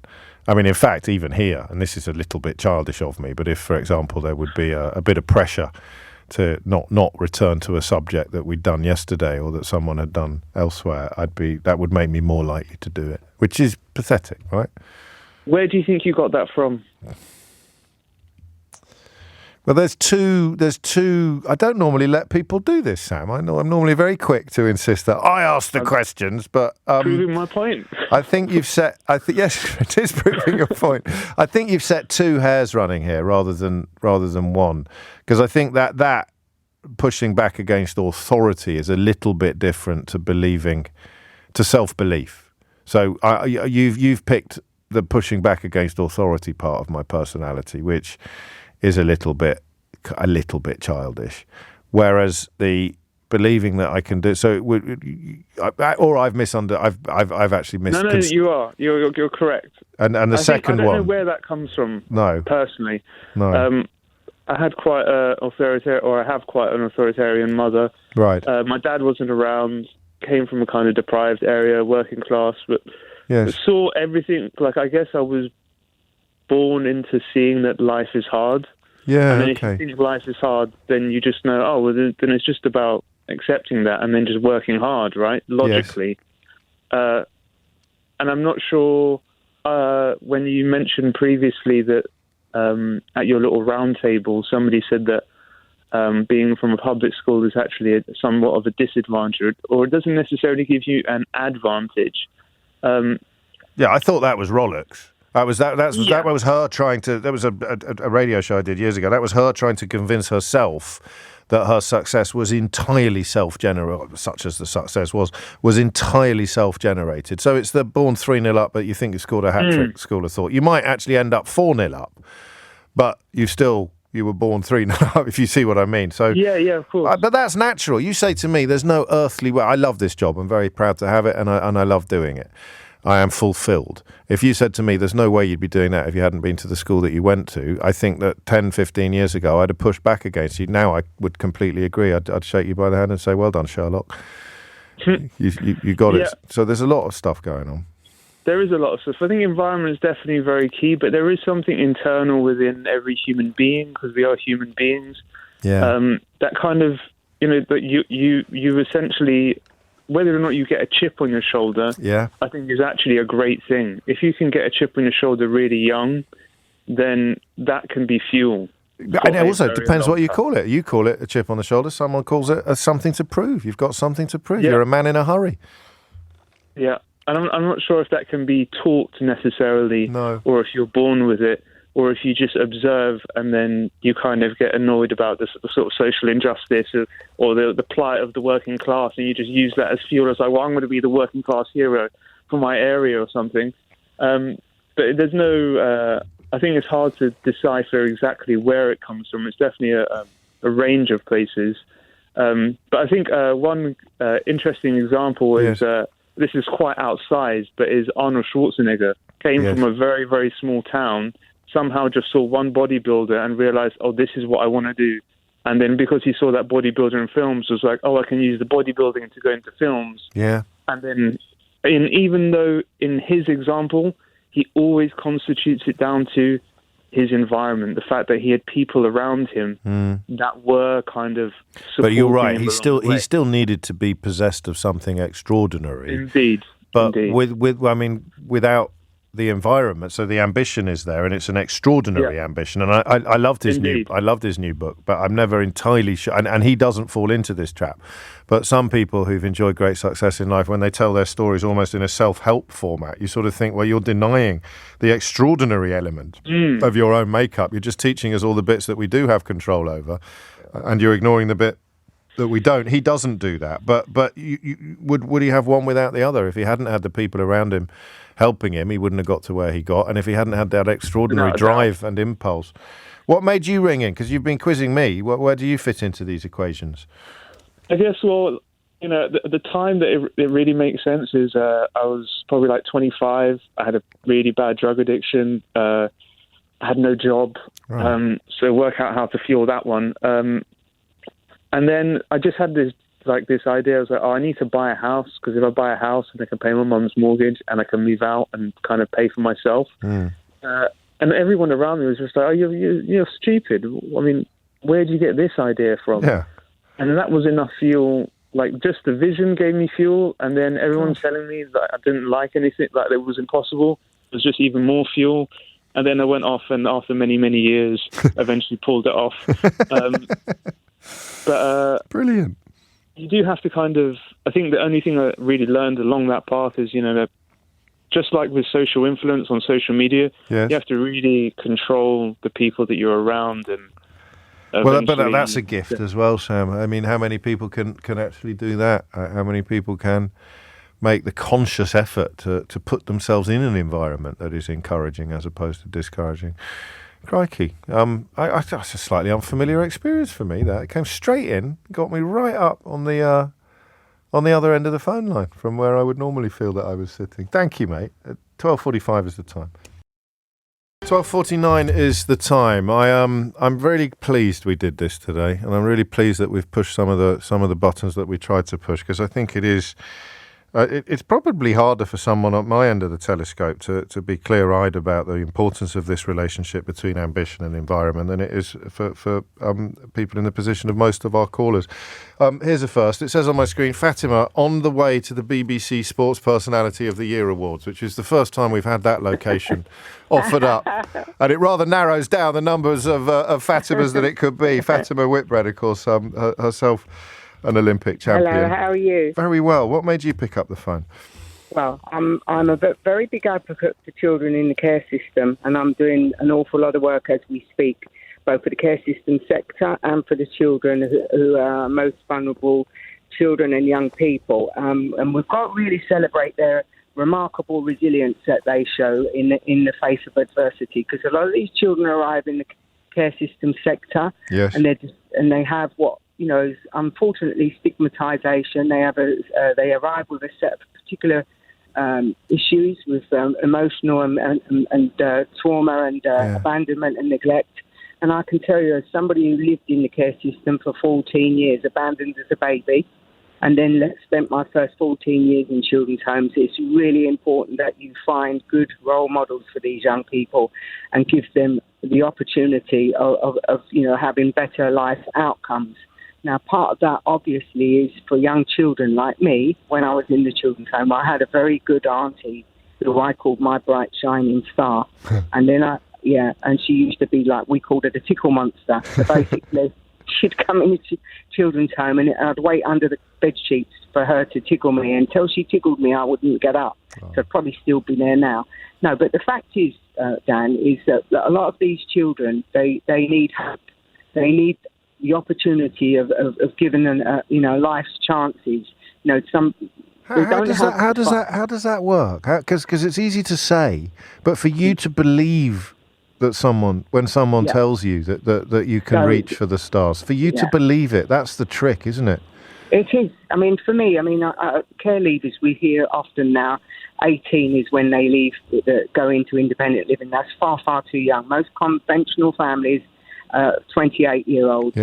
I mean, in fact, even here, and this is a little bit childish of me, but if, for example, there would be a bit of pressure to not return to a subject that we'd done yesterday or that someone had done elsewhere, that would make me more likely to do it, which is pathetic, right? Where do you think you got that from? Well, there's two. I don't normally let people do this, Sam. I know I'm normally very quick to insist that I ask the questions, but proving my point. I think you've set. Yes, it is proving your point. I think you've set two hairs running here rather than one, because I think that pushing back against authority is a little bit different to self-belief. So you've picked the pushing back against authority part of my personality, which is a little bit childish, whereas the believing that I can do so, I've actually missed. No, you are. You're correct. And the second one, I don't know where that comes from. No, personally, no. I had quite an authoritarian mother. Right. My dad wasn't around. Came from a kind of deprived area, working class, but saw everything. I guess I was born into seeing that life is hard. Yeah, and then if you think life is hard, then you just know, then it's just about accepting that and then just working hard, right? Logically. Yes. And I'm not sure, when you mentioned previously that at your little round table, somebody said that being from a public school is actually somewhat of a disadvantage, or it doesn't necessarily give you an advantage. Yeah, I thought that was Rolex. That was her trying to. There was a radio show I did years ago. That was her trying to convince herself that her success was entirely self-generated, such as the success was entirely self-generated. So it's the born 3-0 up, but you think you scored a hat-trick school of thought. You might actually end up 4-0 up, but you were born 3-0 up, if you see what I mean. So yeah, of course. But that's natural. You say to me, there's no earthly way. I love this job. I'm very proud to have it, and I love doing it. I am fulfilled. If you said to me, there's no way you'd be doing that if you hadn't been to the school that you went to, I think that 10, 15 years ago, I'd have pushed back against you. Now I would completely agree. I'd shake you by the hand and say, well done, Sherlock. You got it. So there's a lot of stuff going on. There is a lot of stuff. I think environment is definitely very key, but there is something internal within every human being, because we are human beings. Yeah. That kind of, that you essentially, whether or not you get a chip on your shoulder, I think is actually a great thing. If you can get a chip on your shoulder really young, then that can be fuel. And it also depends what you call it. You call it a chip on the shoulder. Someone calls it something to prove. You've got something to prove. You're a man in a hurry. Yeah, and I'm not sure if that can be taught necessarily, or if you're born with it, or if you just observe and then you kind of get annoyed about the sort of social injustice or the plight of the working class, and you just use that as fuel, as like, well, I'm going to be the working class hero for my area or something. But there's no... I think it's hard to decipher exactly where it comes from. It's definitely a range of places. But I think one interesting example is... this is quite outsized, but is Arnold Schwarzenegger. Came from a very, very small town, somehow just saw one bodybuilder and realized, oh, this is what I want to do. And then because he saw that bodybuilder in films, was like, oh, I can use the bodybuilding to go into films. Yeah. And then, even though in his example, he always constitutes it down to his environment, the fact that he had people around him that were kind of supporting. But you're right, he still needed to be possessed of something extraordinary. Indeed. But without the environment, so the ambition is there, and it's an extraordinary ambition. And I loved his new book, but I'm never entirely sure. And he doesn't fall into this trap. But some people who've enjoyed great success in life, when they tell their stories almost in a self-help format, you sort of think, well, you're denying the extraordinary element of your own makeup. You're just teaching us all the bits that we do have control over, and you're ignoring the bit that we don't. He doesn't do that. But would he have one without the other? If he hadn't had the people around him helping him, he wouldn't have got to where he got. And if he hadn't had that extraordinary drive and impulse. What made you ring in? Because you've been quizzing me. Where do you fit into these equations? I guess, well, the time that it really makes sense is I was probably like 25. I had a really bad drug addiction. I had no job. Right. So work out how to fuel that one. And then I just had this idea. I was like, I need to buy a house, because if I buy a house, then I can pay my mum's mortgage and I can move out and kind of pay for myself. And everyone around me was just like, oh, you're stupid. I mean, where did you get this idea from? Yeah. And that was enough fuel. Like, just the vision gave me fuel, and then everyone telling me that I didn't like anything, that it was impossible, was just even more fuel. And then I went off, and after many, many years, eventually pulled it off. Brilliant. You do have to I think the only thing I really learned along that path is, that just like with social influence on social media, you have to really control the people that you're around. And well, but that's a gift as well, Sam. I mean, how many people can actually do that? How many people can make the conscious effort to put themselves in an environment that is encouraging as opposed to discouraging? Crikey. That's a slightly unfamiliar experience for me. That it came straight in, got me right up on the other end of the phone line from where I would normally feel that I was sitting. Thank you, mate. 12:45 is the time. 12:49 is the time. I'm really pleased we did this today, and I'm really pleased that we've pushed some of the buttons that we tried to push, because I think it is. It's probably harder for someone at my end of the telescope to be clear-eyed about the importance of this relationship between ambition and environment than it is for people in the position of most of our callers. Here's a first. It says on my screen, Fatima, on the way to the BBC Sports Personality of the Year Awards, which is the first time we've had that location offered up. And it rather narrows down the numbers of Fatimas that it could be. Fatima Whitbread, of course, herself an Olympic champion. Hello, how are you? Very well. What made you pick up the phone? Well, I'm a very big advocate for children in the care system, and I'm doing an awful lot of work as we speak, both for the care system sector and for the children who are most vulnerable, children and young people. And we've got to really celebrate their remarkable resilience that they show in the face of adversity, because a lot of these children arrive in the care system sector, and they have what is unfortunately stigmatisation. They arrive with a set of particular issues with emotional and trauma and abandonment and neglect. And I can tell you, as somebody who lived in the care system for 14 years, abandoned as a baby, and then spent my first 14 years in children's homes, it's really important that you find good role models for these young people and give them the opportunity of having better life outcomes. Now, part of that, obviously, is for young children like me. When I was in the children's home, I had a very good auntie who I called my bright shining star. And then Yeah, and she used to be like, we called her the tickle monster. So basically, she'd come into children's home and I'd wait under the bed sheets for her to tickle me. Until she tickled me, I wouldn't get up. So I'd probably still be there now. No, but the fact is, Dan, is that a lot of these children, they need help. They need the opportunity of giving them, life's chances. How does that work? Because it's easy to say, but for you to believe that when someone tells you that you can reach for the stars, for you to believe it, that's the trick, isn't it? It is. I mean, for me, care leavers, we hear often now, 18 is when they leave, go into independent living. That's far, far too young. Most conventional families, 28-year-old,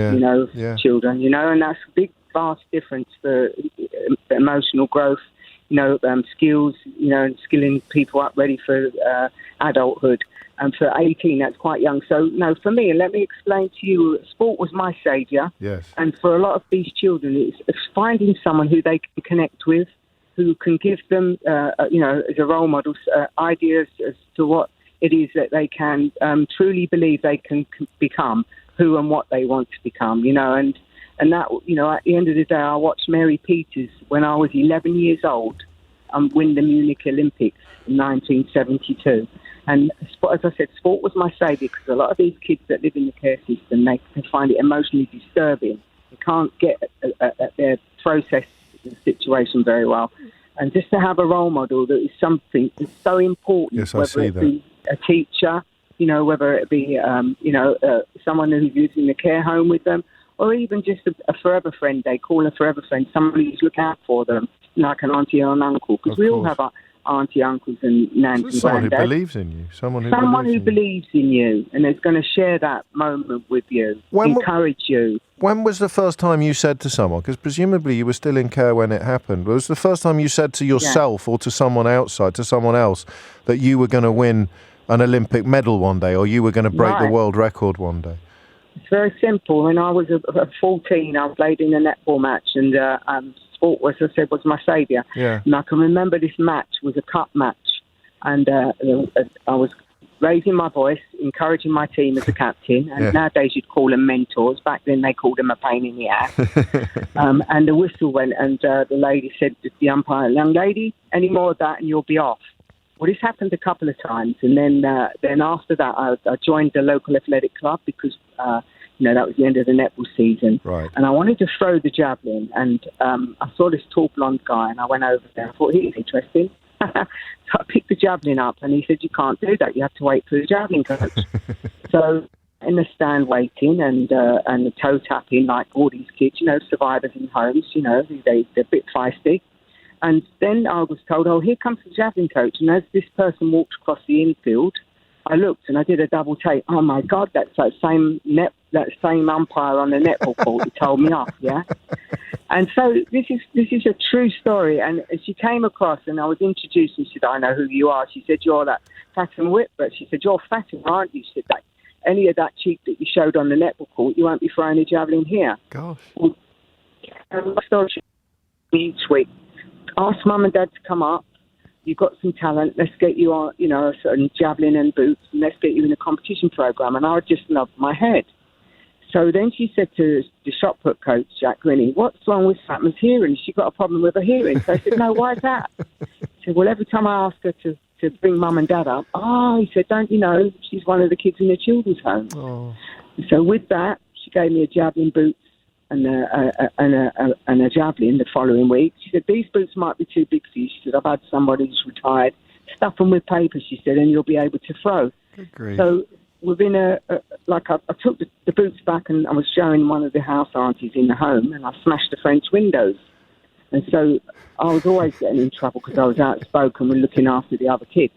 children, and that's a big, vast difference for emotional growth, skills, and skilling people up ready for adulthood. And for 18, that's quite young. So, no, for me, and let me explain to you, sport was my saviour. Yes. And for a lot of these children, it's finding someone who they can connect with, who can give them, as a role model, ideas as to what it is that they can truly believe they can become, who and what they want to become, and that, at the end of the day, I watched Mary Peters when I was 11 years old win the Munich Olympics in 1972. And as I said, sport was my saviour, because a lot of these kids that live in the care system, they can find it emotionally disturbing. They can't get at their process the situation very well. And just to have a role model that is something that's so important, yes, whether it be a teacher, whether it be, someone who lives in the care home with them, or even just a forever friend. They call a forever friend, somebody who's looking out for them, like an auntie or an uncle, because we all have auntie, uncles and nans and someone granddad. Who believes in you. Someone who believes in you and is going to share that moment with you, encourage you. When was the first time you said to someone, because presumably you were still in care when it happened, was the first time you said to yourself or to someone outside, to someone else, that you were going to win an Olympic medal one day, or you were going to break the world record one day? It's very simple. When I was 14, I played in a netball match, and sport, as I said, was my saviour. Yeah. And I can remember this match was a cup match, and I was raising my voice, encouraging my team as a captain, and nowadays you'd call them mentors. Back then they called them a pain in the ass. And the whistle went, and the lady said to the umpire, "Young lady, any more of that and you'll be off." Well, this happened a couple of times, and then after that I joined the local athletic club because that was the end of the netball season. Right. And I wanted to throw the javelin, and I saw this tall blonde guy, and I went over there. I thought, he's interesting. So I picked the javelin up, and he said, "You can't do that. You have to wait for the javelin coach." So in the stand waiting and the toe tapping, like all these kids, survivors in homes, they're a bit feisty. And then I was told, "Oh, here comes the javelin coach." And as this person walked across the infield, I looked and I did a double take. Oh my God, that's that same umpire on the netball court who told me off. Yeah. And so this is a true story. And she came across and I was introduced, and she said, "I know who you are." She said, "You're that Fatima Whitbread." She said, "You're Fatima, aren't you?" She said, "Any of that cheek that you showed on the netball court, you won't be throwing a javelin here." Gosh. And my story each week. Ask mum and dad to come up. You've got some talent. Let's get you on, a certain javelin and boots, and let's get you in a competition program. And I just loved my head. So then she said to the shot put coach, Jack Grinny, "What's wrong with Fatma's hearing? She got a problem with her hearing." So I said, "No, why is that?" He said, "Well, every time I ask her to bring mum and dad up," he said, "Don't you know, she's one of the kids in the children's home." Oh. So with that, she gave me a javelin boots and a javelin the following week. She said, "These boots might be too big for you." She said, "I've had somebody who's retired. Stuff them with paper," she said, "and you'll be able to throw." So within I took the boots back, and I was showing one of the house aunties in the home, and I smashed the French windows. And so I was always getting in trouble because I was outspoken with looking after the other kids.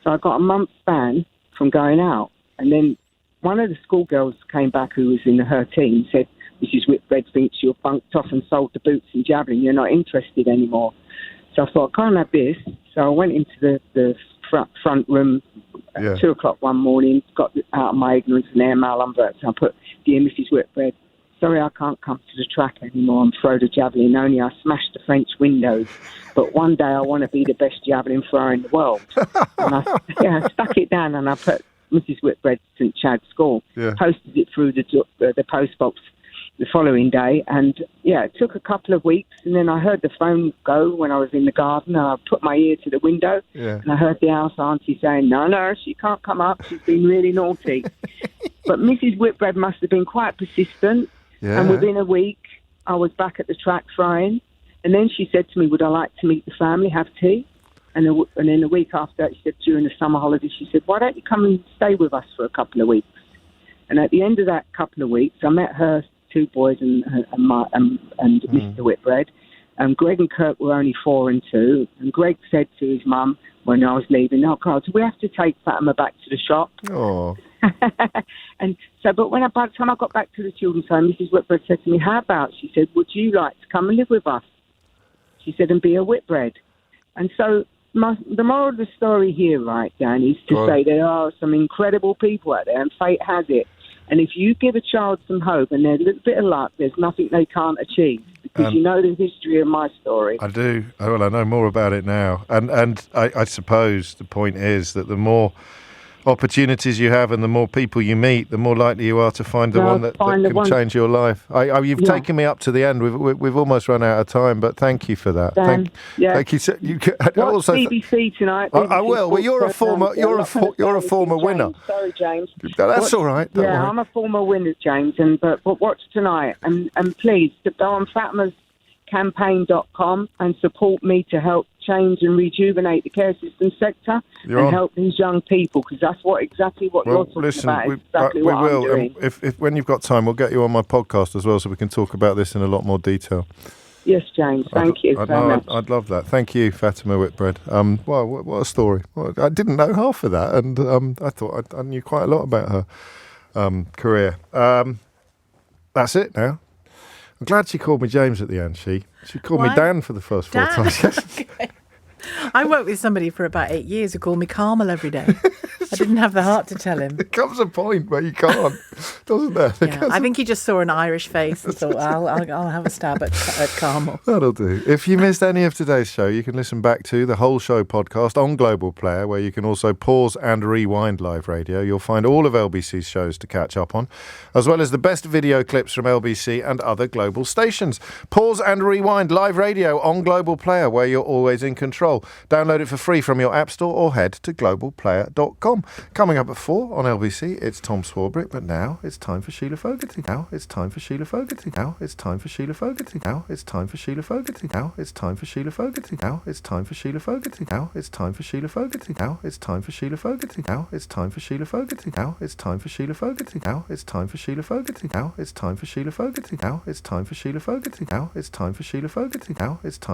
So I got a month's ban from going out. And then one of the schoolgirls came back who was in her team, said, "Mrs. Whitbread thinks you're bunked off and sold the boots and javelin. You're not interested anymore." So I thought, I can't have this. So I went into the front room at 2 o'clock one morning, got out of my ignorance and air malumbrats. I put, "Dear Mrs. Whitbread, sorry I can't come to the track anymore and throw the javelin. Only I smashed the French windows. But one day I want to be the best javelin thrower in the world." And I stuck it down and I put Mrs. Whitbread, St Chad School, posted it through the post box the following day. And, it took a couple of weeks. And then I heard the phone go when I was in the garden. And I put my ear to the window. And I heard the house auntie saying, no, she can't come up. She's been really naughty. But Mrs. Whitbread must have been quite persistent. And within a week, I was back at the track frying. And then she said to me, would I like to meet the family, have tea? And then a week after that, she said, during the summer holidays, she said, why don't you come and stay with us for a couple of weeks? And at the end of that couple of weeks, I met her 2 boys and Mr. Whitbread. And Greg and Kirk were only 4 and 2. And Greg said to his mum when I was leaving, oh, God, do we have to take Fatima back to the shop? Oh. And so, but by the time I got back to the children's home, Mrs. Whitbread said to me, how about, she said, would you like to come and live with us? She said, and be a Whitbread. And so the moral of the story here, right, Dan, is to say there are some incredible people out there, and fate has it. And if you give a child some hope and there's a little bit of luck, there's nothing they can't achieve. Because you know the history of my story. I do. Well, I know more about it now. And I suppose the point is that the more opportunities you have and the more people you meet, the more likely you are to find the one that can change your life. You've taken me up to the end. We've almost run out of time, but thank you for that. Thank you. Watch also BBC tonight. I will. Well, you're a former winner. Sorry, James. That's all right. Don't worry. I'm a former winner, James. But watch tonight, and please go on FatimaCampaign.com and support me to help change and rejuvenate the care system sector help these young people, because that's exactly what you're talking about. Exactly what I'm doing. If when you've got time, we'll get you on my podcast as well, so we can talk about this in a lot more detail. Yes, James. Thank you very much. I'd love that. Thank you, Fatima Whitbread. Well, what a story. Well, I didn't know half of that, and I thought I knew quite a lot about her career. That's it now. I'm glad she called me James at the end. She called me Dan for the first 4 times. Okay. I worked with somebody for about 8 years who called me Carmel every day. I didn't have the heart to tell him. There comes a point where you can't, doesn't there? I think he just saw an Irish face and thought, I'll have a stab at Carmel. That'll do. If you missed any of today's show, you can listen back to the whole show podcast on Global Player, where you can also pause and rewind live radio. You'll find all of LBC's shows to catch up on, as well as the best video clips from LBC and other global stations. Pause and rewind live radio on Global Player, where you're always in control. Download it for free from your app store or head to globalplayer.com. Coming up at 4 on LBC, it's Tom Swarbrick, but now it's time for Sheila Fogarty. Now it's time for Sheila Fogarty. Now it's time for Sheila Fogarty. Now it's time for Sheila Fogarty. Now it's time for Sheila Fogarty. Now it's time for Sheila Fogarty. Now it's time for Sheila Fogarty. Now it's time for Sheila Fogarty. Now it's time for Sheila Fogarty. Now it's time for Sheila Fogarty. Now it's time for Sheila Fogarty. Now it's time for Sheila Fogarty. Now it's time for Sheila Fogarty. Now it's time for Sheila Fogarty. Now it's time